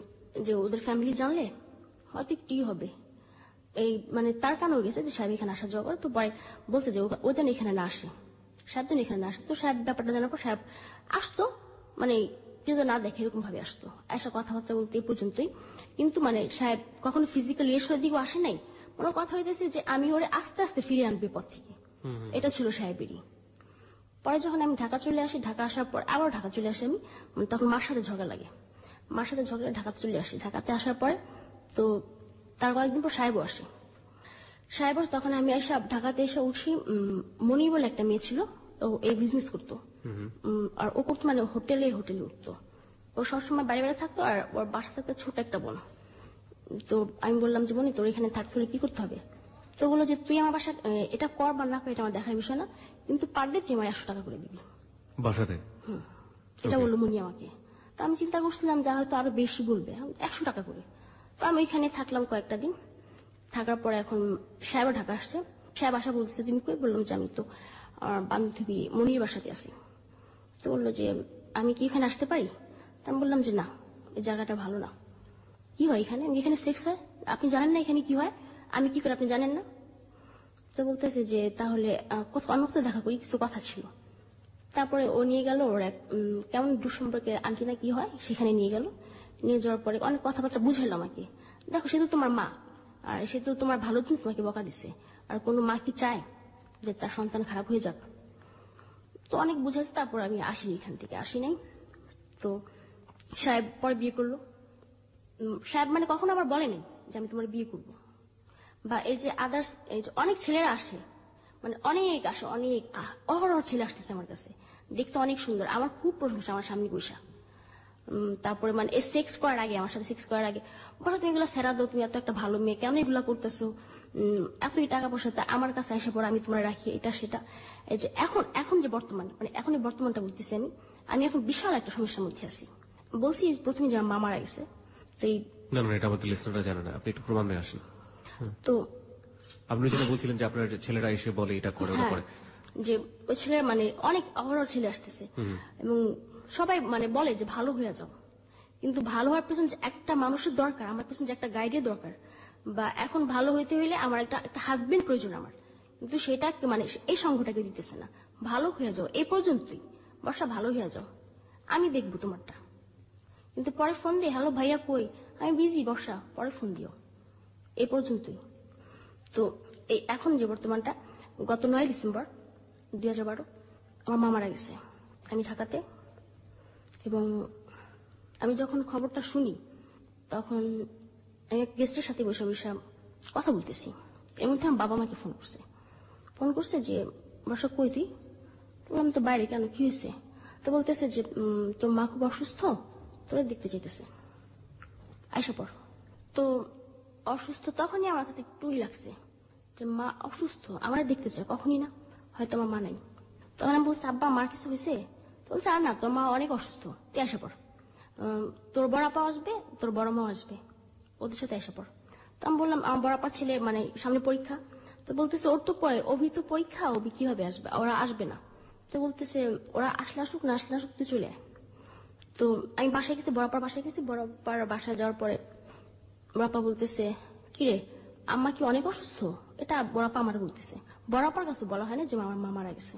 যে ওদের ফ্যামিলি জানলে হয়তো একটু হবে, এই মানে তার কারণে গেছে যে সাহেব এখানে আসা যাওয়া করে। তো পরে বলছে যে ও যেন এখানে না আসে, সাহেব যেন এখানে না আসে। তো সাহেব ব্যাপারটা জানার পর সাহেব আসতো, মানে কেউ না দেখে এরকম ভাবে আসতো, এসে কথাবার্তা বলতে এই পর্যন্তই। কিন্তু মানে সাহেব কখনো ফিজিক্যাল রিলেশনের দিকেও আসে নাই। ওনার কথা হইতেছে যে আমি ওরে আস্তে আস্তে ফিরিয়ে আনবে পথ থেকে, এটা ছিল সাহেবেরই। পরে যখন আমি ঢাকা চলে আসি, ঢাকা আসার পর আবার ঢাকা চলে আসি আমি, তখন মার সাথে ঝগড়া লাগে। মার সাথে ঝগড়া ঢাকাতে চলে আসি। ঢাকাতে আসার পরে তো তার কয়েকদিন পর সাহেবও আসে। সাহেব তখন আমি এসে ঢাকাতে এসে উঠি। মনি বলে একটা মেয়ে ছিল, ও এই বিজনেস করতো। আর ও করতো মানে হোটেলে উঠতো। ও সবসময় বাইরে বাইরে থাকতো, আর ওর বাসা থাকতো ছোট একটা বোন। তো আমি বললাম যে মনি, তোর এখানে থাকতে হলে কি করতে হবে? তো বললো যে তুই আমার বাসা এটা কর বা না কর এটা আমার দেখার বিষয় না, কিন্তু পার ডে তুই আমার 100 টাকা করে দিবি বাসাতে। এটা বললো মনি আমাকে। তো আমি চিন্তা করছিলাম যা হয়তো আরো বেশি বলবে, 100 টাকা করে। তো আমি ওইখানে থাকলাম কয়েকটা দিন। থাকার পরে এখন সাহেব ঢাকা আসছে। সাহেব আসা বলতেছে তুমি কই? বললাম যে আমি তো বান্ধবী মনির বাসাতে আছি। তো বললো যে আমি কি এখানে আসতে পারি? তা আমি বললাম যে না, এই জায়গাটা ভালো না। কি হয় এখানে? এখানে সেক্স হয়, আপনি জানেন না এখানে কি হয়? আমি কি করে আপনি জানেন না? তো বলতেছে যে তাহলে অন্য কোথাও দেখা করি, কিছু কথা ছিল। তারপরে ও নিয়ে গেল ওর এক কেমন দুঃসম্পর্কে আন্টি না কি হয়, সেখানে নিয়ে গেল। নিয়ে যাওয়ার পরে অনেক কথাবার্তা বুঝালো আমাকে। দেখো সে তো তোমার মা, আর সে তো তোমার ভালোর জন্য তোমাকে বকা দিচ্ছে। আর কোনো মা কি চায় যে তার সন্তান খারাপ হয়ে যাক? তো অনেক বুঝাচ্ছে। তারপর আমি আসি, এখান থেকে আসি নাই। তো সাহেব পরে বিয়ে করলো। সাহেব মানে কখনো আমার বলেনি যে আমি তোমার বিয়ে করবো, বা এই যে আদার্স এই যে অনেক ছেলেরা আসে, মানে অনেক আসে, অনেক অহরহ ছেলে আসতেছে আমার কাছে, দেখতে অনেক সুন্দর, আমার খুব প্রশংসা আমার সামনে বৈশা। তারপরে মানে এই সেক্স করার আগে, আমার সাথে সেক্স করার আগে বলো তুমি এগুলো সেরা দাও, তুমি এত একটা ভালো মেয়ে, কেন এগুলা করতেছো? এতই টাকা পয়সা তা আমার কাছে এসে পড়ে, আমি তোমার রাখি এটা সেটা। এই যে এখন যে বর্তমান, মানে এখন এই বর্তমানটা বলতেছি আমি এখন বিশাল একটা সমস্যার মধ্যে আছি। বলছি প্রথমে যে আমার মা মারা গেছে। তো এই না না, এটা আমাদের লিসনাররা জানে না, আপনি একটু প্রমাণ নিয়ে আসেন। তো আপনি যেটা বলছিলেন যে আপনার ছেলেরা এসে বলে এটা করে ওটা করে, যে ওই ছেলের মানে অনেক অহরহ ছেলে আসতেছে, এবং সবাই মানে বলে যে ভালো হয়ে যাও। কিন্তু ভালো হওয়ার পেছনে যে একটা মানুষের দরকার, আমার পেছনে যে একটা গাইডের দরকার, বা এখন ভালো হইতে হইলে আমার একটা হাজবেন্ড প্রয়োজন আমার, কিন্তু সেটা মানে এই সংঘটাকে দিতেছে না। ভালো হয়ে যাও এই পর্যন্তই, বর্ষা ভালো হয়ে যাও, আমি দেখবো তোমারটা। কিন্তু পরে ফোন দিয়ে হ্যালো ভাইয়া কই, আমি বিজি বর্ষা, পরে ফোন দিও, এই পর্যন্তই। তো এই এখন যে বর্তমানটা, গত 9 ডিসেম্বর 2012 আমার মা মারা গেছে। আমি ঢাকাতে, এবং আমি যখন খবরটা শুনি তখন আমি এক গেস্টের সাথে বসে বসে কথা বলতেছি। এর মধ্যে আমার বাবা মাকে ফোন করছে যে বর্ষা কই তুই? বললাম তো বাইরে। কেন, কি হয়েছে? তো বলতেছে যে তোর মা খুব অসুস্থ, তোরা দেখতে চাইতেছে, আইসা পর। তো অসুস্থ তখনই আমার কাছে একটুই লাগছে যে মা অসুস্থ, আমার দেখতে চায়, কখনই না, হয়তো আমার মা নাই। তখন আমি বলছি আব্বা মার কিছু হয়েছে? তো বলছে আর না, তোর মা অনেক অসুস্থ, তুই আসা পর, তোর বড় আপা আসবে, তোর বড় মা আসবে, ওদের সাথে আসা পর। তো আমি বললাম আমার বড় আপার ছেলে মানে সামনে পরীক্ষা। তো বলতেছে ওর তো পরে, অভি তো পরীক্ষা, অভি কিভাবে আসবে, ওরা আসবে না। তো বলতেছে ওরা আসলে আসুক, না আসলে আসুক, তুই চলে আয়। তো আমি বাসায় গেছি, বড় আপার বাসায় গেছি। বড় আপার বাসায় যাওয়ার পরে বড় আপা বলতেছে কিরে আম্মা কি অনেক অসুস্থ? এটা বড় আপা আমার বলতেছে, বড় আপার কাছে বলা হয় না যে আমার মা মারা গেছে।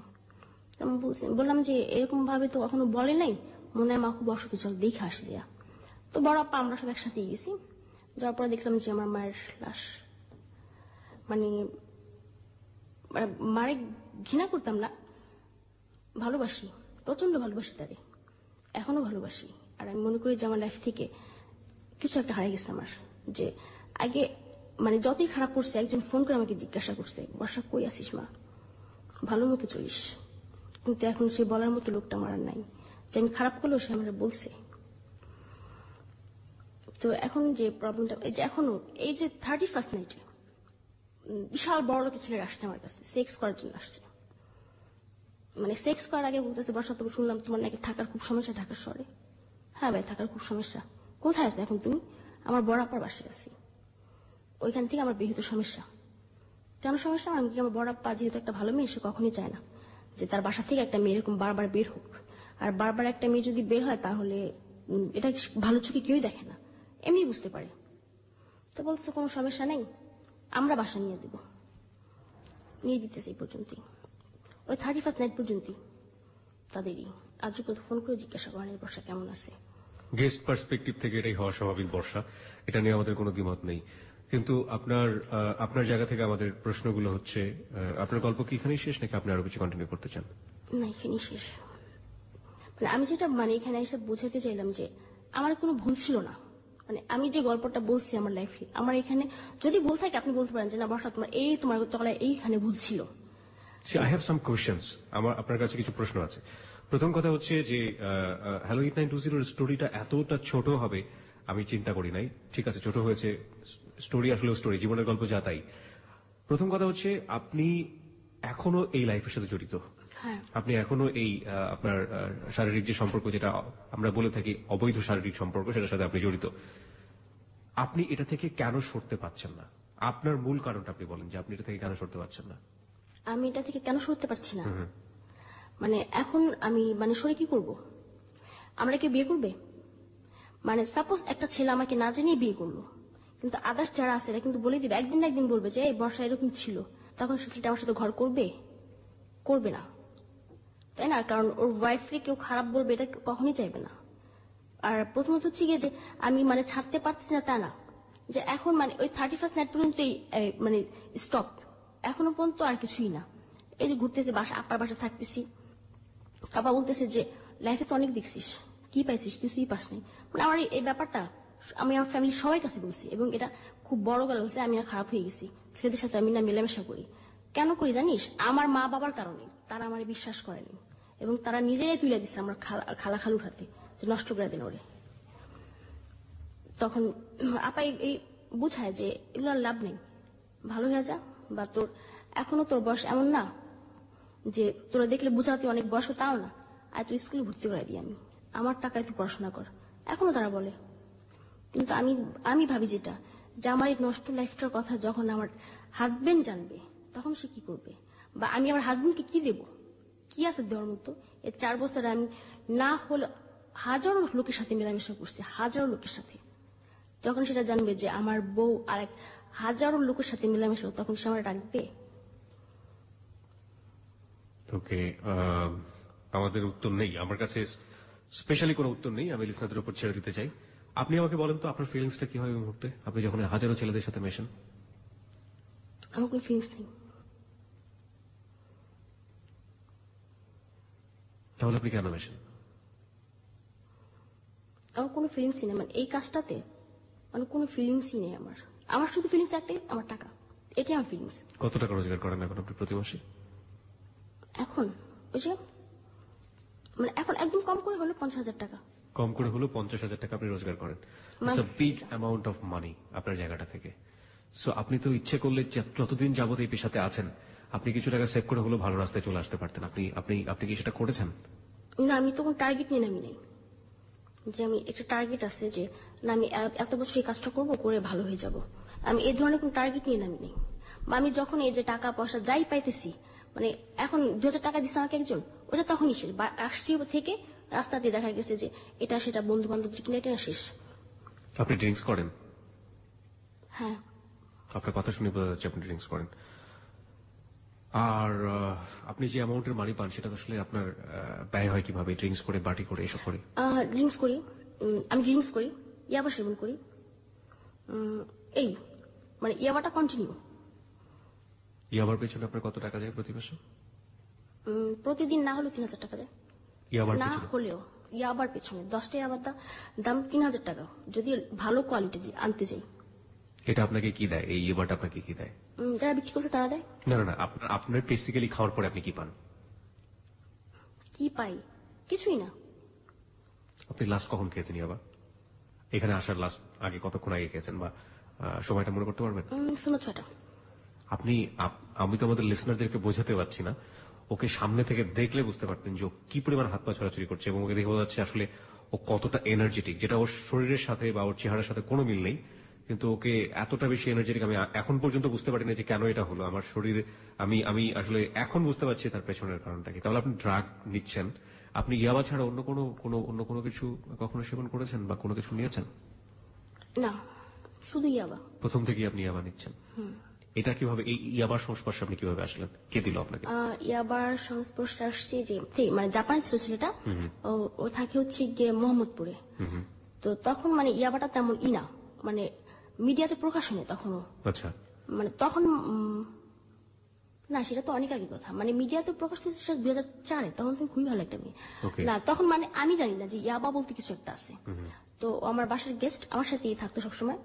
তো আমি বললাম যে এরকম ভাবে তো কখনো বলে নাই, মনে হয় মা খুব অসুস্থ, চল দেখে আসি যা। তো বড় আপা আমরা সব একসাথে গেছি। যাওয়ার পরে দেখলাম যে আমার মায়ের লাশ, মানে মারে ঘৃণা করতাম না, ভালোবাসি, প্রচন্ড ভালোবাসি তারে, এখনো ভালোবাসি। আর আমি মনে করি যে আমার লাইফ থেকে কিছু একটা হারিয়ে গেছে আমার। যে আগে মানে যতই খারাপ করছে, একজন ফোন করে আমাকে জিজ্ঞাসা করছে বর্ষা কই আছিস মা, ভালো মতো চলিস। কিন্তু এখন সে বলার মতো লোকটা আমার আর নাই, যে আমি খারাপ করলেও সে আমার বলছে। তো এখন যে প্রবলেমটা, এই যে এখনো এই যে 31st নাইটে বিশাল বড় লোকের ছেলেরা আসছে আমার কাছে, সেক্স করার জন্য আসছে। মানে সেক্স করার আগে বলতেছে বর্ষা তুমি শুনলাম তোমার নাকি থাকার খুব সমস্যা ঢাকার শহরে। হ্যাঁ ভাই, থাকার খুব সমস্যা। কোথায় আছো এখন তুমি? আমার বড় আপার বাসায় আছি, ওইখান থেকে আমার বিহিত সমস্যা। কেন সমস্যা? আমি আমার বড় আপা যেহেতু একটা ভালো মেয়ে, সে কখনই চায় না যে তার বাসা থেকে একটা মেয়ে এরকম বারবার বের হোক। আর বারবার একটা মেয়ে যদি বের হয় তাহলে এটা ভালো চোখে কেউই দেখে না, এমনি বুঝতে পারে। তো বলতেছে কোনো সমস্যা নেই, আমরা বাসা নিয়ে দেব, নিয়ে দিতেছে। এই পর্যন্তই, ওই 31st নাইট পর্যন্তই তাদেরই। আজ কত ফোন করে জিজ্ঞাসা করেন বর্ষা কেমন আছে। গেস্ট পার্সপেক্টিভ থেকে এটাই হওয়া স্বাভাবিক বর্ষা, এটা নিয়ে আমাদের কোনো দ্বিমত নেই। কিন্তু আপনার জায়গা থেকে আমাদের প্রশ্নগুলো হচ্ছে, আপনার গল্প কি এখানেই শেষ নাকি আপনি আরো কিছু কন্টিনিউ করতে চান? না, এখানেই শেষ। মানে আমি যেটা মানে এখানে এসে বোঝাতে চাইলাম যে আমার কোনো ভুল ছিল না। মানে আমি যে গল্পটা বলছি আমার লাইফে, আমার এখানে যদি ভুল থাকে আপনি বলতে পারেন যে না বর্ষা তোমার তলায় এইখানে ভুল ছিল। আই হ্যাভ সাম কোয়েশ্চেন্স, আমার আপনার কাছে কিছু প্রশ্ন আছে। প্রথম কথা হচ্ছে যে হ্যালো 8920 স্টোরিটা এতটা ছোট হবে আমি চিন্তা করি নাই। ঠিক আছে, ছোট হয়েছে, স্টোরি আসলে স্টোরি, জীবনের গল্প যা তাই। প্রথম কথা হচ্ছে আপনি এখনো এই লাইফের সাথে জড়িত। হ্যাঁ, আপনি এখনো এই আপনার শারীরিক যে সম্পর্ক, যেটা আমরা বলে থাকি অবৈধ শারীরিক সম্পর্ক, সেটার সাথে আপনি জড়িত। আপনি এটা থেকে কেন সরতে পারছেন না? আপনার মূল কারণটা আপনি বলেন যে আপনি এটা থেকে কেন সরতে পারছেন না। আমি এটা থেকে কেন সরতে পারছি না, মানে এখন আমি মানে সরে কি করব? আমরা কি বিয়ে করবে? মানে সাপোজ একটা ছেলে আমাকে না জানিয়ে বিয়ে করলো, কিন্তু আদার্স যারা আছে এরা কিন্তু বলে দিবে, একদিন না একদিন বলবে যে এই বর্ষা এরকম ছিল, তখন সেটা আমার সাথে ঘর করবে? করবে না, তাই না? কারণ ওর ওয়াইফকে কেউ খারাপ বলবে এটা কখনই চাইবে না। আর প্রথমত হচ্ছে গিয়ে যে আমি মানে ছাড়তে পারতেছি না তা না, যে এখন মানে ওই 31st নাইট পর্যন্ত মানে স্টপ, এখনো পর্যন্ত আর কিছুই না। এই যে ঘুরতেছে, বাসা আপার বাসা থাকতেছি, আপা বলতেছে যে লাইফে তো অনেক দেখছিস, কি পাইছিস? কিছুই পাস নাই। মানে আমার এই ব্যাপারটা আমি আমার ফ্যামিলির সবাই কাছে বলছি, এবং এটা খুব বড় গলা হচ্ছে, আমি আর খারাপ হয়ে গেছি। ছেলেদের সাথে আমি না মেলামেশা করি, কেন করি জানিস? আমার মা বাবার কারণে। তারা আমার বিশ্বাস করেনি এবং তারা নিজেরাই তুলে দিচ্ছে আমার খালা খালুর হাতে যে নষ্ট করে দেন ওরে। তখন আপা এই বুঝায় যে এগুলো আর লাভ নেই, ভালো হয়ে যা, বা তোর এখনো তোর বয়স এমন না যে তোরা দেখলে বুঝাতে অনেক বয়স, তাও না, আর তুই স্কুলে ভর্তি করে দিই, আমি আমার টাকায় তুই পড়াশোনা কর। এখনো তারা বলে, কিন্তু আমি ভাবি যেটা, যে আমার এই নষ্ট লাইফটার কথা যখন আমার হাজবেন্ড জানবে তখন সে কি করবে, বা আমি আমার হাজবেন্ডকে কি দেব, কি আছে দেওয়ার মতো? এই 4 বছরে আমি না হলে হাজারো লোকের সাথে মেলামেশা করছি, হাজারো লোকের সাথে। যখন সেটা জানবে যে আমার বউ আর এক হাজারো লোকের সাথে মেলামেশা, তখন সে আমার ডাকবে। ওকে, আমাদের উত্তর নেই, আমার কাছে স্পেশালি কোনো উত্তর নেই, আমি লিসনারদের উপর ছেড়ে দিতে চাই। আপনি আমাকে বলেন তো আপনার ফিলিংসটা কি হয় ওই মুহূর্তে, আপনি যখন হাজারো ছেলেদের সাথে মেশেন? আমার কোনো ফিলিংস নেই। তাহলে আপনি কেন মেশেন? আমার কোনো ফিলিংসই নেই, মানে এই কাজটাতে মানে কোনো ফিলিংসই নেই আমার। আমার শুধু ফিলিংস একটাই, আমার টাকা, এটাই আমার ফিলিংস। কত টাকা রোজগার করেন এখন আপনি প্রতি মাসে? এখন ওই যে মানে এখন একদম কম করে হলো 50,000 টাকা। কম করে হলো 50,000 টাকা আপনি রোজগার করেন। It's a big amount of money আপনার জায়গাটা থেকে। সো আপনি তো ইচ্ছে করলে যতদিন যাবত এই পেশাতে আছেন আপনি কিছু টাকা সেভ করে হলো ভালো রাস্তায় চলে আসতে পারতেন। আপনি কি সেটা করেছেন? না, আমি তো কোনো টার্গেট নিয়ে নামি নাই, যে আমি একটা টার্গেট আছে যে না আমি এত বছর এই কাজটা করবো, করে ভালো হয়ে যাব। আমি এই ধরনের কোনো টার্গেট নিয়ে নামি নেই। বা আমি যখন এই যে টাকা পয়সা যাই পাইতেছি, মানে এখন 2,000 টাকা দিচ্ছে আমাকে একজন, ওটা তখনই শেষ। বা আসছি থেকে রাস্তাতে দেখা গেছে যে এটা সেটা বন্ধু বান্ধব কিনে এটা শেষ। আপনি ড্রিঙ্কস করেন? হ্যাঁ, আপনার কথা শুনে বোঝা যাচ্ছে আপনি ড্রিঙ্কস করেন। আর আপনি যে অ্যামাউন্টের মানি পান সেটা আসলে আপনার ব্যয় হয় কিভাবে? ড্রিঙ্কস করে, বাটি করে, এসব করে? ড্রিঙ্কস করি, আমি ড্রিঙ্কস করি, ইয়াবা সেবন করি, এই মানে ইয়াবাটা কন্টিনিউ। ইয়াবার পেছনে আপনার কত টাকা যায় প্রতি মাসে? প্রতিদিন না হলেও 3,000 টাকা যায়। ইয়াবার না পেছনে? হলেও ইয়াবার পেছনে 10টা ইয়াবার দাম 3,000 টাকা, যদি ভালো কোয়ালিটি আনতে যাই। এটা আপনাকে কি দেয়? এই ইয়াবারটা আপনাকে কি দেয়? যারা বিক্রি করছে তারা দেয়। না না না, আপনার বেসিক্যালি খাওয়ার পরে আপনি কি পান? কি পাই? কিছুই না। আপনি লাস্ট কখন খেয়েছেন ইয়াবা? এখানে আসার লাস্ট আগে কতক্ষণ আগে খেয়েছেন, বা সময়টা মনে করতে পারবেন? সন্ধ্যা 6টা। আমি তো আমাদের লিসনারদেরকে বোঝাতে পারছি না, ওকে সামনে থেকে দেখলে বুঝতে পারতেন যে ও কি পরিমাণ হাত পা ছড়াছড়ি করছে, এবং ওকে দেখে বোঝা যাচ্ছে আসলে ও কতটা এনার্জেটিক, যেটা ওর শরীরের সাথে বা ওর চেহারার সাথে কোনো মিল নেই, কিন্তু ওকে এতটা বেশি এনার্জেটিক আমি এখন পর্যন্ত বুঝতে পারি না যে কেন এটা হলো আমার শরীরে। আমি আসলে এখন বুঝতে পারছি তার পেছনের কারণটা কি। তাহলে আপনি ড্রাগ নিচ্ছেন, আপনি ইয়াবা ছাড়া অন্য কোনো কিছু কখনো সেবন করেছেন বা কোনো কিছু নিয়েছেন? না, শুধু ইয়াবা। প্রথম থেকেই আপনি ইয়াবা নিচ্ছেন? এটা কিভাবে, এই ইয়াবার সংস্পর্শে আপনি কিভাবে আসলেন? কে দিল আপনাকে? ইয়াবার সংস্পর্শে আসছে যে মানে জাপানি ছেলেটা, ও থাকে হচ্ছে গিয়ে মোহাম্মদপুরে। তো তখন মানে ইয়াবাটা তেমন না, মানে মিডিয়াতে প্রকাশ হয় তখনও। আচ্ছা, মানে তখন না সেটা তো অনেক আগে কথা, মানে মিডিয়া তো প্রকাশ পেয়েছে 2004-এ, তখন তুমি খুবই ভালো একটা মেয়ে। Okay. না তখন মানে আমি জানি না যে ইয়াবা বলতে কিছু একটা আছে। তো আমার বাসার গেস্ট আমার সাথেই থাকতো সবসময়,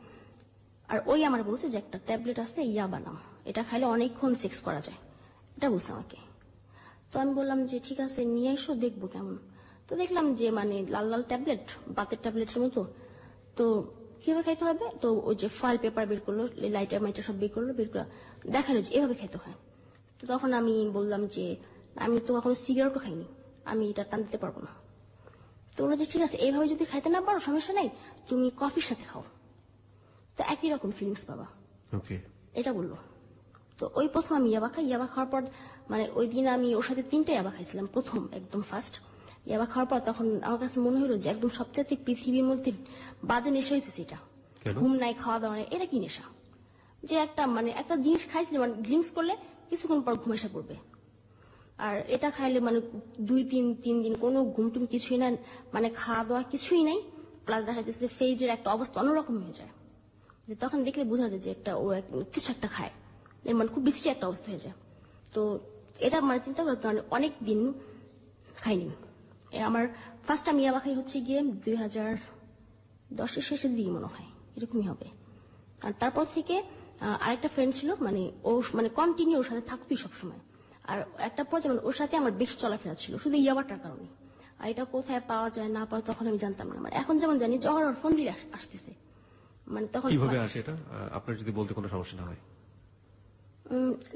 আর ওই আমার বলছে যে একটা ট্যাবলেট আছে ইয়াবা নাম, এটা খাইলে অনেকক্ষণ সেক্স করা যায়, এটা বলছে আমাকে। তো আমি বললাম যে ঠিক আছে নিয়ে এসো, দেখবো কেমন। তো দেখলাম যে মানে লাল লাল ট্যাবলেট, বাতের ট্যাবলেটের মতো। তো কিভাবে খাইতে হবে, তো ওই যে ফয়েল পেপার বের করলো, লাইটার মাইটার সব বের করলো, বের করে দেখালো যে এভাবে খেতে হয়। তো তখন আমি বললাম যে আমি তো কখনো সিগারেটও খাইনি, আমি এটা টান দিতে পারবো না। তো বললো যে ঠিক আছে এইভাবে যদি খাইতে না পারো সমস্যা নাই, তুমি কফির সাথে খাও, তো একই রকম ফিলিংস পাবা, ওকে। এটা বললো। তো ওই প্রথম আমি ইয়াবা খাই, ইয়াবা খাওয়ার পর মানে ওই দিন আমি ওর সাথে 3টা ইয়াবা খাইছিলাম, প্রথম একদম ফার্স্ট ইয়াবা খাওয়ার পর তখন আমার কাছে মনে হলো যে একদম সবচেয়ে পৃথিবীর মধ্যে বাজে নেশা হইতেছে এটা। ঘুম নাই, খাওয়া দাওয়া নাই, এটা কি নেশা? যে একটা মানে একটা জিনিস খাইছি মানে ড্রিঙ্কস করলে কিছুক্ষণ পর ঘুম এসে পড়বে, আর এটা খাইলে মানে 2-3 দিন কোনো ঘুম টুম কিছুই না, মানে খাওয়া দাওয়া কিছুই নাই, প্লাস দেখা যাচ্ছে ফেজের একটা অবস্থা অন্যরকম হয়ে যায়, যে তখন দেখলে বোঝা যায় যে একটা ও কিছু একটা খায়, এর মানে খুব বিশ্রী একটা অবস্থা হয়ে যায়। তো এটা মানে চিন্তা করতে অনেক দিন খাইনি। আমার ফার্স্ট আমি ইয়াবা খাই হচ্ছে গিয়ে 2010-এর শেষের দিকে মনে হয়, এরকমই হবে। আর তারপর থেকে আরেকটা ফ্রেন্ড ছিল, মানে ও মানে কন্টিনিউ ওর সাথে থাকতোই সবসময়, আর একটা পর্যায়ে মানে ওর সাথে আমার বেশ চলাফেরা ছিল শুধু ইয়াবাটার কারণে। আর এটা কোথায় পাওয়া যায় না পাওয়া তখন আমি জানতাম না, মানে এখন যেমন জানি যখন ওর ফোন দিলে আসতেছে, মানে তখন কিভাবে আসে এটা আপনার যদি বলতে কোনো সমস্যা না হয়?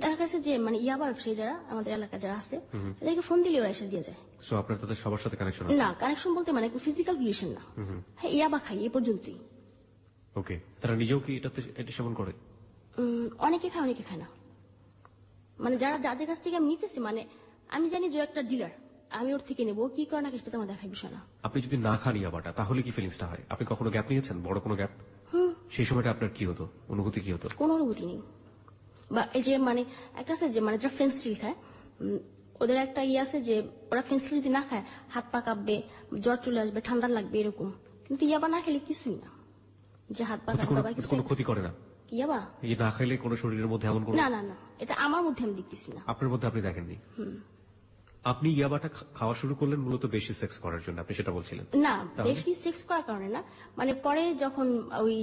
দেখা গেছে যে মানে ইয়াবা ব্যবসায়ী যারা আমাদের এলাকায় যারা আছে এদেরকে ফোন দিলে ওরা এসে দিয়ে যায়। সো আপনার তাদের সবার সাথে কানেকশন আছে? না কানেকশন বলতে মানে ফিজিক্যাল রিলেশন না, হ্যাঁ ইয়াবা খাই এই পর্যন্তই। ওকে, তারা নিজেও কি এটা সেবন করে? অনেকে খায় অনেকে খায় না, মানে যাদের কাছ থেকে আমি নিতেছি, মানে আমি জানি যে একটা ডিলার, আমি ওর থেকে নেবো, কি করে না সেটা তো আমার দেখার বিষয় না। আপনি যদি না খান ইয়াবাটা তাহলে কি ফিলিংসটা হয়? আপনি কখনো গ্যাপ নিয়েছেন, বড় কোনো গ্যাপ? সেই সময়টা আপনার কি হতো, অনুভূতি কি হতো? কোনো অনুভূতি নেই। বা এই যে মানে একটা আছে যে মানে যারা ফেন্সিল খায়, ওদের একটা ইয়ে আছে যে ওরা ফেন্সিল যদি না খায় হাত পা কাঁপবে, জ্বর চলে আসবে, ঠান্ডা লাগবে এরকম, কিন্তু ইয়াবা না খেলে কিছুই না, যে হাত পা কাঁপবে কোনো ক্ষতি করে না ইয়াবা এই না খাইলে কোনো শরীরের মধ্যে এমন কোনো? না না না, এটা আমার মধ্যে আমি দেখতেছি না। আপনার মধ্যে আপনি দেখেননি? আপনি ইয়াবাটা খাওয়া শুরু করলেন মূলত বেশি সেক্স করার জন্য, আপনি সেটা বলছিলেন? না বেশি সেক্স করার কারণে না, মানে পরে যখন ওই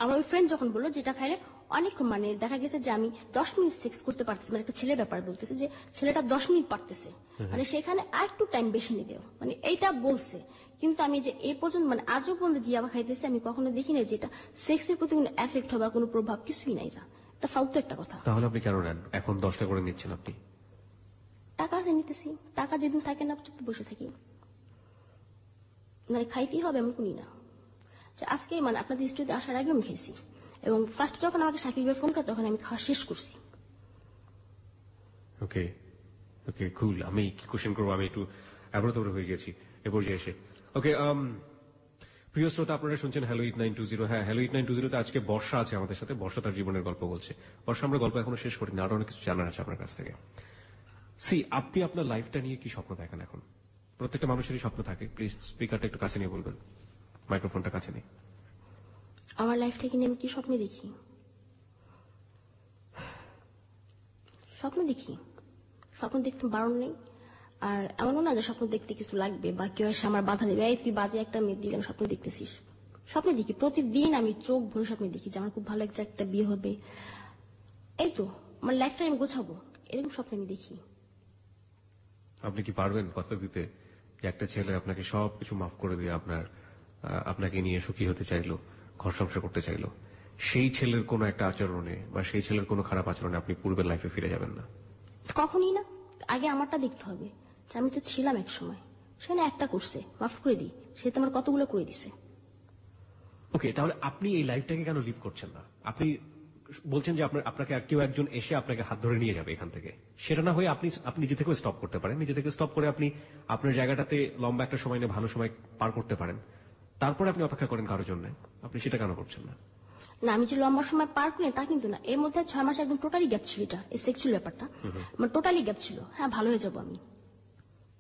আমার ওই ফ্রেন্ড যখন বললো যেটা খাইলে অনেকক্ষণ, মানে দেখা গেছে যে আমি 10 মিনিট সেক্স করতে পারতেছি, মানে একটা ছেলের ব্যাপার বলতেছে যে ছেলেটা 10 মিনিট পারতেছে, মানে সেখানে আর একটু টাইম বেশি নেবে, মানে এইটা বলছে। কিন্তু আমি যে এই পর্যন্ত মানে আজও পর্যন্ত জিয়াবা খাইতেছি আমি কখনো দেখি না যে এটা সেক্সের প্রতি কোনো এফেক্ট হবে, কোনো প্রভাব কিছুই নাই, এটা ফালতু একটা কথা। তাহলে আপনি কেন নেন এখন 10টা করে নিচ্ছেন? আপনি টাকা আছে নিতেছি, টাকা যেদিন থাকে না চুপ বসে থাকি, মানে খাইতেই হবে এমন কোনই না। আজকে মানে আপনাদের স্টুডিওতে আসার আগে আমি খেয়েছি, এবং ফার্স্ট যখন আমাকে শাকিল ভাই ফোন করে তখন আমি খাওয়া শেষ করছি। ওকে ওকে কুল। আমি কি কোশ্চেন করবো, আমি একটু অ্যাব্রতবর হয়ে গেছি এ পর্যায়ে এসে। ওকে, প্রিয় শ্রোতা আপনারা শুনছেন হ্যালো 8920। হ্যাঁ, হ্যালো 8920 তে আজকে বর্ষা আছে আমাদের সাথে। বর্ষা তার জীবনের গল্প বলছে। বর্ষা, আমরা গল্প এখনো শেষ করিনি, আরো অনেক কিছু জানার আছে আপনার কাছ থেকে। আপনি আপনার লাইফটা নিয়ে কি স্বপ্ন দেখেন এখন? প্রত্যেকটা মানুষেরই স্বপ্ন থাকে। প্লিজ স্পিকারটা একটু কাছে নিয়ে বলবেন, মাইক্রোফোনটা কাছে নিয়ে। আমার লাইফটাকে নিয়ে আমি কি স্বপ্ন দেখি? স্বপ্ন দেখি, স্বপ্ন দেখতে বারণ নেই, আর এমনও না যে স্বপ্ন দেখতে কিছু লাগবে বা কেউ এসে আমার বাধা দেবে, এই তুই বাজে একটা মেয়ে দিকে স্বপ্ন দেখতেছিস। স্বপ্ন দেখি, প্রতিদিন আমি চোখ ভরে স্বপ্ন দেখি যে আমার খুব ভালো একটা বিয়ে হবে, এই তো আমার লাইফটা আমি গোছাবো, এরকম স্বপ্ন আমি দেখি। আপনি কি পারবেন কথা দিতে যে একটা ছেলে আপনাকে সবকিছু মাফ করে দিয়ে আপনাকে নিয়ে সুখী হতে চাইলো, ঘর সংসার করতে চাইলো, সেই ছেলের কোনো একটা আচরণে বা সেই ছেলের কোনো খারাপ আচরণে আপনি পূর্বের লাইফে ফিরে যাবেন না? কখনই না। আগে আমারটা দেখতে হবে যে আমি তো ছিলাম এক সময়, সে না একটা করছে মাফ করে দিই, সে তো আমার কতগুলো করে দিছে। ওকে, তাহলে আপনি এই লাইফটাকে কেন লিভ করছেন না? আপনি বলছেন যে আপনাকে আর কেউ একজন এসে আপনাকে হাত ধরে নিয়ে যাবে এখান থেকে, সেটা না হয়ে আপনি নিজে থেকে স্টপ করতে পারেন। নিজে থেকে স্টপ করে আপনি আপনার জায়গাটাতে লম্বা একটা সময় নিয়ে ভালো সময় পার করতে পারেন, তারপরে আপনি অপেক্ষা করেন কারোর জন্য। আপনি সেটা কেন করছেন না? না আমি যে লম্বা সময় পার করি তা কিন্তু না, এর মধ্যে 6 মাস একদম টোটালি গ্যাপ ছিল, এটা এই সেক্সুয়াল ব্যাপারটা মানে টোটালি গ্যাপ ছিল। হ্যাঁ ভালো হয়ে যাবো আমি,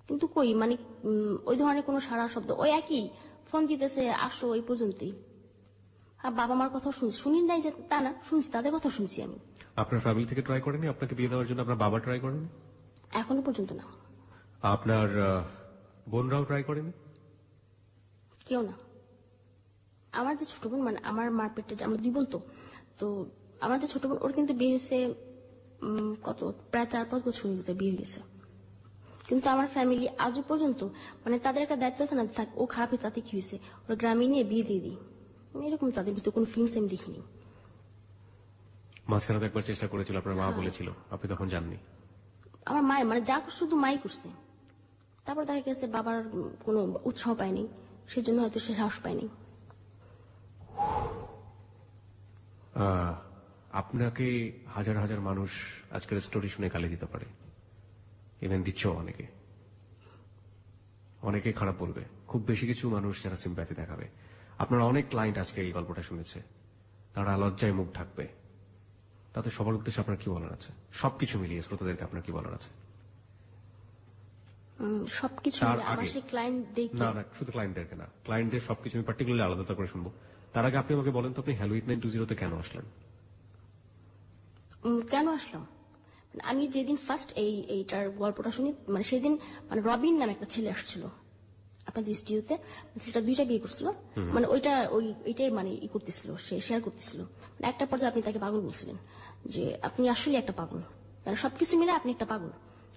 কিন্তু কই মানে ওই ধরনের কোনো সারা শব্দ, ওই একই ফোন দিতেছে আসো, এই পর্যন্তই। হ্যাঁ বাবা মার কথা শুনি নাই যে তা না, শুনছি, তাদের কথা শুনছি আমি। আপনার ফ্যামিলি থেকে ট্রাই করেনি আপনাকে বিয়ে দেওয়ার জন্য? আপনার বাবা ট্রাই করেনি? এখনো পর্যন্ত না। আপনার বোনরাও ট্রাই করেনি? কেউ না। আমার যে ছোট বোন, মানে আমার মার পেটে আমরা 2 বোন, তো আমার যে ছোট বোন ওর কিন্তু বিয়ে হয়েছে কত প্রায় 4-5 বছর হয়ে গেছে বিয়ে হয়ে গেছে। কিন্তু আমার ফ্যামিলি আজও পর্যন্ত মানে তাদের একটা দায়িত্ব আছে না, থাক ও খারাপ হয়েছে তাতে কি হয়েছে, ওরা গ্রামে নিয়ে বিয়ে দিয়ে দিই, এরকম তাদের ভিতরে কোনো ফিলিংস আমি দেখিনি। মাঝখানে তো একবার চেষ্টা করেছিল, আপনার মা বলেছিল, আপনি তখন জাননি? আমার মায়ের মানে যা শুধু মাই করছে, তারপর দেখা গেছে বাবার কোনো উৎসাহ পায়নি, সেজন্য হয়তো সে সাহস পায়নি। আপনাকে হাজার হাজার মানুষ আজকের স্টোরি শুনে গালি দিতে পারে, ইভেন দিচ্ছ অনেকে খারাপ বলবে, খুব বেশি কিছু মানুষ যারা সিম্প্যাথি দেখাবে। আপনারা অনেক ক্লায়েন্ট আজকে এই গল্পটা শুনেছে, তারা লজ্জায় মুখ ঢাকবে, তাতে সবার উদ্দেশ্যে আপনার কি বলার আছে? সবকিছু মিলিয়ে শ্রোতাদেরকে আপনার কি বলার আছে? সবকিছু আমার সেই ক্লায়েন্ট দেখে না, শুধু ক্লায়েন্টদেরকে না, ক্লায়েন্টদের সবকিছু আমি পার্টিকুলারলি আলাদা করে শুনবো। তার আগে আপনি আমাকে বলেন তো, আপনি হ্যালো 8920 তে কেন আসলেন? কেন আসলাম আমি যেদিন ফার্স্ট এইটার গল্পটা শুনি, মানে সেদিন মানে রবিন নামে একটা ছেলে আসছিল আপনাদের স্টুডিওতে, ছেলেটা 2টা বিয়ে করছিল, মানে ওইটাই মানে ই করতেছিল, সে শেয়ার করতেছিল। মানে একটা পর্যায়ে আপনি তাকে পাগল বলছিলেন, যে আপনি আসলে একটা পাগল, মানে সবকিছু মিলে আপনি একটা পাগল,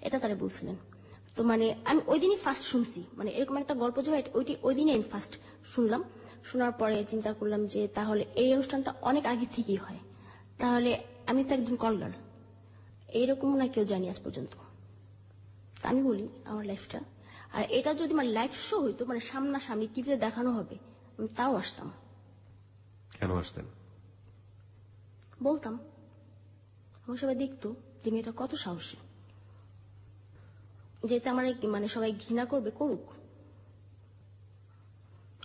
এটা তারা বলছিলেন। তো মানে আমি ওই দিনই ফার্স্ট শুনছি, মানে এরকম একটা গল্প যে ওই দিনই আমি ফার্স্ট শুনলাম। শোনার পরে চিন্তা করলাম যে তাহলে এই অনুষ্ঠানটা অনেক আগে থেকেই হয়, তাহলে আমি তো একজন কলার, এইরকম না কেউ জানি আজ পর্যন্ত। আমি বলি আমার লাইফটা, আর এটা যদি মানে লাইভ শো হইতো, মানে সামনাসামনি টিভিতে দেখানো হবে, আমি তাও আসতাম। কেন আসতেন? বলতাম, আমার সবাই দেখতো যে মেয়েটা কত সাহসী, যেতে আমার মানে সবাই ঘৃণা করবে, করুক।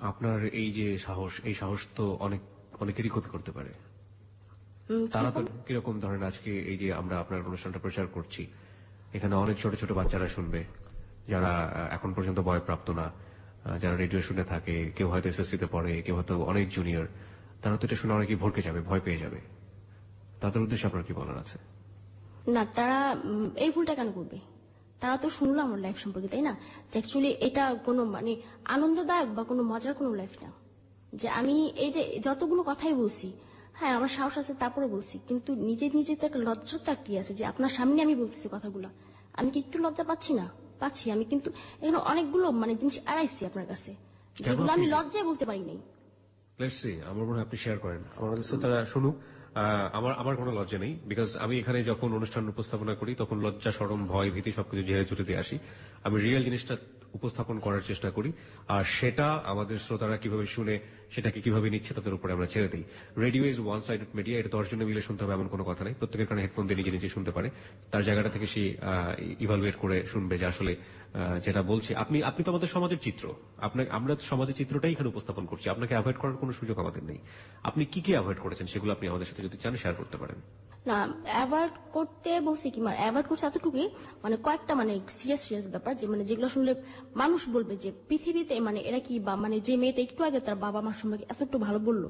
আপনার এই যে সাহস, এই সাহস তো অনেকেরই ক্ষতি করতে পারে। তারা তো কিরকম ধরেন, আজকে এই যে আমরা আপনার অনুষ্ঠানটা প্রচার করছি, এখানে অনেক ছোট ছোট বাচ্চারা শুনবে, যারা এখন পর্যন্ত বয়প্রাপ্ত না, যারা রেডিও শুনে থাকে, কেউ হয়তো এসএসসি তে পড়ে, কেউ হয়তো অনেক জুনিয়র, তারা তো এটা শুনে অনেকেই ভরকে যাবে, ভয় পেয়ে যাবে। তাদের উদ্দেশ্যে আপনার কি বলার আছে? না, তারা এই ভুলটা কেন করবে? তারা তো শুনলো আমার লাইফ সম্পর্কে, তাই না? যে অ্যাকচুয়ালি এটা কোনো মানে আনন্দদায়ক বা কোনো মজার কোনো লাইফ না, যে আমি এই যে যতগুলো কথাই বলছি, হ্যাঁ আমার সাহস আছে তারপরে বলছি, কিন্তু নিজে নিজে তো একটা লজ্জা তো একটি আছে, যে আপনার সামনে আমি বলতেছি কথাগুলো, আমি কি একটু লজ্জা পাচ্ছি না? পাচ্ছি। আমি কিন্তু এখানে অনেকগুলো মানে জিনিস এড়াইছি আপনার কাছে, যেগুলো আমি লজ্জায় বলতে পারি নাই। আমার মনে হয় আপনি শেয়ার করেন, আমাদের তারা শুনুক। আমার কোনো লজ্জা নেই, বিকজ আমি এখানে যখন অনুষ্ঠান উপস্থাপনা করি তখন লজ্জা, শরম, ভয়, ভীতি সবকিছু ঝেড়ে চুটে দিয়ে আসি। আমি রিয়েল জিনিসটা উপস্থাপন করার চেষ্টা করি, আর সেটা আমাদের শ্রোতারা কিভাবে শুনে, সেটাকে কিভাবে নিচ্ছে তাদের উপরে আমরা ছেড়ে দিই। Radio is one sided media, এটা 10 জনে মিলে শুনতে হবে এমন কোনো কথা নেই। প্রত্যেকের কারণে হেডফোন দিয়ে নিজে নিজে শুনতে পারে, তার জায়গাটা থেকে সে ইভালুয়েট করে শুনবে যে আসলে যেটা বলছি। আপনি তো আমাদের সমাজের চিত্র, আমরা সমাজের চিত্রটাই এখানে উপস্থাপন করছি, আপনাকে অ্যাভয়েড করার কোনো সুযোগ আমাদের নেই। আপনি কি কি অ্যাভয়েড করেছেন সেগুলো আপনি আমাদের সাথে যদি চান শেয়ার করতে পারেন। না, অ্যাভয়েড করতে বলছি কি, মানে অ্যাভয়েড করছে এতটুকুই, মানে কয়েকটা মানে সিরিয়াস ব্যাপার, যে মানে যেগুলো শুনলে মানুষ বলবে যে পৃথিবীতে মানে এরা কি, বা মানে যে মেয়েটা একটু আগে তার বাবা মার সম্পর্কে এতটুকু ভালো বললো,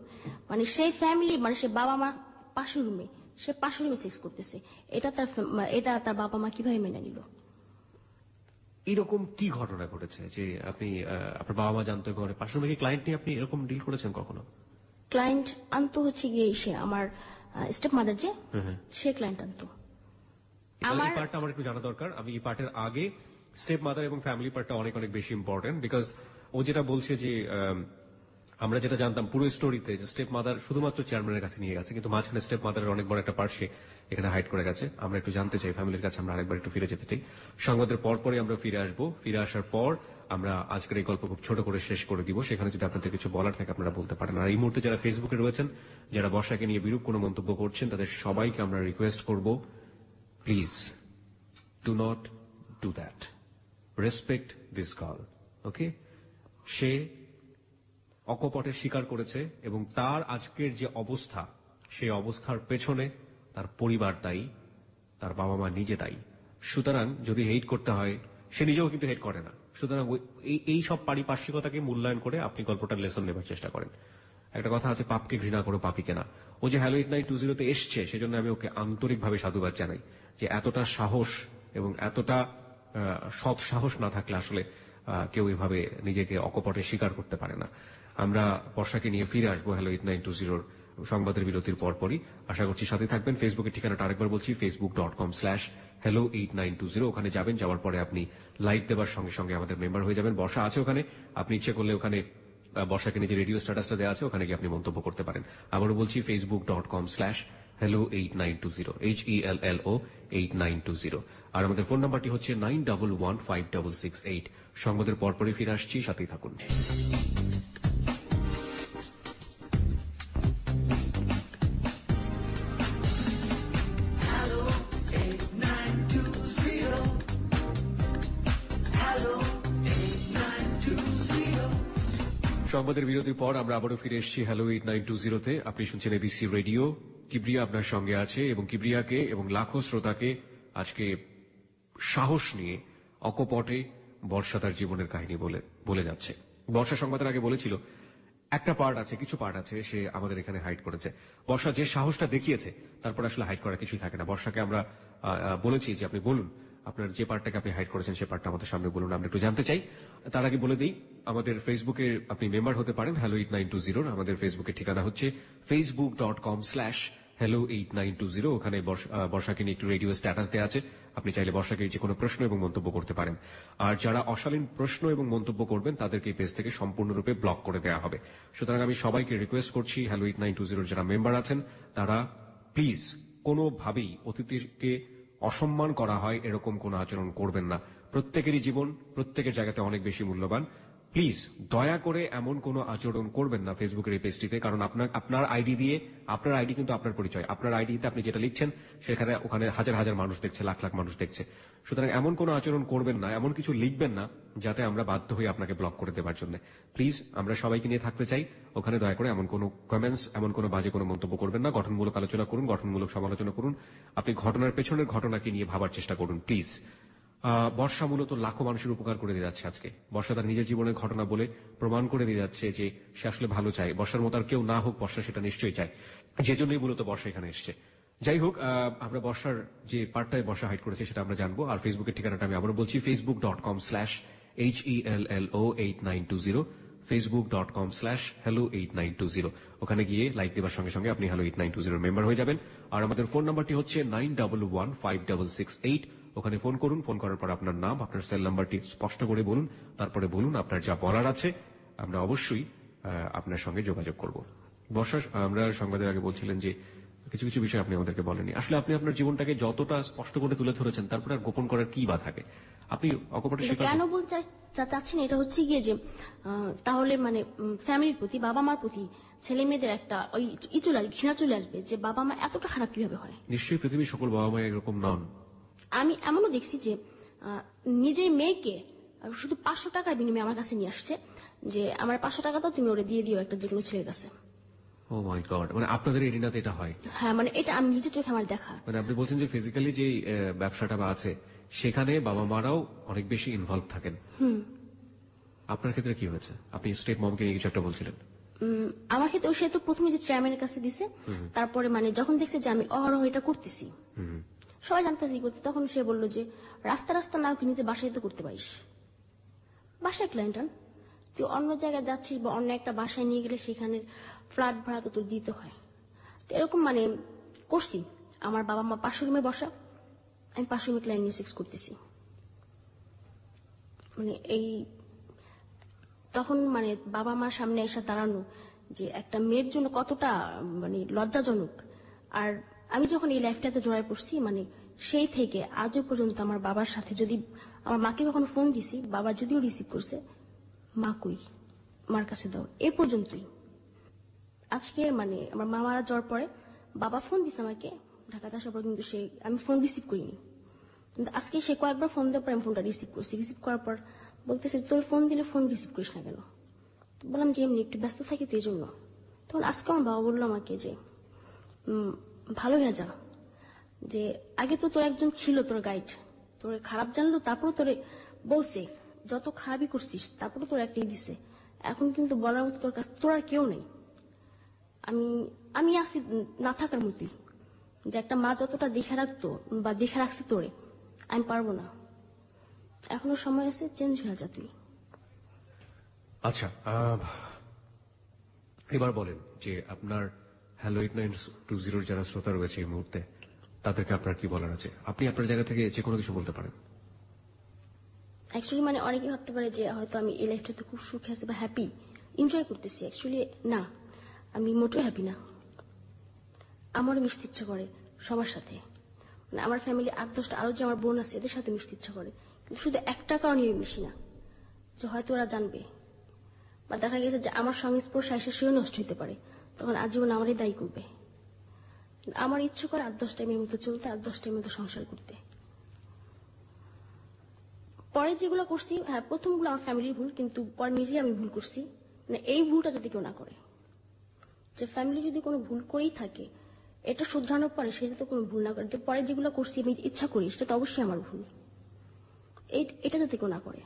মানে সেই ফ্যামিলি, মানে সে বাবা মা পাশের রুমে সেক্স করতেছে, এটা তার বাবা মা কিভাবে মেনে নিল? এরকম কি ঘটনা ঘটেছে যে আপনি আপনার বাবা মা জানতো, ঘরে পাশের রুমে ক্লায়েন্ট নিয়ে আপনি এরকম ডিল করেছেন কখনো? ক্লায়েন্ট আনতো হচ্ছে গিয়ে সে আমার স্টেপ মাদার, যে সে ক্লায়েন্ট আনতো। এই পার্টটা আমার একটু জানা দরকার। আমি এই পার্টের আগে স্টেপ মাদার এবং ফ্যামিলি পার্টটা অনেক অনেক বেশি ইম্পর্টেন্ট, বিকজ ও যেটা বলছে যে আমরা যেটা জানতাম পুরো স্টোরিতে, যে স্টেপ মাদার শুধুমাত্র চেয়ারম্যানের কাছে নিয়ে গেছে, কিন্তু মাঝখানে স্টেপ মাদারের অনেক বড় একটা পার্ট সে এখানে হাইড করে গেছে। আমরা একটু জানতে চাই ফ্যামিলির কাছে, আমরা আরেকবার একটু ফিরে যেতে চাই। সংবাদের পরপরই আমরা ফিরে আসবো। ফিরে আসার পর আমরা আজকের এই গল্প খুব ছোট করে শেষ করে দিব। সেখানে যদি আপনাদের কিছু বলার থাকে আপনারা বলতে পারেন। আর এই মুহূর্তে যারা ফেসবুকে রয়েছেন, যারা বর্ষাকে নিয়ে বিরূপ কোনো মন্তব্য করছেন, তাদের সবাইকে আমরা রিকোয়েস্ট করব, please do not do that, respect this girl. Okay? সে অকপটে স্বীকার করেছে, এবং তার আজকের যে অবস্থা, সেই অবস্থার পেছনে তার পরিবার দায়ী, তার বাবা মা নিজে দায়ী। সুতরাং যদি হেট করতে হয়, সে নিজেও কিন্তু হেট করে না, সুতরাং এই সব পারিপার্শ্বিকতাকে মূল্যায়ন করে আপনি গল্পটার লেসন নেবার চেষ্টা করেন। একটা কথা আছে, পাপকে ঘৃণা করো পাপীকে না। ও যে হ্যালো 8920 তে এসছে, সেজন্য আমি ওকে আন্তরিকভাবে সাধুবাদ জানাই, যে এতটা সাহস এবং এতটা সৎ সাহস না থাকলে আসলে কেউ এভাবে নিজেকে অকপটে স্বীকার করতে পারে না। আমরা বর্ষাকে নিয়ে ফিরে আসবো হ্যালো 8920 সংবাদের বিরতির পরপরই। আশা করছি সাথে থাকবেন। ফেসবুকের ঠিকানাটা আরেকবার বলছি, facebook.com/hello8920। ওখানে যাবেন, যাওয়ার পরে আপনি লাইক দেওয়ার সঙ্গে সঙ্গে আমাদের মেম্বার হয়ে যাবেন। বর্ষা আছে ওখানে, আপনি ইচ্ছে করলে ওখানে বর্ষাকে নিজের রেডিও স্ট্যাটাসটা দেওয়া আছে, ওখানে গিয়ে আপনি মন্তব্য করতে পারেন। আবারও বলছি, facebook.com/hello8920, HELLO8920। আর আমাদের ফোন নাম্বারটি হচ্ছে 91156668। সংবাদের পরপরই ফিরে আসছি, সাথেই থাকুন। সংবাদের বিরতির পর আমরা আবারও ফিরে এসেছি হ্যালো 8920-তে। আপনি শুনছেন এবিসি রেডিও। কিবরিয়া আপনার সঙ্গে আছে এবং কিবরিয়াকে এবং লাখো শ্রোতাকে আজকে সাহস নিয়ে অকপটে বর্ষা তার জীবনের কাহিনী বলে যাচ্ছে। বর্ষা সংবাদের আগে বলেছিল একটা পার্ট আছে, কিছু পার্ট আছে সে আমাদের এখানে হাইড করেছে। বর্ষা যে সাহসটা দেখিয়েছে, তারপর আসলে হাইড করার কিছুই থাকে না। বর্ষাকে আমরা বলেছি যে আপনি বলুন, আপনার যে পার্টটাকে আপনি হাইড করেছেন সে পার্টটা আমাদের সামনে বলুন, আমরা একটু জানতে চাই। তার আগে বলে দিই, আমাদের ফেসবুকে আপনি মেম্বার হতে পারেন হ্যালো 8920। আমাদের ফেসবুকের ঠিকানা হচ্ছে facebook.com/hello8920। ওখানে বর্ষাকে নিয়ে একটু রেডিও স্ট্যাটাস দেওয়া আছে, আপনি চাইলে বর্ষাকে যে কোনো প্রশ্ন এবং মন্তব্য করতে পারেন। আর যারা অশালীন প্রশ্ন এবং মন্তব্য করবেন তাদেরকে এই পেজ থেকে সম্পূর্ণরূপে ব্লক করে দেওয়া হবে। সুতরাং আমি সবাইকে রিকোয়েস্ট করছি, হ্যালো 8920 যারা মেম্বার আছেন তারা প্লিজ কোনোভাবেই অতিথিকে অসম্মান করা হয় এরকম কোনো আচরণ করবেন না। প্রত্যেকেরই জীবন প্রত্যেকের জায়গাতে অনেক বেশি মূল্যবান। প্লিজ দয়া করে এমন কোনো আচরণ করবেন না ফেসবুকের এই পেজটিতে, কারণ আপনার আইডি দিয়ে, আপনার আইডি কিন্তু আপনার পরিচয়, আপনার আইডিতে আপনি যেটা লিখছেন সেখানে ওখানে হাজার হাজার মানুষ দেখছে, লাখ লাখ মানুষ দেখছে। সুতরাং এমন কোনো আচরণ করবেন না, এমন কিছু লিখবেন না যাতে আমরা বাধ্য হয়ে আপনাকে ব্লক করে দেওয়ার জন্য। প্লিজ, আমরা সবাইকে নিয়ে থাকতে চাই, ওখানে দয়া করে এমন কোনো কমেন্টস, এমন কোনো বাজে কোনো মন্তব্য করবেন না। গঠনমূলক আলোচনা করুন, গঠনমূলক সমালোচনা করুন। আপনি ঘটনার পেছনের ঘটনাকে নিয়ে ভাবার চেষ্টা করুন প্লিজ। বর্ষা মূলত লাখো মানুষের উপকার করে দিয়ে যাচ্ছে আজকে। বর্ষা তার নিজের জীবনের ঘটনা বলে প্রমাণ করে দিয়ে যাচ্ছে যে সে আসলে ভালো চায়। বর্ষার মতো আর কেউ না হোক, বর্ষা সেটা নিশ্চয়ই চায়, যে জন্যই মূলত বর্ষা এখানে এসছে। যাই হোক, আমরা বর্ষার যে পার্টটায় বর্ষা হাইড করেছে সেটা আমরা জানবো। আর ফেসবুকের ঠিকানাটা আমি আবারও বলছি, facebook.com/HELLO8920, facebook.com/hello8920। ওখানে গিয়ে লাইক দেওয়ার সঙ্গে সঙ্গে আপনি হ্যালো 8920 মেম্বার হয়ে যাবেন। আর আমাদের ফোন নাম্বারটি হচ্ছে 91156668। ওখানে ফোন করুন, ফোন করার পর আপনার নাম, আপনার সেল নাম্বারটি স্পষ্ট করে বলুন, তারপরে বলুন আপনার যা বলার আছে। আমরা অবশ্যই আপনার সঙ্গে যোগাযোগ করব। বর্ষা, আমরা সংবাদের আগে বলছিলেন যে কিছু কিছু বিষয় আপনি আমাদেরকে বলেননি। আসলে আপনি আপনার জীবনটাকে যতটা স্পষ্ট করে তুলে ধরেছেন, তারপরে আর গোপন করার কি বা থাকে? আপনি অকপটে কেন বলতে চাচ্ছেন এটা হচ্ছে গিয়ে যে তাহলে মানে ফ্যামিলির প্রতি, বাবা মার প্রতি ছেলে মেয়েদের একটা ওই ঘৃণা চলে আসবে যে বাবা মা এতটা খারাপ কিভাবে হয়। নিশ্চয়ই পৃথিবীর সকল বাবা মা এরকম নন। আমি এমনও দেখছি যে নিজের মেয়েকে শুধু 500 টাকার বিনিময়ে আমার কাছে নিয়ে আসছে যে আমার 500 টাকা তো তুমি ওরে দিয়ে দিও একটা যে কোনো ছেলের কাছে। ও মাই গড, মানে আপনাদের এরিনাতে এটা হয়? হ্যাঁ, মানে এটা আমি নিজের চোখে আমার দেখা। মানে আপনি বলছেন যে ফিজিক্যালি যে ব্যবসাটা আছে সেখানে বাবা মারাও অনেক বেশি ইনভলভ থাকেন। আপনার ক্ষেত্রে কি হয়েছে? আপনি স্টেপ মমকে নিয়ে কিছু একটা বলছিলেন। আমার ক্ষেত্রে সে তো প্রথমে যে চেয়ারম্যানের কাছে দিছে, তারপরে মানে যখন দেখছে যে আমি অহরহ এটা করতেছি, সবাই জানতেছি করতে, তখন সে বললো যে রাস্তা রাস্তা না নিজে বাসায় তো করতে পারিস, বাসায় ক্লায়েন্টান তুই অন্য জায়গায় যাচ্ছিস বা অন্য একটা বাসায় নিয়ে গেলে সেখানে ফ্ল্যাট ভাড়া তো তোর দিতে হয়। তো এরকম মানে করছি। আমার বাবা মা 500 রুমে বসা, আমি 500 রুমে ক্লায়েন্ট নিয়ে সেক্স করতেছি। মানে এই তখন মানে বাবা মার সামনে এসে দাঁড়ানো যে একটা মেয়ের জন্য কতটা মানে লজ্জাজনক। আর আমি যখন এই লাইফটাতে জড়ায় পড়ছি, মানে সেই থেকে আজও পর্যন্ত আমার বাবার সাথে, যদি আমার মাকে কখনো ফোন দিছি, বাবা যদিও রিসিভ করছে, মা কই, মার কাছে দাও, এ পর্যন্তই। আজকে মানে আমার মা মারা যাওয়ার পরে বাবা ফোন দিছে আমাকে ঢাকাতে আসার পর, কিন্তু আমি ফোন রিসিভ করিনি। কিন্তু আজকে সে কয়েকবার ফোন দেওয়ার পর আমি ফোনটা রিসিভ করছি। রিসিভ করার পর বলতেছে তোর ফোন দিলে ফোন রিসিভ করিস না কেন? বললাম যে এমনি একটু ব্যস্ত থাকি তো এই জন্য। তখন আজকে আমার বাবা বললো আমাকে যে ভালো হয়ে যা, যে আগে তো তোর একজন ছিল তোর গাইড, তোর খারাপ জানলো, তারপর তোরে বলছে যত খারাপই করছিস, তারপরে তোর একটাই দিছে, এখন কিন্তু বলার মতো তোর কাছে তোর আর কেউ নেই। আমি আমি আছি না থাকার মতোই, যে একটা মা যতটা দেখে রাখতো বা দেখে রাখছে তোরে, আমি পারবো না। এখনো সময় আছে, চেঞ্জ হয়ে যা তুই। আচ্ছা, এবার বলেন যে আপনার হ্যালো 8920 যারা শ্রোতা রয়েছে এই মুহূর্তে, তাদেরকে আপনার কি বলার আছে? আপনি আপনার জায়গা থেকে যে কোনো কিছু বলতে পারেন। অ্যাকচুয়ালি মানে অনেকে ভাবতে পারে যে হয়তো আমি এই লাইফটাতে খুব সুখে আছি বা হ্যাপি, এনজয় করতেছি। অ্যাকচুয়ালি না, আমি মোটেও হ্যাপি না। আমারও মিশতে ইচ্ছা করে সবার সাথে, মানে আমার ফ্যামিলি 8-10টা আরো যে আমার বোন আছে এদের সাথে মিশতে ইচ্ছা করে, কিন্তু শুধু একটা কারণে আমি মিশি না, যে হয়তো ওরা জানবে বা দেখা গেছে যে আমার সংস্পর্শে এসে সেও নষ্ট হতে পারে, তখন আজীবন আমারই দায়ী করবে। আমার ইচ্ছে করে 8-10 টাইমের মতো চলতে, 8-10 টাইমের মতো সংসার করতে। পরে যেগুলো করছি, হ্যাঁ প্রথমগুলো আমার ফ্যামিলির ভুল, কিন্তু পরে নিজেই আমি ভুল করছি। মানে এই ভুলটা যদি কেউ না করে, যে ফ্যামিলি যদি কোনো ভুল করেই থাকে এটা শুধরানোর পরে সে যাতে কোনো ভুল না করে, যে পরে যেগুলো করছি আমি ইচ্ছা করি সেটা তো অবশ্যই আমার ভুল, এটা যাতে কেউ না করে।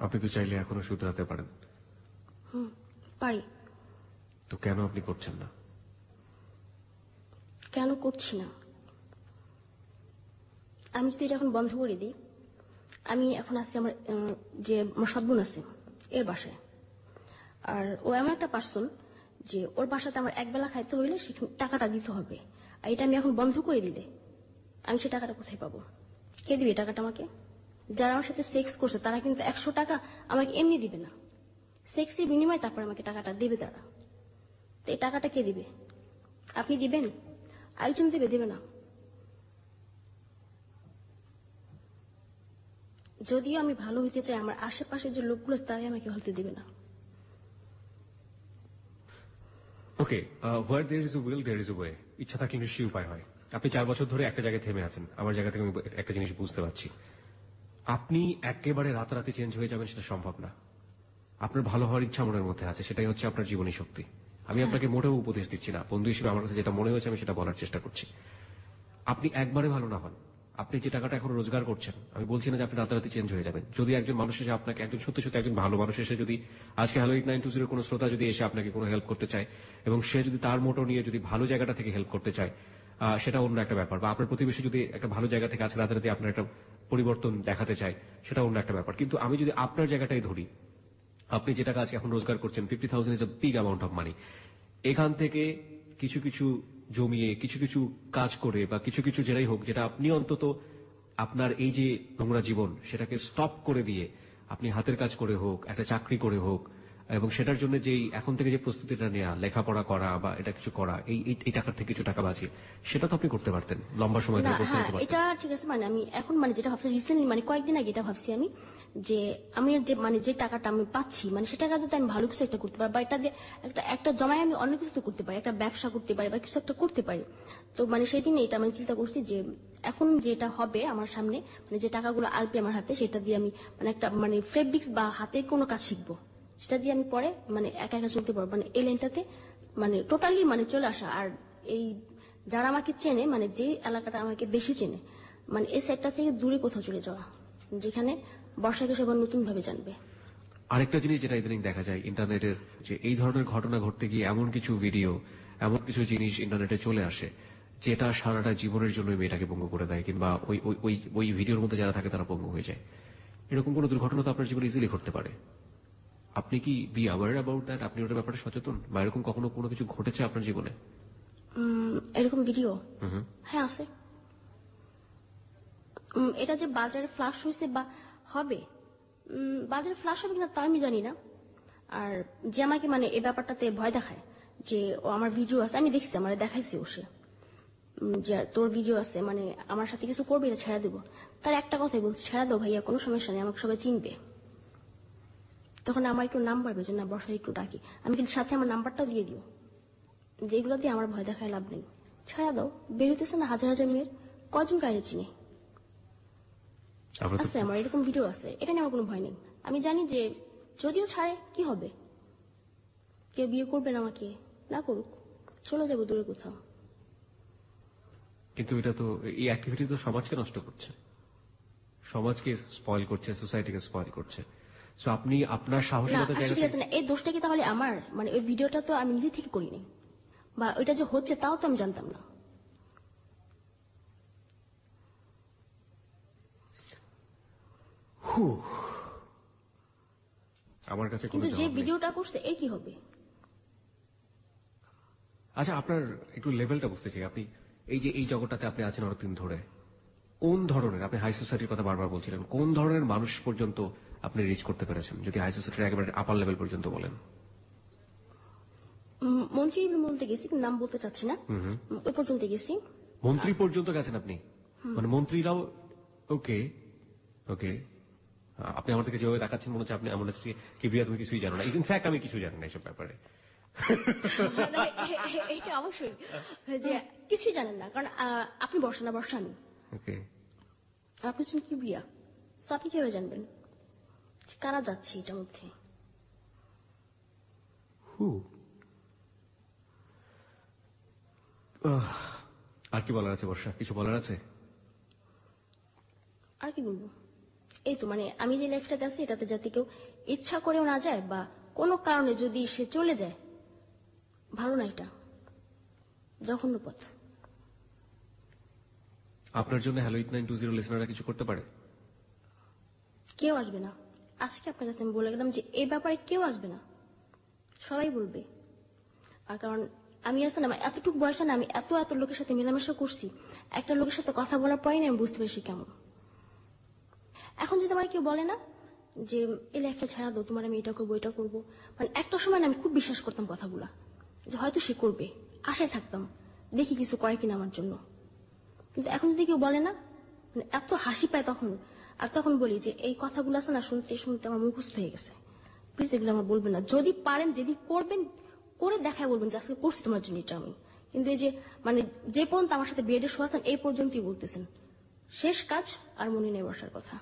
আপনি তো চাইলে এখনো শুধরাতে পারেন। পারি। তো কেন আপনি করছেন না? কেন করছি না? আমি যদি এটা এখন বন্ধ করে দিই, আমি এখন আজকে আমার যে আমার সৎ বোন আছে এর বাসায়, আর ও এমন একটা পার্সন যে ওর বাসাতে আমার একবেলা খাইতে হইলে টাকাটা দিতে হবে, আর এটা আমি এখন বন্ধ করে দিলে আমি সে টাকাটা কোথায় পাবো? কে দিবে টাকাটা আমাকে? যারা আমার সাথে সেক্স করছে তারা কিন্তু 100 টাকা আমাকে এমনি দিবে না, সেক্সের বিনিময়ে তারপর আমাকে টাকাটা দেবে তারা। তো এই টাকাটা কে দিবে? আপনি দিবেন? আরেকজন দেবে না। যদিও আমি ভালো হইতে চাই, আমার আশেপাশে যে লোকগুলো তারাই আমাকে হতে দিবে না। Okay, where there is a will there is a way. ইচ্ছা থাকলে নিশ্চয়ই উপায় হয়। আপনি 4 বছর ধরে একটা জায়গায় থেমে আছেন, আমার জায়গা থেকে আমি একটা জিনিস বুঝতে পারছি। আপনি একেবারে রাতারাতি চেঞ্জ হয়ে যাবেন সেটা সম্ভব না। আপনার ভালো হওয়ার ইচ্ছা মনের মধ্যে আছে, সেটাই হচ্ছে আপনার জীবনী শক্তি। আমি আপনাকে মোটেও উপদেশ দিচ্ছি না, বন্ধু হিসেবে আমার কাছে যেটা মনে হয়েছে আমি সেটা বলার চেষ্টা করছি। আপনি একবারে ভালো না হন, আপনি যে টাকাটা এখন রোজগার করছেন, আমি বলছি না যে আপনি রাতারাতি চেঞ্জ হয়ে যাবেন। যদি একজন মানুষ এসে আপনাকে, একজন সত্যি সত্যি একজন ভালো মানুষ এসে যদি আজকে হ্যালো 8920 কোনো শ্রোতা যদি এসে আপনাকে কোনো হেল্প করতে চায় এবং সে যদি তার মোটো নিয়ে যদি ভালো জায়গাটা থেকে হেল্প করতে চায়, সেটা অন্য একটা ব্যাপার। বা আপনার প্রতিবেশী যদি একটা ভালো জায়গা থেকে আজকে রাতারাতি আপনার একটা পরিবর্তন দেখাতে চায়, সেটা অন্য একটা ব্যাপার। কিন্তু আমি যদি আপনার জায়গাটাই ধরি, আপনি যে টাকা আজকে এখন রোজগার করছেন 50,000 is a big amount of money. এখান থেকে কিছু কিছু জমিয়ে কিছু কিছু কাজ করে বা কিছু কিছু যেটাই হোক, যেটা আপনি অন্তত আপনার এই যে নোংরা জীবন সেটাকে স্টপ করে দিয়ে আপনি হাতের কাজ করে হোক, একটা চাকরি করে হোক, এবং সেটার জন্য যেই এখন থেকে যে প্রস্তুতিটা নেওয়া, লেখাপড়া করা বা এটা কিছু করা, এই টাকার থেকে কিছু টাকা বাঁচিয়ে সেটা তো আপনি করতে পারতেন লম্বা সময় ধরে করতে পারতেন। এটা ঠিক আছে, মানে আমি এখন মানে যেটা ভাবছি রিসেন্টলি, মানে কয়েকদিন আগে এটা ভাবছি আমি, যে আমি যে মানে যে টাকাটা আমি পাচ্ছি, মানে সে টাকা আমি ভালো কিছু একটা করতে পারি, বা এটা দিয়ে একটা জমায় আমি অন্য কিছু তো করতে পারি, একটা ব্যবসা করতে পারি বা কিছু একটা করতে পারি। তো মানে সেই দিন এটা আমি চিন্তা করছি যে এখন যেটা হবে আমার সামনে, মানে যে টাকাগুলো আসবে আমার হাতে, সেটা দিয়ে আমি মানে একটা মানে ফেব্রিক্স বা হাতের কোনো কাজ শিখবো, সেটা দিয়ে আমি পরে মানে একা একা চলতে পারবো। মানে এই লাইনটাতে মানে টোটালি মানে চলে আসা। আর এই যারা আমাকে চেনে, মানে যে এলাকাটা আমাকে বেশি চেনে, মানে এই সাইডটা থেকে দূরে কোথাও চলে যাওয়া, যেখানে বর্ষাকে সবার নতুন ভাবে জানবে। আরেকটা জিনিস যেটা ইদানিং দেখা যায় ইন্টারনেটের, যে এই ধরনের ঘটনা ঘটতে গিয়ে এমন কিছু ভিডিও, এমন কিছু জিনিস ইন্টারনেটে চলে আসে যেটা সারাটা জীবনের জন্য মেয়েটাকে পঙ্গু করে দেয়, কিংবা ওই ভিডিওর মধ্যে যারা থাকে তারা পঙ্গু হয়ে যায়। এরকম কোনো দুর্ঘটনা তো আপনার জীবনে ইজিলি ঘটতে পারে। আপনি কি বি অ্যাওয়ার অ্যাবাউট দ্যাট? আপনি ওটার ব্যাপারে সচেতন, বা এরকম কখনো কোনো কিছু ঘটেছে আপনার জীবনে? এরকম ভিডিও হ্যাঁ আছে। এটা যে বাজারে ফ্লাশ হয়েছে বা হবে, বাজারে ফ্লাশ হবে কিনা তা আমি জানি না। আর যে আমাকে মানে এই ব্যাপারটাতে ভয় দেখায়, যে ও আমার ভিডিও আছে, আমি দেখছি, আমার দেখাইছে ও, সে যে তোর ভিডিও আছে, মানে আমার সাথে কিছু করবে, এটা ছেড়ে দেবো। তার একটা কথাই বলছে, ছেড়ে দাও ভাইয়া, কোনো সমস্যা নেই, আমাকে সবাই চিনবে। তখন আমার একটু নাম্বার বেজে না, বর্ষা একটু ডাকি, আমি কিন্তু সাথে আমার নাম্বারটাও দিয়ে দিও, যেগুলো দিয়ে আমার ভয় দেখায় লাভ নেই। ছেড়ে দাও, বের হইতেছে না হাজার হাজার মেয়ের, কয়জন কারে চিনি আছে, আমার এরকম ভিডিও আছে, এখানে আমার কোনো ভয় নেই। আমি জানি যে যদিও ছাড়ে কি হবে, কেউ বিয়ে করবে না, আমাকে না করুক, চলে যাবো দূরে কোথাও। কিন্তু এটা তো, এই অ্যাক্টিভিটি তো সমাজকে নষ্ট করছে, সমাজকে স্পয়েল করছে, সোসাইটিকে স্পয়েল করছে। সো আপনি আপনার সাহসিকতা ঠিক আছে না, এই দোষটা কি তাহলে আমার? মানে ওই ভিডিওটা তো আমি নিজে থেকে করিনি, বা ওইটা যে হচ্ছে তাও তো আমি জানতাম না। আমার কাছে কিন্তু যে ভিডিওটা করছে এ কি হবে? আচ্ছা, আপনার একটু লেভেলটা বুঝতে চাই। আপনি এই যে এই জগৎটাতে আপনি আছেন অনেকদিন ধরে, কোন ধরনের, আপনি হাই সোসাইটির কথা বারবার বলছিলেন, কোন ধরনের মানুষ পর্যন্ত আপনি রিচ করতে পেরেছেন, যদি হাই সোসাইটির একেবারে আপার লেভেল পর্যন্ত বলেন? মন্ত্রী বলতে গেছি, নাম বলতে চাচ্ছি না, ওই পর্যন্ত গেছি। মন্ত্রী পর্যন্ত গেছেন আপনি? মানে মন্ত্রীরাও? ওকে ওকে। আপনি আমার থেকে যেভাবে দেখাচ্ছেন মনে হচ্ছে আপনি এমন হচ্ছে কিবরিয়া তুমি কিছুই জানো না। ইনফ্যাক্ট আমি কিছু জানি না এসব ব্যাপারে। এটা অবশ্যই যে কিছুই জানেন না, কারণ আপনি বর্ষা না, বর্ষা আমি। ওকে। আপনি হচ্ছেন কিবরিয়া, তো আপনি কিভাবে জানবেন কারা যাচ্ছে এটার মধ্যে? আর কি বলার আছে বর্ষা? কিছু বলার আছে? আর কি বলবো, এই তো মানে আমি যে লাইফটাতে আছি এটাতে যাতে কেউ ইচ্ছা করেও না যায় বা কোনো কারণে যদি সে চলে যায়, ভালো না, এটা জঘন্য পথ। আপনার জন্য হ্যালো 8920 লিসনাররা কিছু করতে পারে? কেউ আসবে না। আজকে আপনার কাছে আমি বলে গেলাম যে এই ব্যাপারে কেউ আসবে না, সবাই বলবে। আর কারণ আমি আছে না, এতটুকু বয়সে না আমি এত এত লোকের সাথে মেলামেশা করছি, একটা লোকের সাথে কথা বলার পরেই না আমি বুঝতে পেরেছি কেমন। এখন যদি আমার কেউ বলে না যে এই লাইফটা ছাড়া দাও, তোমার আমি এটা করবো এটা করবো, মানে একটা সময় না আমি খুব বিশ্বাস করতাম কথাগুলা, যে হয়তো সে করবে, আশায় থাকতাম দেখি কিছু করে কিনা আমার জন্য। কিন্তু এখন যদি কেউ বলে না, মানে এত হাসি পায় তখন। আর তখন বলি যে এই কথাগুলো আছে না, শুনতে শুনতে আমার মুখস্থ হয়ে গেছে, প্লিজ এগুলো আমার বলবেন না। যদি পারেন যেদিন করবেন করে দেখায় বলবেন যে আজকে করছি তোমার জন্য এটা আমি। কিন্তু এই যে মানে যে পর্যন্ত আমার সাথে বেডে শোয়াছেন এই পর্যন্তই বলতেছেন, শেষ কাজ আর মনে নেই বসার কথা।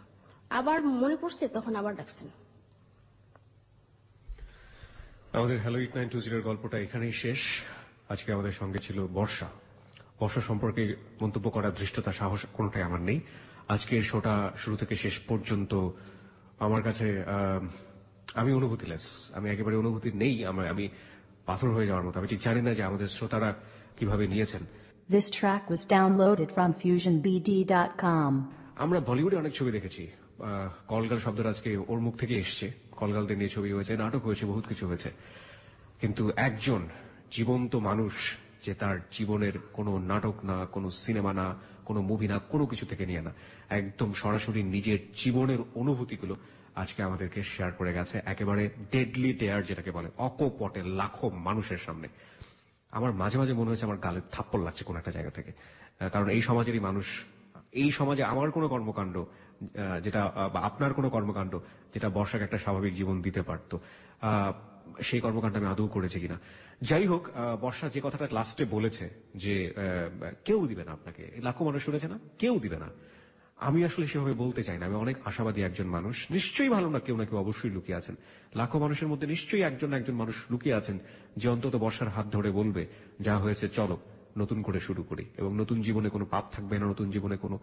আবার মনে পড়ছে তখন আবার ডাকছেন। আমাদের হ্যালো 8920 গল্পটা এখানেই শেষ। আজকে আমাদের সঙ্গে ছিল বর্ষা। বর্ষা সম্পর্কে মন্তব্য করার ধৃষ্টতা, সাহস কোনটাই আমার নেই। আজকের শোটা শুরু থেকে শেষ পর্যন্ত আমার কাছে আমি অনুভূতিলেস, আমি একেবারে অনুভূতি নেই। আমি পাথর হয়ে যাওয়ার মতো। আমি ঠিক জানি না যে আমাদের শ্রোতারা কিভাবে নিয়েছেন। This track was downloaded from FusionBD.com. আমরা বলিউডে অনেক ছবি দেখেছি। কলগাল শব্দটা আজকে ওর মুখ থেকে এসছে। কলগালদের নিয়ে ছবি হয়েছে, নাটক হয়েছে, বহুত কিছু হয়েছে। কিন্তু একজন জীবন্ত মানুষ যে তার জীবনের কোনো নাটক না, কোনো সিনেমা না, কোনো মুভি না, কোনো কিছু থেকে নিয়ে না, একদম সরাসরি নিজের জীবনের অনুভূতিগুলো আজকে আমাদেরকে শেয়ার করে গেছে, একেবারে ডেডলি ডেয়ার যেটাকে বলে, অকপটে লাখো মানুষের সামনে। আমার মাঝে মাঝে মনে হয়েছে আমার গালে থাপ্পড় লাগছে কোন একটা জায়গা থেকে। কারণ এই সমাজেরই মানুষ, এই সমাজে আমার কোনো কর্মকাণ্ড যেটা বা আপনার কোনো কর্মকাণ্ড যেটা বর্ষাকে একটা স্বাভাবিক জীবন দিতে পারত, সেই কর্মকাণ্ড আমি আদৌ করেছি কিনা। যাই হোক, বর্ষা যে কথাটা লাস্টে বলেছে যে কেউ দিবে না আপনাকে, লাখো মানুষ শুনেছে না, কেউ দিবে না, আমি আসলে সেভাবে বলতে চাই না। আমি অনেক আশাবাদী একজন মানুষ। নিশ্চয়ই ভালো না কেউ না কেউ অবশ্যই লুকিয়ে আছেন। লাখো মানুষের মধ্যে নিশ্চয়ই একজন মানুষ লুকিয়ে আছেন যে অন্তত বর্ষার হাত ধরে বলবে যা হয়েছে চলো নতুন করে শুরু করি, এবং নতুন জীবনে কোনো পাপ থাকবে না, নতুন জীবনে কোনো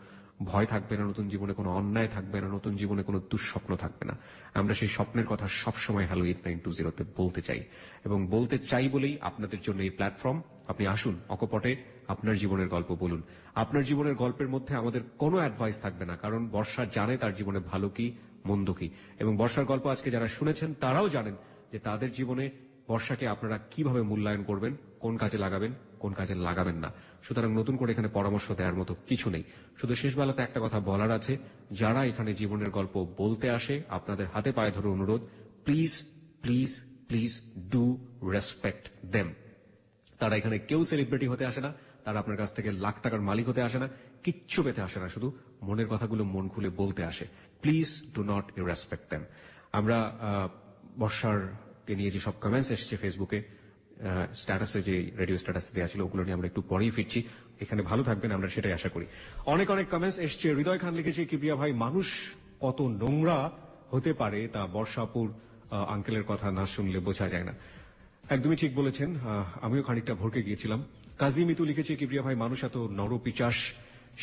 ভয় থাকবে না, নতুন জীবনে কোনো অন্যায় থাকবে না, নতুন জীবনে কোনো দুঃস্বপ্ন থাকবে না। আমরা সেই স্বপ্নের কথা সবসময় হ্যালো 8920-তে বলতে চাই, এবং বলতে চাই বলেই আপনাদের জন্য এই প্ল্যাটফর্ম। আপনি আসুন, অকপটে আপনার জীবনের গল্প বলুন। আপনার জীবনের গল্পের মধ্যে আমাদের কোনো অ্যাডভাইস থাকবে না, কারণ বর্ষা জানে তার জীবনে ভালো কি মন্দ কি, এবং বর্ষার গল্প আজকে যারা শুনেছেন তারাও জানেন যে তাদের জীবনে বর্ষাকে আপনারা কিভাবে মূল্যায়ন করবেন, কোন কাজে লাগাবেন, কোন কাজে লাগাবেন না। সুতরাং নতুন করে এখানে পরামর্শ দেওয়ার মতো কিছু নেই। শুধু শেষ বেলাতে একটা কথা বলার আছে, যারা এখানে জীবনের গল্প বলতে আসে আপনাদের হাতে পায়ে ধরে অনুরোধ, please please please do respect them. তারা এখানে কেউ সেলিব্রিটি হতে আসে না, তারা আপনার কাছ থেকে লাখ টাকার মালিক হতে আসে না, কিচ্ছু পেতে আসে না, শুধু মনের কথাগুলো মন খুলে বলতে আসে। Please do not respect them. আমরা বর্ষারকে নিয়ে যে সব কমেন্টস এসছে ফেসবুকে, স্ট্যাটাসে যে রেডিও স্ট্যাটাস দেওয়া ছিল, ওগুলো নিয়ে আমরা একটু পরেই ফিরছি। এখানে ভালো থাকবেন, আমরা সেটাই আশা করি। অনেক অনেক কমেন্টস এসছে। হৃদয় খান লিখেছে, কিবরিয়া ভাই, মানুষ কত নোংরা হতে পারে তা বর্ষাপুর আঙ্কেলের কথা না শুনলে বোঝা যায় না। একদমই ঠিক বলেছেন, আমিও খানিকটা ভরকে গিয়েছিলাম। কাজী মিতু লিখেছে, কিবরিয়া ভাই, মানুষ এত নরপিচাস।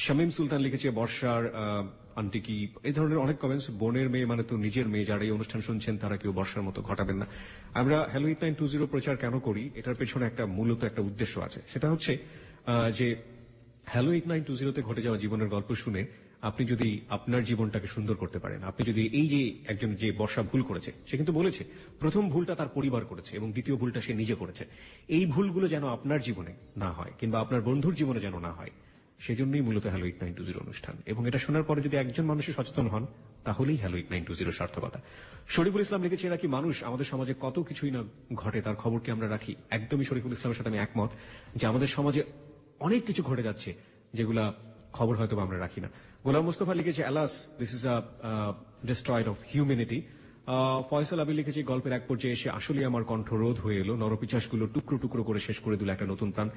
শামীম সুলতান লিখেছে, বর্ষার আন্টি কি, এই ধরনের অনেক কমেন্টস। বোনের মেয়ে মানে তো নিজের মেয়ে, যারা এই অনুষ্ঠান শুনছেন তারা কেউ বর্ষার মতো ঘটাবেন না। আমরা হ্যালো 8920 প্রচার কেন করি, এটার পেছনে মূলত একটা উদ্দেশ্য আছে। সেটা হচ্ছে যে হ্যালো 8920 তে ঘটে যাওয়া জীবনের গল্প শুনে আপনি যদি আপনার জীবনটাকে সুন্দর করতে পারেন, আপনি যদি এই যে একজন যে বর্ষা ভুল করেছে, সে কিন্তু বলেছে প্রথম ভুলটা তার পরিবার করেছে এবং দ্বিতীয় ভুলটা সে নিজে করেছে, এই ভুলগুলো যেন আপনার জীবনে না হয় কিংবা আপনার বন্ধুর জীবনে যেন না হয়, সেজন্যই মূলত হ্যালো 8920 অনুষ্ঠান। এবং এটা শোনার পরে যদি একজন মানুষের সচেতন হন, তাহলেই হ্যালো 8920 সার্থকতা। শরীফুল ইসলাম লিখেছে, এরা কি মানুষ, আমাদের সমাজে কত কিছুই না ঘটে, তার খবর কি আমরা রাখি? একদমই শরীফুল ইসলামের সাথে আমি একমত যে আমাদের সমাজে অনেক কিছু ঘটে যাচ্ছে যেগুলা খবর হয়তো আমরা রাখি না। গোলাম মুস্তফা লিখেছে, alas this is a destroyed of humanity. Faisal Abir লিখেছে, গল্পের এক পর্যায়ে এসে আসলে আমার কণ্ঠ রোধ হয়ে এলো, নরপিচাসগুলো টুকরো টুকরো করে শেষ করে দিল একটা নতুন প্রাণ,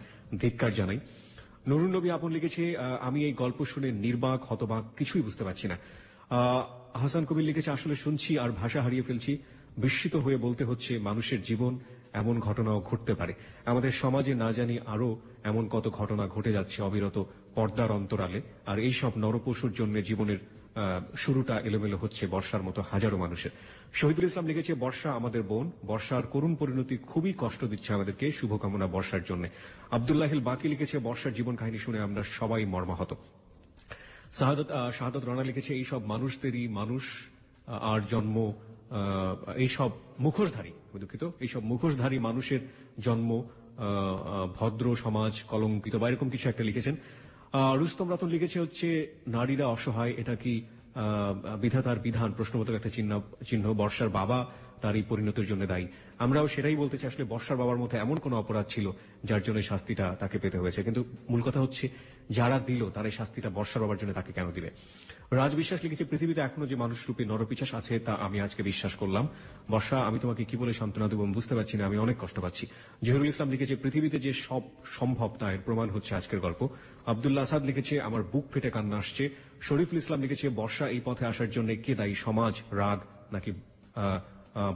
ধিক্কার জানাই। নুরুন নবী আপন লিখেছে, আমি এই গল্প শুনে নির্বাক হতবাক, কিছুই বুঝতে পারছি না। হাসান কবির লিখেছে, আসলে শুনছি আর ভাষা হারিয়ে ফেলছি, বিস্মিত হয়ে বলতে হচ্ছে মানুষের জীবন এমন ঘটনাও ঘটতে পারে। আমাদের সমাজে না জানি আরো এমন কত ঘটনা ঘটে যাচ্ছে অবিরত পর্দার অন্তরালে, আর এইসব নরপশুর জন্য জীবনের শুরুটা এলোমেলো হচ্ছে বর্ষার মতো হাজারো মানুষের। শহীদুল ইসলাম লিখেছে, বর্ষা আমাদের বোন, বর্ষার করুণ পরিণতি খুবই কষ্ট দিচ্ছে আমাদেরকে, শুভকামনা বর্ষার জন্য। আব্দুল্লাহিল বাকি লিখেছে, বর্ষার জীবন কাহিনী শুনে আমরা সবাই মর্মাহত। শাহাদত রানা লিখেছে, এইসব মানুষদেরই মানুষ আর জন্ম, এইসব মুখোশধারী, দুঃখিত, এইসব মুখোশধারী মানুষের জন্ম ভদ্র সমাজ কলঙ্কিত বা এরকম কিছু একটা লিখেছেন। রুস্তম রতন লিখেছে হচ্ছে, নারীরা অসহায়, এটা কি বিধাতার বিধান, প্রশ্নবোধক একটা চিহ্ন। বর্ষার বাবা তার এই পরিণতির জন্য দায়ী। আমরাও সেটাই বলতে চাই, আসলে বর্ষার বাবার মধ্যে এমন কোন অপরাধ ছিল যার জন্য শাস্তিটা তাকে পেতে হয়েছে, কিন্তু মূল কথা হচ্ছে যারা দিল তার এই শাস্তিটা বর্ষার বাবার জন্য তাকে কেন দিবে। রাজ বিশ্বাস লিখেছে, পৃথিবীতে এখনো যে মানুষরূপী নরপিশাচ আছে তা আমি আজকে বিশ্বাস করলাম। বর্ষা, আমি তোমাকে কি বলে সান্ত্বনা দেব বুঝতে পারছি না, আমি অনেক কষ্ট পাচ্ছি। জহিরুল ইসলাম লিখেছে, পৃথিবীতে যে সব সম্ভব তা এর প্রমাণ হচ্ছে আজকের গল্প। আব্দুল্লাহ আসাদ লিখেছে, আমার বুক ফেটে কান্না আসছে। শরীফুল ইসলাম লিখেছে, বর্ষা এই পথে আসার জন্য কে দায়ী, সমাজ, রাগ নাকি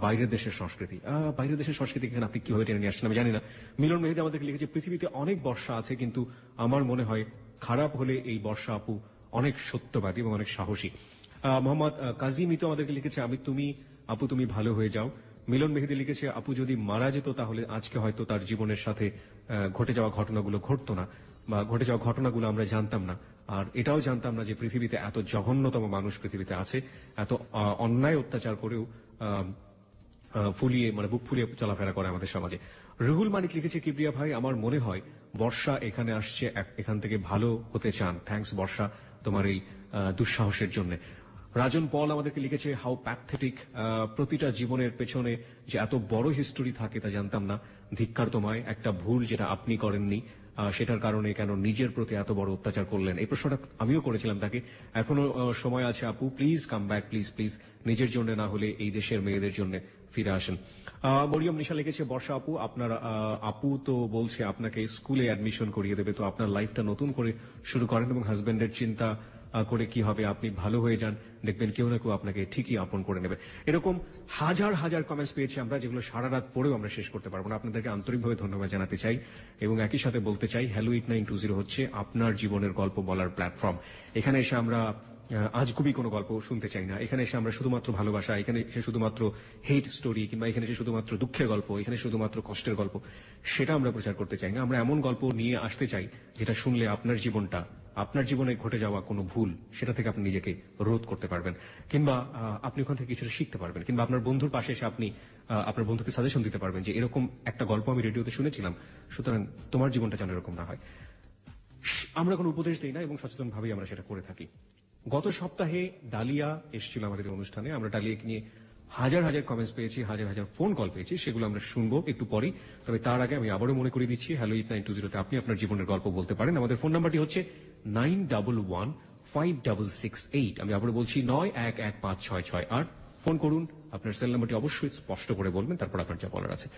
বাইরের দেশের সংস্কৃতি? বাইরের দেশের সংস্কৃতি এখানে আপনি কিভাবে টেনে নিয়ে আসছেন আমি জানি না। মিলন মেহেদি আমাদেরকে লিখেছে, পৃথিবীতে অনেক বর্ষা আছে, কিন্তু আমার মনে হয় খারাপ হলে এই বর্ষা আপু অনেক সত্যবাদী এবং অনেক সাহসী। মোহাম্মদ কাজিম ইতো আমাদেরকে লিখেছে, আপু তুমি ভালো হয়ে যাও। মিলন মেহেদি লিখেছে, আপু যদি মারা যেত তাহলে আজকে হয়তো তার জীবনের সাথে ঘটে যাওয়া ঘটনাগুলো ঘটতো না, বা ঘটে যাওয়া ঘটনাগুলো আমরা জানতাম না। আর এটাও জানতাম না যে পৃথিবীতে এত জঘন্যতম মানুষ পৃথিবীতে আছে, এত অন্যায় অত্যাচার করেও বুক ফুলিয়ে চলাফেরা করে আমাদের সমাজে। রুহুল মানিক লিখেছে, কিবরিয়া ভাই, আমার মনে হয় বর্ষা এখানে আসছে এখান থেকে ভালো হতে চান। থ্যাঙ্কস বর্ষা তোমার এই দুঃসাহসের জন্য। রাজন পল আমাদেরকে লিখেছে, হাউ প্যাথেটিক, প্রতিটা জীবনের পেছনে যে এত বড় হিস্টোরি থাকে তা জানতাম না। ধিক্কার তোমায়, একটা ভুল যেটা আপনি করেননি সেটার কারণে কেন নিজের প্রতি এত বড় অত্যাচার করলেন? এই প্রশ্নটা আমিও করেছিলাম তাকে। এখনো সময় আছে আপু, প্লিজ কাম ব্যাক, প্লিজ নিজের জন্য না হলে এই দেশের মেয়েদের জন্য ফিরে আসেন। মরিয়ম নিশা লিখেছে, বর্ষা আপু, আপনার আপু তো বলছে আপনাকে স্কুলে অ্যাডমিশন করিয়ে দেবে, তো আপনার লাইফটা নতুন করে শুরু করেন এবং হাজবেন্ডের চিন্তা করে কি হবে, আপনি ভালো হয়ে যান, দেখবেন কেউ না কেউ আপনাকে ঠিকই আপন করে নেবে। এরকম হাজার হাজার কমেন্টস পেয়েছি আমরা, যেগুলো সারা রাত পড়েও আমরা শেষ করতে পারবো না। আপনাদেরকে আন্তরিকভাবে ধন্যবাদ জানাতে চাই এবং একই সাথে বলতে চাই, হ্যালো 8920 হচ্ছে আপনার জীবনের গল্প বলার প্ল্যাটফর্ম। এখানে এসে আমরা আজগুবি কোনো গল্প শুনতে চাই না। এখানে এসে আমরা শুধুমাত্র ভালোবাসা, এখানে এসে শুধুমাত্র হেট স্টোরি, কিংবা এখানে এসে শুধুমাত্র দুঃখের গল্প, এখানে শুধুমাত্র কষ্টের গল্প, সেটা আমরা প্রচার করতে চাই না। আমরা এমন গল্প নিয়ে আসতে চাই যেটা শুনলে আপনার জীবনে ঘটে যাওয়া কোনো ভুল, সেটা থেকে আপনি নিজেকে রোধ করতে পারবেন, কিংবা আপনি ওখান থেকে কিছুটা শিখতে পারবেন, কিংবা আপনার বন্ধুর পাশে এসে আপনি আপনার বন্ধুকে সাজেশন দিতে পারবেন যে এরকম একটা গল্প আমি রেডিওতে শুনেছিলাম, সুতরাং তোমার জীবনটা যেন এরকম না হয়। আমরা কোনো উপদেশ দিই না এবং সচেতনভাবেই আমরা সেটা করে থাকি। গত সপ্তাহে ডালিয়া এসেছিল আমাদের অনুষ্ঠানে। আমরা ডালিয়াকে নিয়ে হাজার হাজার কমেন্টস পেয়েছি, হাজার হাজার ফোন কল পেয়েছি, সেগুলো আমরা শুনবো একটু পরেই। তবে তার আগে আমি আবারও মনে করিয়ে দিচ্ছি, হ্যালো 8920 তে আপনি আপনার জীবনের গল্প বলতে পারেন। আমাদের ফোন নাম্বারটি হচ্ছে 91156668। আমি আবারও বলছি 91156668। ফোন করুন, আপনার সেল নাম্বারটি অবশ্যই স্পষ্ট করে বলবেন, তারপর আপনার যা বলার আছে।